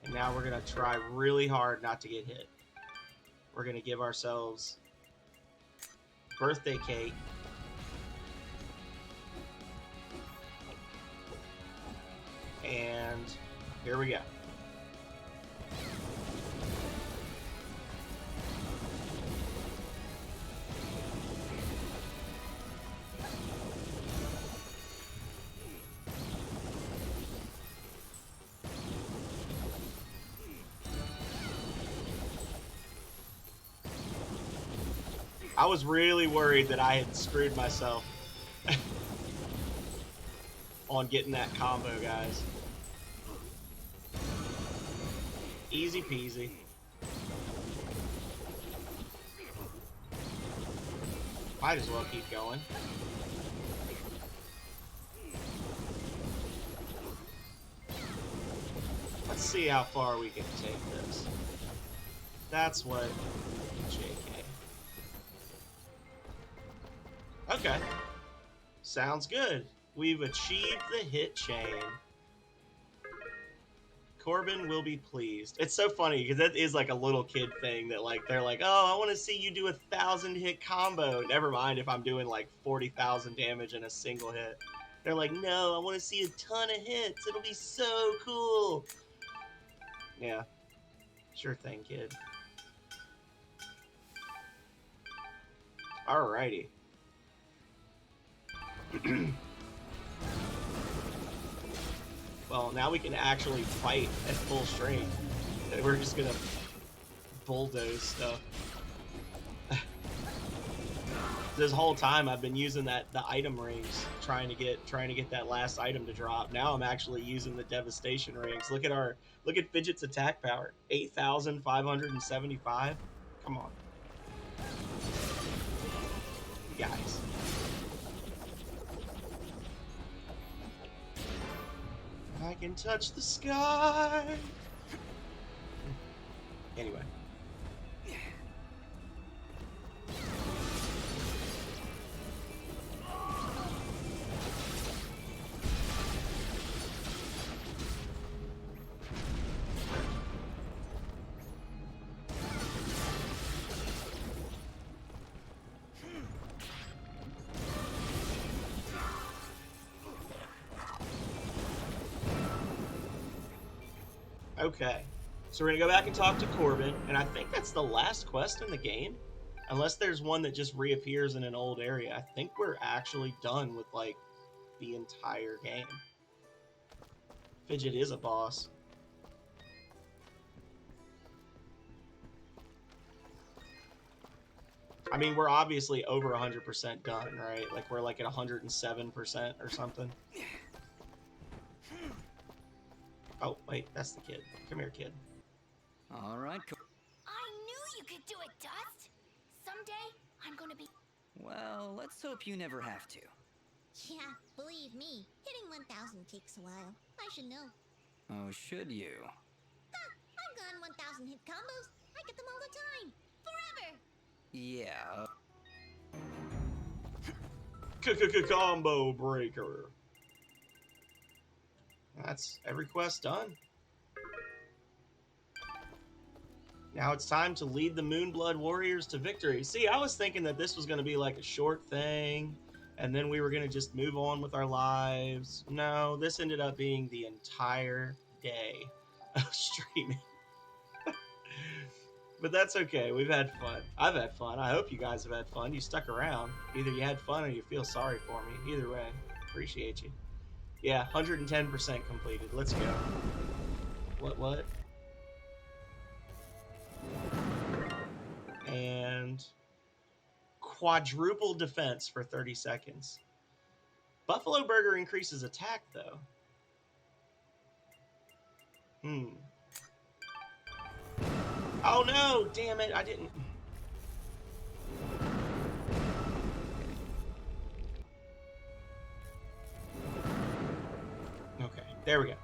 And now we're gonna try really hard not to get hit. We're gonna give ourselves birthday cake. And here we go. I was really worried that I had screwed myself on getting that combo, guys. Easy peasy. Might as well keep going. Let's see how far we can take this. That's what JK. Okay. Sounds good. We've achieved the hit chain. Corbin will be pleased. It's so funny because that is like a little kid thing that like they're like, oh, I want to see you do 1,000 hit combo. Never mind if I'm doing like 40,000 damage in a single hit. They're like, no, I want to see a ton of hits. It'll be so cool. Yeah, sure thing, kid. Alrighty. Well, now we can actually fight at full strength. We're just gonna bulldoze stuff. This whole time I've been using the item rings, trying to get that last item to drop. Now I'm actually using the devastation rings. Look at Fidget's attack power, 8,575. Come on, guys. I can touch the sky. Anyway. Okay, so we're gonna go back and talk to Corbin, and I think that's the last quest in the game, unless there's one that just reappears in an old area. I think we're actually done with like the entire game. Fidget is a boss. I mean, we're obviously over 100% done, right? Like we're like at 107% or something. Oh, wait, that's the kid. Come here, kid. All right. I knew you could do it, Dust. Someday, I'm gonna be... Well, let's hope you never have to. Yeah, believe me, hitting 1,000 takes a while. I should know. Oh, should you? I've gone 1,000 hit combos. I get them all the time. Forever. Yeah. Combo breaker. That's every quest done. Now it's time to lead the Moonblood Warriors to victory. See, I was thinking that this was going to be like a short thing, and then we were going to just move on with our lives. No, this ended up being the entire day of streaming. But that's okay. We've had fun. I've had fun. I hope you guys have had fun. You stuck around. Either you had fun or you feel sorry for me. Either way, appreciate you. Yeah, 110% completed. Let's go. What? And quadruple defense for 30 seconds. Buffalo Burger increases attack, though. Oh no, damn it, I didn't. Okay, there we go.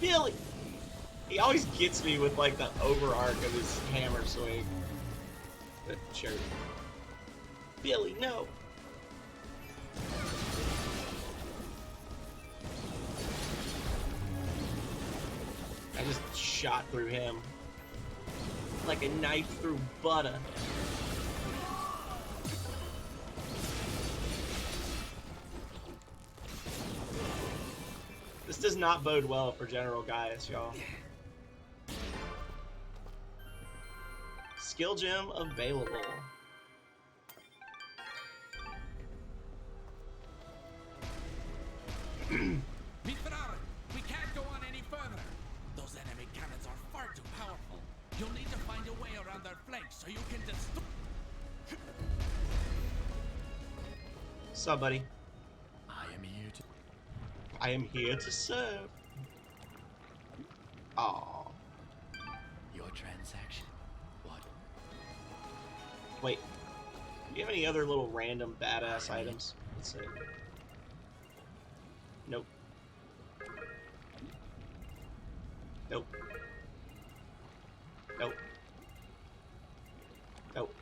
Billy! He always gets me with like the over arc of his hammer swing. That jerk. Billy, no! I just shot through him. Like a knife through butter. This does not bode well for General Gaius, y'all. Skill gem available. Mithrarin, we can't go on any further. Those enemy cannons are far too powerful. You'll need to find a way around their flanks so you can destroy. What's up, buddy? I am here to serve. Aww. Your transaction. What? Wait. Do you have any other little random badass items? Let's see. Nope. Nope. Nope. Nope.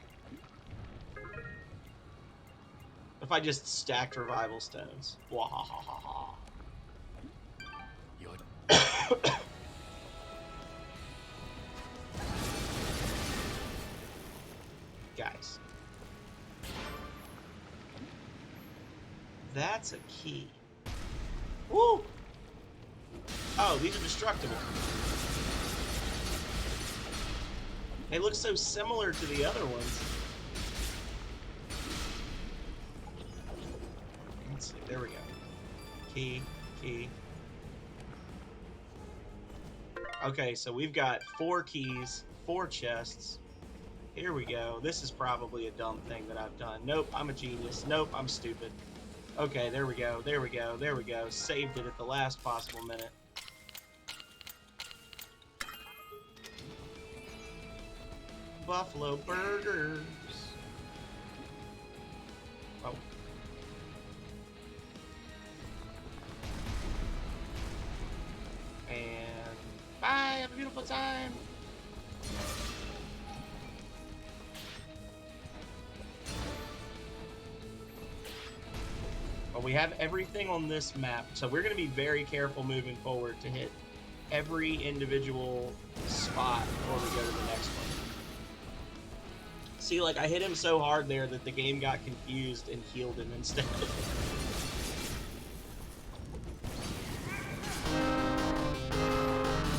If I just stacked revival stones. Wahahaha. Guys. That's a key. Woo! Oh, these are destructible. They look so similar to the other ones. Let's see, there we go. Key, key. Okay, so we've got 4 keys, 4 chests. Here we go. This is probably a dumb thing that I've done. Nope, I'm a genius. Nope, I'm stupid. Okay, there we go, there we go, there we go. Saved it at the last possible minute. Buffalo burgers. Oh. And bye, have a beautiful time. But we have everything on this map, so we're going to be very careful moving forward to hit every individual spot before we go to the next one. See, like, I hit him so hard there that the game got confused and healed him instead.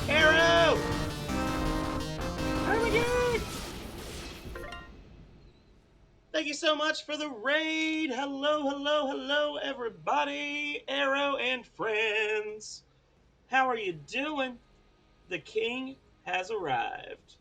Arrow! Oh my god! Thank you so much for the raid! Hello, hello, hello, everybody! Arrow and friends! How are you doing? The king has arrived.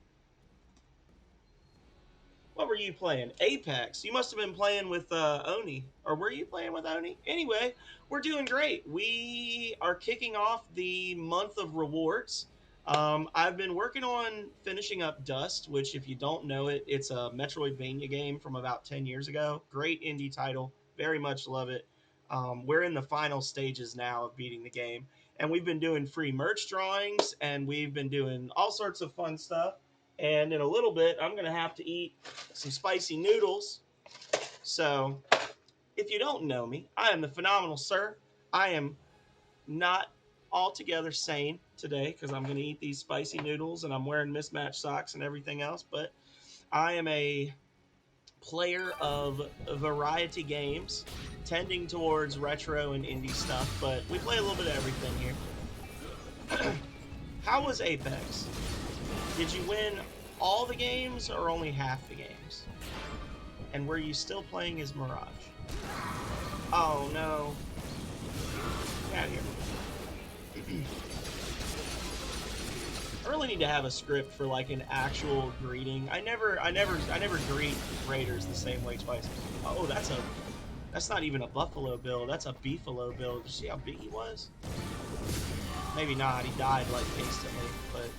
What were you playing? Apex. You must have been playing with Oni. Or were you playing with Oni? Anyway, we're doing great. We are kicking off the month of rewards. I've been working on finishing up Dust, which if you don't know it, it's a Metroidvania game from about 10 years ago. Great indie title. Very much love it. We're in the final stages now of beating the game. And we've been doing free merch drawings, and we've been doing all sorts of fun stuff. And in a little bit, I'm going to have to eat some spicy noodles. So, if you don't know me, I am the Phenomenal Sir. I am not altogether sane today because I'm going to eat these spicy noodles and I'm wearing mismatched socks and everything else. But I am a player of variety games, tending towards retro and indie stuff. But we play a little bit of everything here. How was Apex? Did you win all the games or only half the games? And were you still playing as Mirage? Oh no. Get out of here. I really need to have a script for like an actual greeting. I never greet raiders the same way twice. Oh, that's not even a Buffalo Bill. That's a Beefalo Bill. Did you see how big he was? Maybe not. He died like instantly, but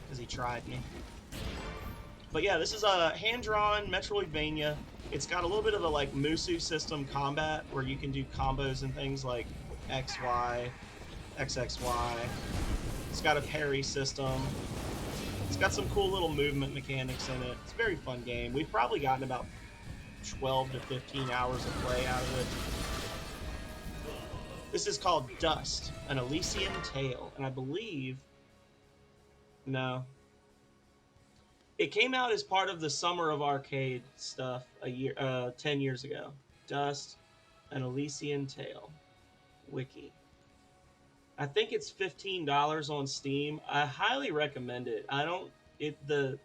because he tried me. But yeah, this is a hand-drawn Metroidvania. It's got a little bit of a like Musu system combat where you can do combos and things like XY, XXY. It's got a parry system. It's got some cool little movement mechanics in it. It's a very fun game. We've probably gotten about 12 to 15 hours of play out of it. This is called Dust, an Elysian Tale, and I believe... No. It came out as part of the Summer of Arcade stuff 10 years ago. Dust, an Elysian Tale. Wiki. I think it's $15 on Steam. I highly recommend it. The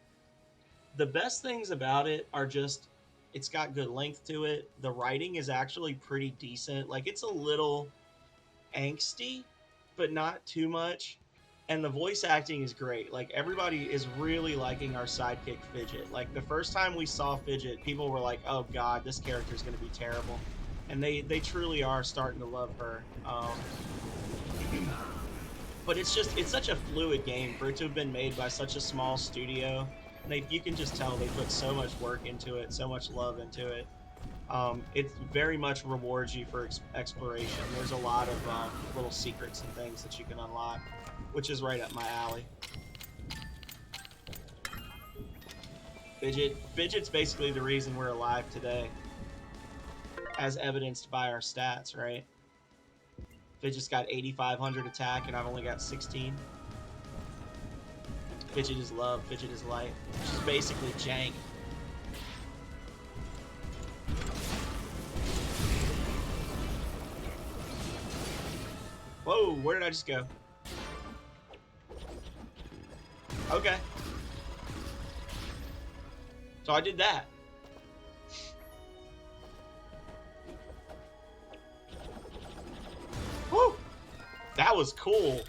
best things about it are just it's got good length to it. The writing is actually pretty decent. Like, it's a little angsty, but not too much. And the voice acting is great. Like, everybody is really liking our sidekick Fidget. Like, the first time we saw Fidget, people were like, oh god, this character is going to be terrible. And they truly are starting to love her. But it's such a fluid game for it to have been made by such a small studio. You can just tell they put so much work into it, so much love into it. It very much rewards you for exploration. There's a lot of little secrets and things that you can unlock, which is right up my alley. Fidget's basically the reason we're alive today, as evidenced by our stats, right? Fidget's got 8,500 attack, and I've only got 16. Fidget is love, Fidget is light. Which is basically jank. Whoa, where did I just go? Okay. So I did that. Woo! That was cool.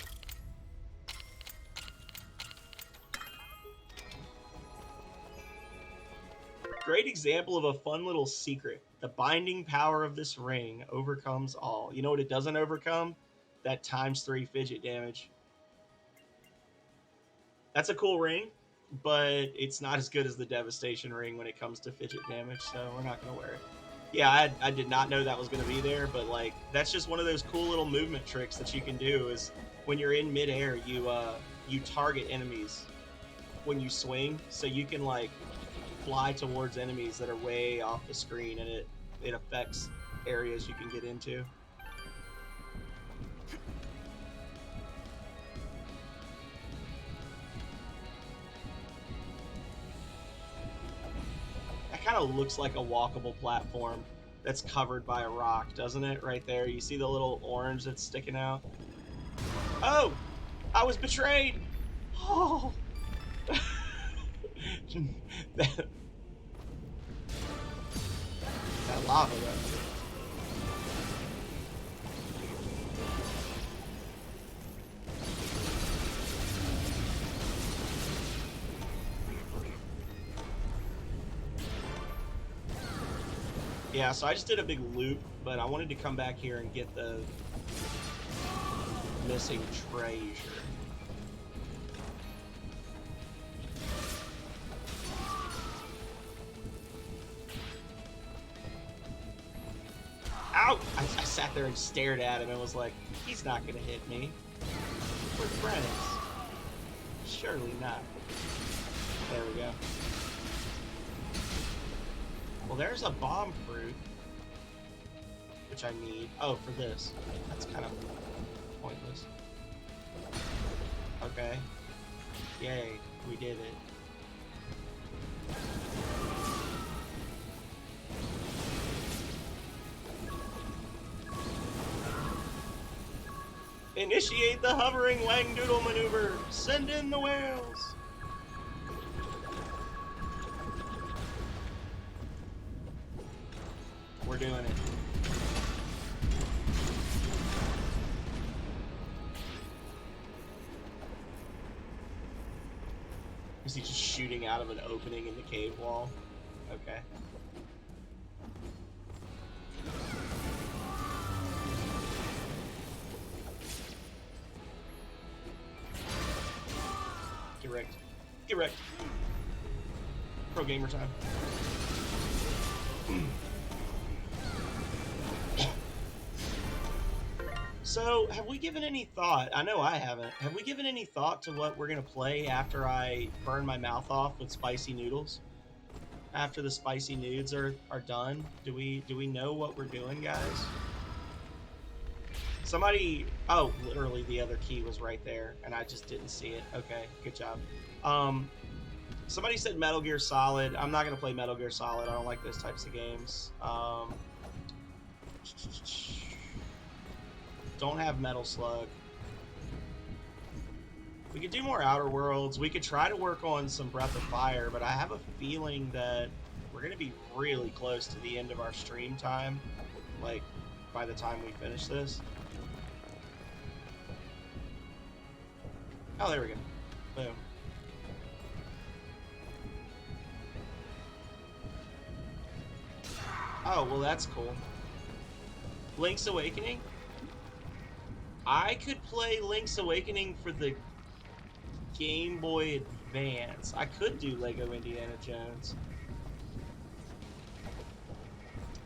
Great example of a fun little secret. The binding power of this ring overcomes all. You know what it doesn't overcome? That ×3 Fidget damage. That's a cool ring, but it's not as good as the Devastation ring when it comes to Fidget damage, so we're not going to wear it. Yeah, I did not know that was going to be there, but like that's just one of those cool little movement tricks that you can do is when you're in midair, you target enemies when you swing, so you can like fly towards enemies that are way off the screen, and it affects areas you can get into. That kind of looks like a walkable platform that's covered by a rock, doesn't it? Right there. You see the little orange that's sticking out? Oh! I was betrayed! Oh! that lava, though. Yeah, so I just did a big loop, but I wanted to come back here and get the missing treasure. Ow! I sat there and stared at him and was like, he's not gonna hit me. We're friends. Surely not. There we go. Well, there's a bomb fruit, which I need. Oh, for this. That's kind of pointless. Okay. Yay, we did it. Initiate the hovering Wangdoodle maneuver. Send in the whales. doing it. Is he just shooting out of an opening in the cave wall? Okay. Get wrecked. Get wrecked. Pro gamer time. So, have we given any thought? I know I haven't. Have we given any thought to what we're gonna play after I burn my mouth off with spicy noodles? After the spicy nudes are done, do we know what we're doing, guys? Somebody, oh, literally the other key was right there, and I just didn't see it. Okay, good job. Somebody said Metal Gear Solid. I'm not gonna play Metal Gear Solid. I don't like those types of games. Don't have Metal Slug. We could do more Outer Worlds. We could try to work on some Breath of Fire, but I have a feeling that we're gonna be really close to the end of our stream time, like by the time we finish this. Oh, there we go. Boom. Oh, well, that's cool. Link's Awakening? I could play Link's Awakening for the Game Boy Advance. I could do Lego Indiana Jones.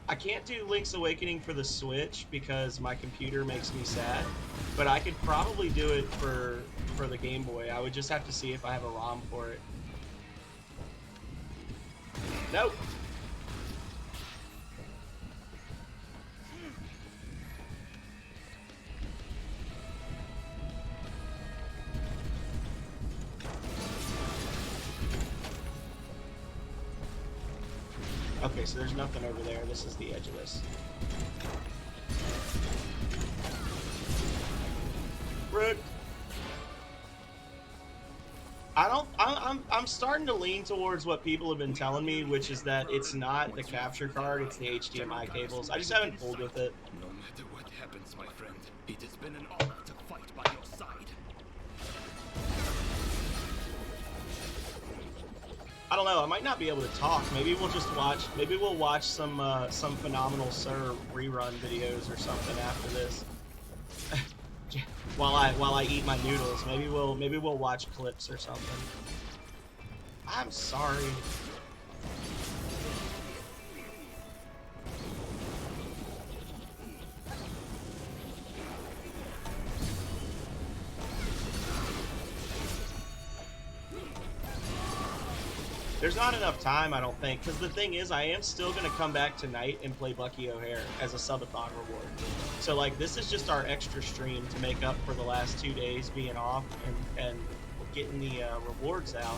I can't do Link's Awakening for the Switch because my computer makes me sad, but I could probably do it for the Game Boy. I would just have to see if I have a ROM for it. Nope. Okay, so there's nothing over there. This is the edge of this. Rude. I'm starting to lean towards what people have been telling me, which is that it's not the capture card, it's the HDMI cables. I just haven't fooled with it. No matter what happens, my friend, it has been an honor to fight by your side. I don't know. I might not be able to talk. Maybe we'll just watch. Maybe we'll watch some Phenomenal Sir rerun videos or something after this. while I eat my noodles. Maybe we'll watch clips or something. I'm sorry. There's not enough time, I don't think, because the thing is, I am still going to come back tonight and play Bucky O'Hare as a subathon reward. So, like, this is just our extra stream to make up for the last 2 days being off and getting the rewards out.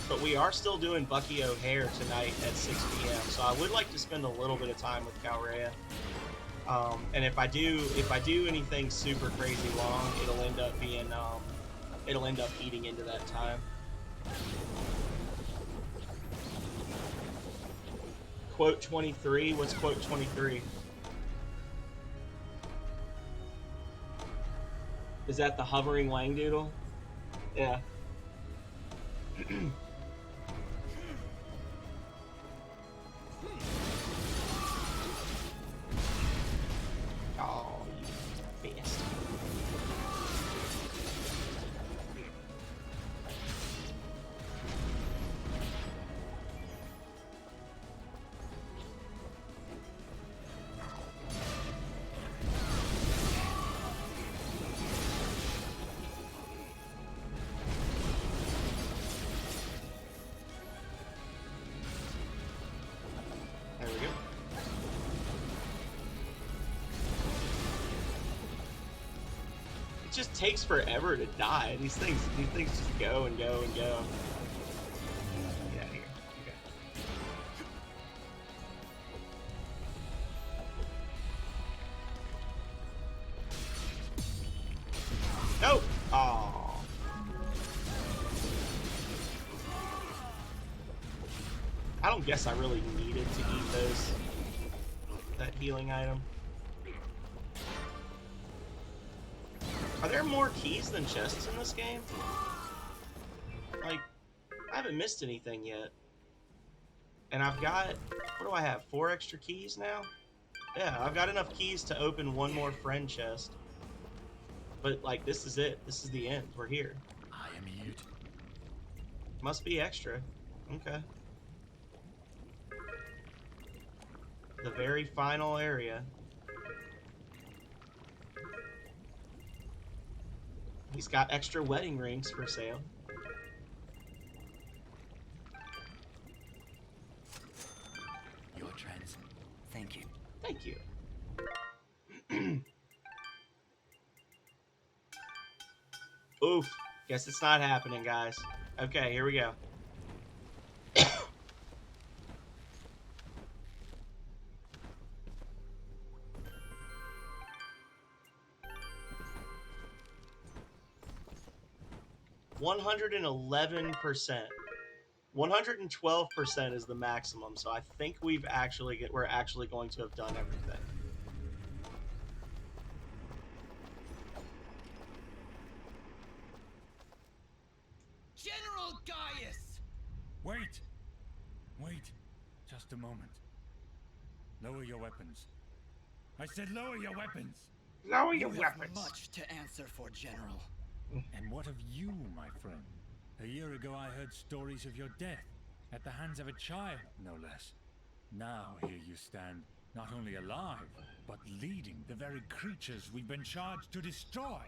But we are still doing Bucky O'Hare tonight at 6 p.m., so I would like to spend a little bit of time with Calrea. And if I do anything super crazy long, it'll end up being, it'll end up eating into that time. Quote 23? What's quote 23? Is that the hovering Langdoodle? Yeah. Oh, you bastard. There we go. It just takes forever to die. These things just go and go and go. Get out of here. Okay. Nope. Oh. I don't guess I really needed to eat those. That healing item. Are there more keys than chests in this game? Like, I haven't missed anything yet. And I've got, what do I have, 4 extra keys now? Yeah, I've got enough keys to open one more friend chest. But, like, this is it. This is the end. We're here. I am mute. Must be extra. Okay. The very final area. He's got extra wedding rings for sale. Your trans. Thank you. Thank you. Oof. Guess it's not happening, guys. Okay, here we go. $111%. 112% is the maximum, so I think we're actually going to have done everything. General Gaius! Wait! Wait. Just a moment. Lower your weapons. I said lower your weapons! Lower your You have weapons! much to answer for, General. And what of you, my friend? A year ago I heard stories of your death, at the hands of a child, no less. Now here you stand, not only alive, but leading the very creatures we've been charged to destroy.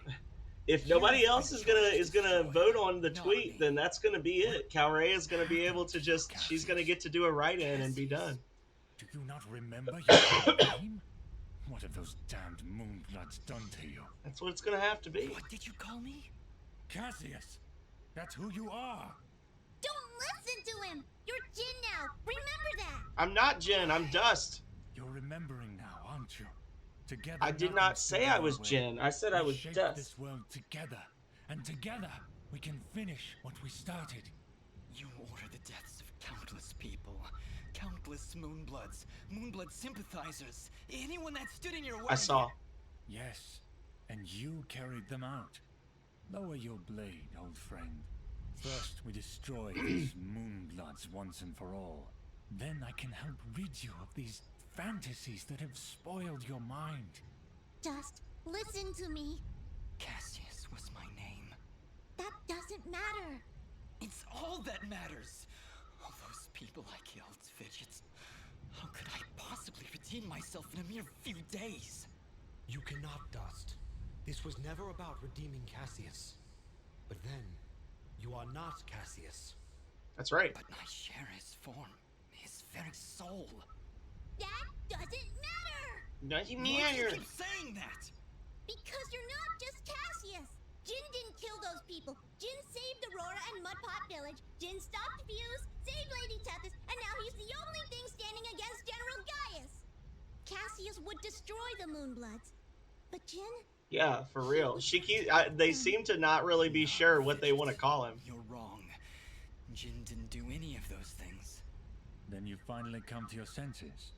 If nobody else is gonna vote on the tweet, then that's gonna be it. Calrea is gonna be able to she's gonna get to do a write-in and be done. Do you not remember your name? What have those damned Moonbloods done to you? That's what it's gonna have to be. What did you call me? Cassius! That's who you are! Don't listen to him! You're Jin now! Remember that! I'm not Jin, I'm Dust. You're remembering now, aren't you? Together, I did not say I was Jin. I said I was shaped Dust. this world together, and together we can finish what we started. You order the deaths of countless people. Countless Moonbloods. Moonblood sympathizers. Anyone that stood in your way. I saw. Yes, and you carried them out. Lower your blade, old friend. First, we destroy these Moonbloods once and for all. Then I can help rid you of these fantasies that have spoiled your mind. Just listen to me. Cassius was my name. That doesn't matter. It's all that matters. All those people I killed, Fidgets. How could I possibly redeem myself in a mere few days? You cannot, Dust. This was never about redeeming Cassius. But then, you are not Cassius. That's right. But I share his form, his very soul. That doesn't matter! Doesn't Why do you matter. keep saying that? Because you're not just Cassius! Jin didn't kill those people. Jin saved Aurora and Mudpot Village. Jin stopped Fuse, saved Lady Tethys, and now he's the only thing standing against General Gaius. Cassius would destroy the Moonbloods. But Jin? Yeah, for real. They seem to not really be sure what they want to call him. You're wrong. Jin didn't do any of those things. Then you finally come to your senses.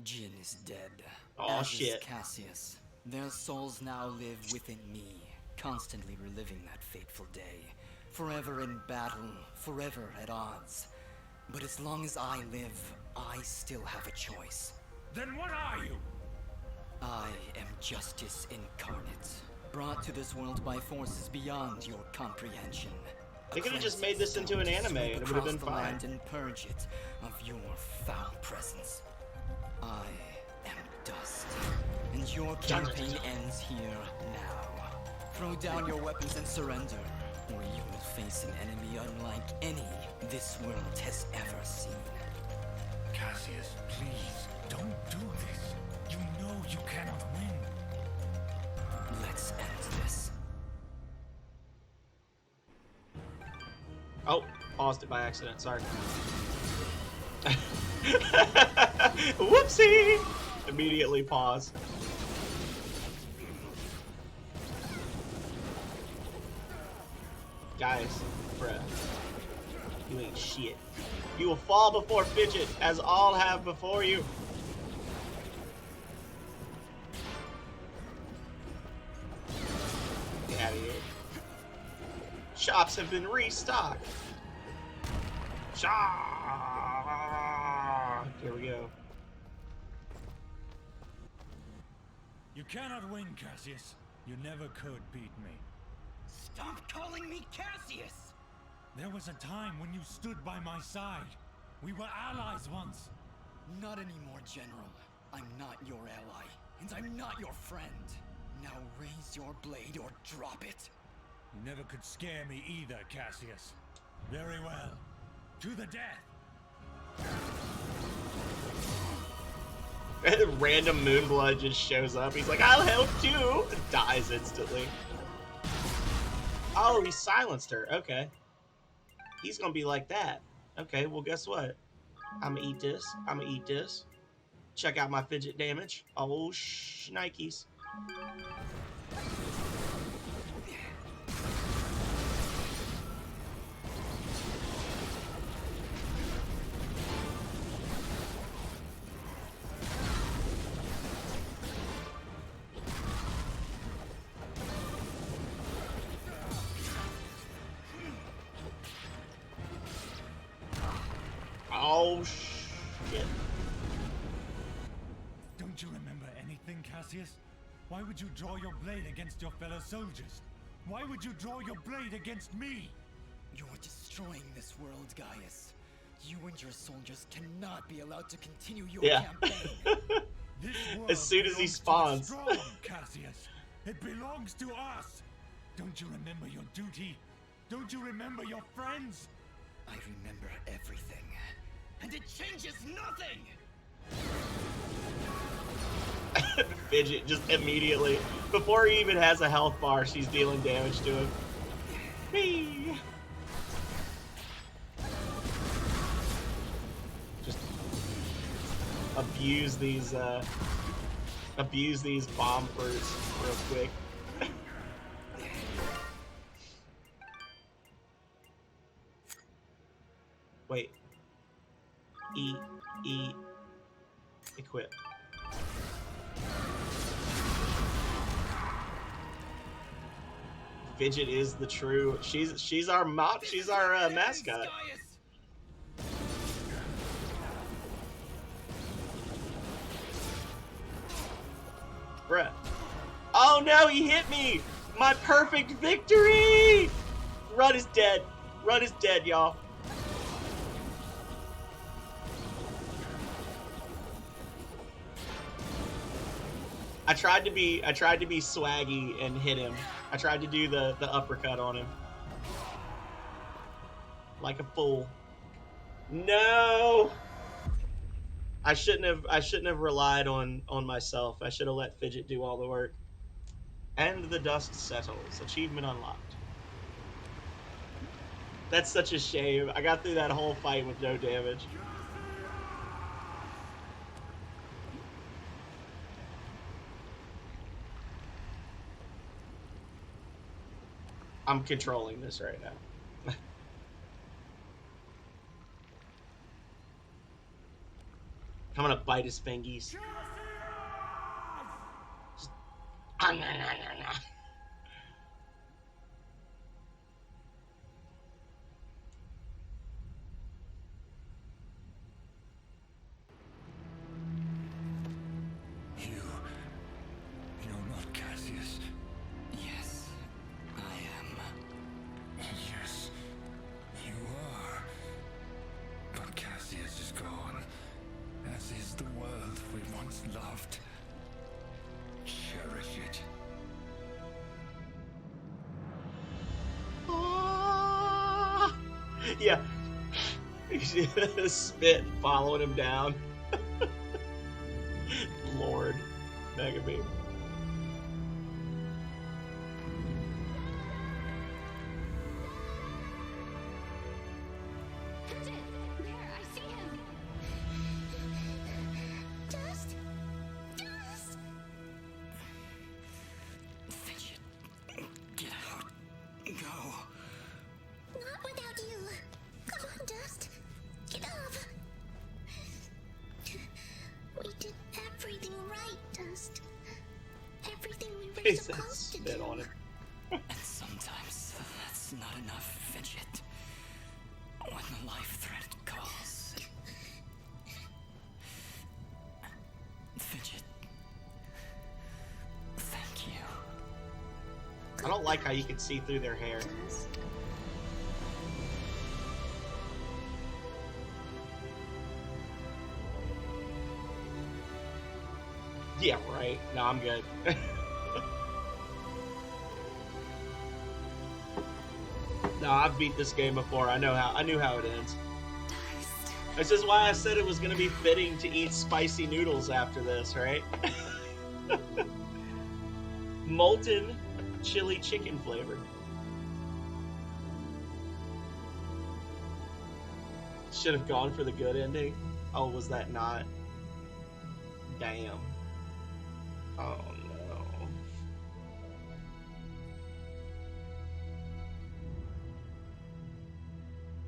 Jin is dead. Aw, as shit. is Cassius. Their souls now live within me, constantly reliving that fateful day. Forever in battle, forever at odds. But as long as I live, I still have a choice. Then what are you? I am justice incarnate, brought to this world by forces beyond your comprehension. They could have just made this into an anime and it would have been fine. Land and purge it of your foul presence. I am Dust, and your campaign ends here now. Throw down your weapons and surrender, or you will face an enemy unlike any this world has ever seen. Cassius, please, don't do this. You know you cannot win. Let's end this. Oh, paused it by accident. Sorry. Whoopsie! Immediately pause. Guys, bruh. You ain't shit. You will fall before Fidget, as all have before you. out of here. Shops have been restocked. Here we go. You cannot win, Cassius. You never could beat me. Stop calling me Cassius! There was a time when you stood by my side. We were allies once. Not anymore, General. I'm not your ally, and I'm not your friend. Now raise your blade or drop it. You never could scare me either, Cassius. Very well. To the death! Random Moonblood just shows up. He's like, I'll help too! And dies instantly. Oh, he silenced her. Okay. He's gonna be like that. Okay, well, guess what? I'm gonna eat this. I'm gonna eat this. Check out my fidget damage. Oh, shnikes. Oh, shit. Don't you remember anything, Cassius? Why would you draw your blade against your fellow soldiers? Why would you draw your blade against me? You're destroying this world, Gaius. You and your soldiers cannot be allowed to continue your campaign. This world as soon as he belongs spawns. to the strong, Cassius. It belongs to us. Don't you remember your duty? Don't you remember your friends? I remember everything. And it changes nothing! Fidget just immediately, before he even has a health bar, she's dealing damage to him. Whee! Just abuse these bomb fruits real quick. Wait. Equip. Fidget is the true. She's our mascot. Bruh. Oh no, he hit me! My perfect victory! Run is dead. Run is dead, y'all. I tried to be swaggy and hit him. I tried to do the uppercut on him. Like a fool. No! I shouldn't have relied on myself. I should have let Fidget do all the work. And the dust settles. Achievement unlocked. That's such a shame. I got through that whole fight with no damage. I'm controlling this right now. I'm gonna bite his fingies. Just, You're not Cassius. Yes, I am. Yes, you are. But Cassius is gone, as is the world we once loved. Cherish it. yeah. Spit following him down. Lord. Mega Beam. Fidget! There, I see him! Dust! Dust! Fidget, get out. Go. Not without you! Come on, Dust! Get up! We did everything right, Dust. Everything we were He said supposed to spit do. on him. And sometimes that's not enough, Fidget. When the life threat calls. Fidget. Thank you. I don't like how you can see through their hair. Yeah, right. No, I'm good. No, I've beat this game before. I knew how it ends. This is why I said it was going to be fitting to eat spicy noodles after this, right? Molten chili chicken flavor. Should have gone for the good ending. Oh, was that not? Damn. Oh no.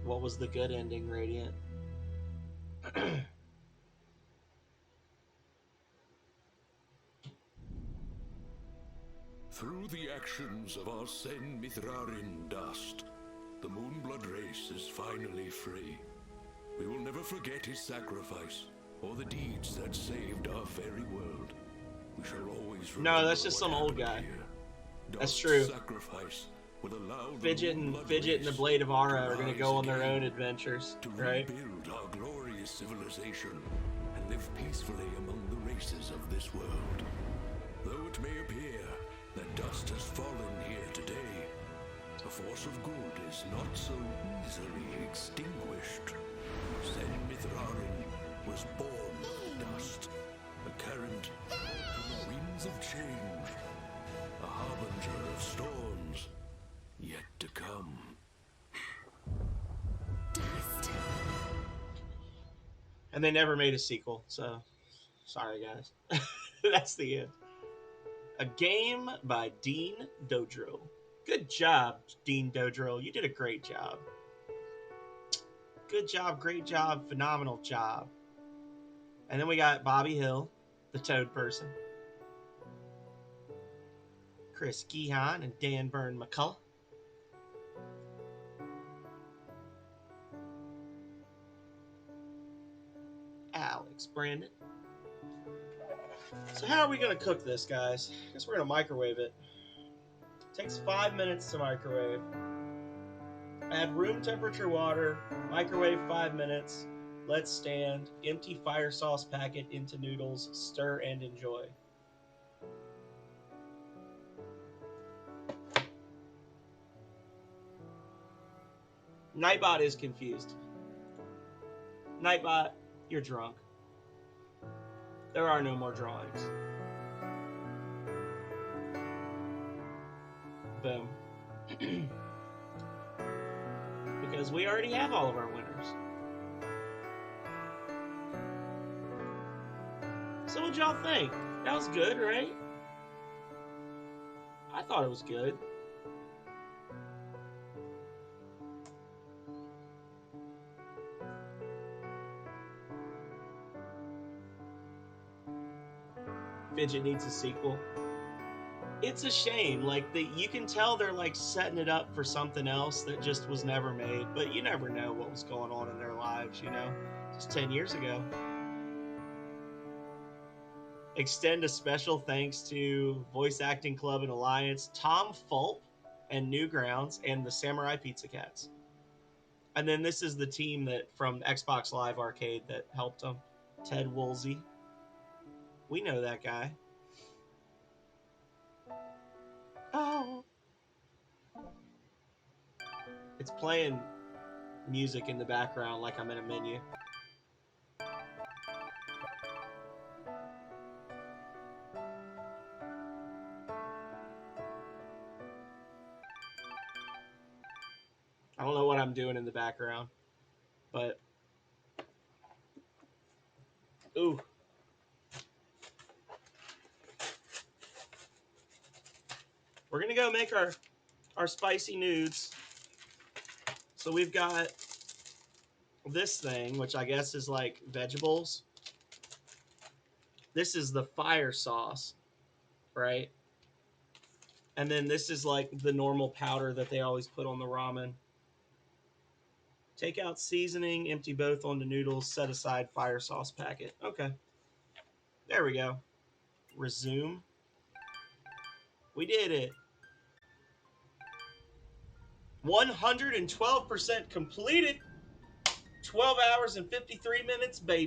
What was the good ending, Radiant? Through the actions of our Sen Mithrarin dust, the Moonblood race is finally free. We will never forget his sacrifice, or the deeds that saved our very world. We shall always remember. No, that's just some old guy. That's Dust's true. Sacrifice will allow Fidget and the Blade of Ara are going to go on their own adventures, to right? rebuild our glorious civilization and live peacefully among the races of this world. Though it may appear that dust has fallen here today, the force of good is not so easily extinguished. Sen Mithrarin was born of dust, a current from the winds of change, a harbinger of storms yet to come. And they never made a sequel, so sorry guys. That's the end. A game by Dean Dodrill. Good job, Dean Dodrill. You did a great job. Good job, great job, phenomenal job. And then we got Bobby Hill, the Toad person. Chris Gehan and Dan Byrne McCullough. Alex Brandon. So how are we going to cook this, guys? I guess we're going to microwave it. It takes 5 minutes to microwave. Add room temperature water, microwave 5 minutes, let stand, empty fire sauce packet into noodles, stir and enjoy. Nightbot is confused. Nightbot, you're drunk. There are no more drawings. Boom. Because we already have all of our winners. So what'd y'all think? That was good, right? I thought it was good. Fidget needs a sequel. It's a shame. Like, you can tell they're like setting it up for something else that just was never made. But you never know what was going on in their lives, you know? Just 10 years ago. Extend a special thanks to Voice Acting Club and Alliance, Tom Fulp and Newgrounds, and the Samurai Pizza Cats. And then this is the team that from Xbox Live Arcade that helped them. Ted Woolsey. We know that guy. Oh. It's playing music in the background like I'm in a menu. I don't know what I'm doing in the background, but ooh. We're gonna go make our spicy nudes. So we've got this thing, which I guess is like vegetables. This is the fire sauce, right? And then this is like the normal powder that they always put on the ramen. Take out seasoning, empty both onto noodles, set aside fire sauce packet. Okay. There we go. Resume. We did it. 112% completed. 12 hours and 53 minutes, baby.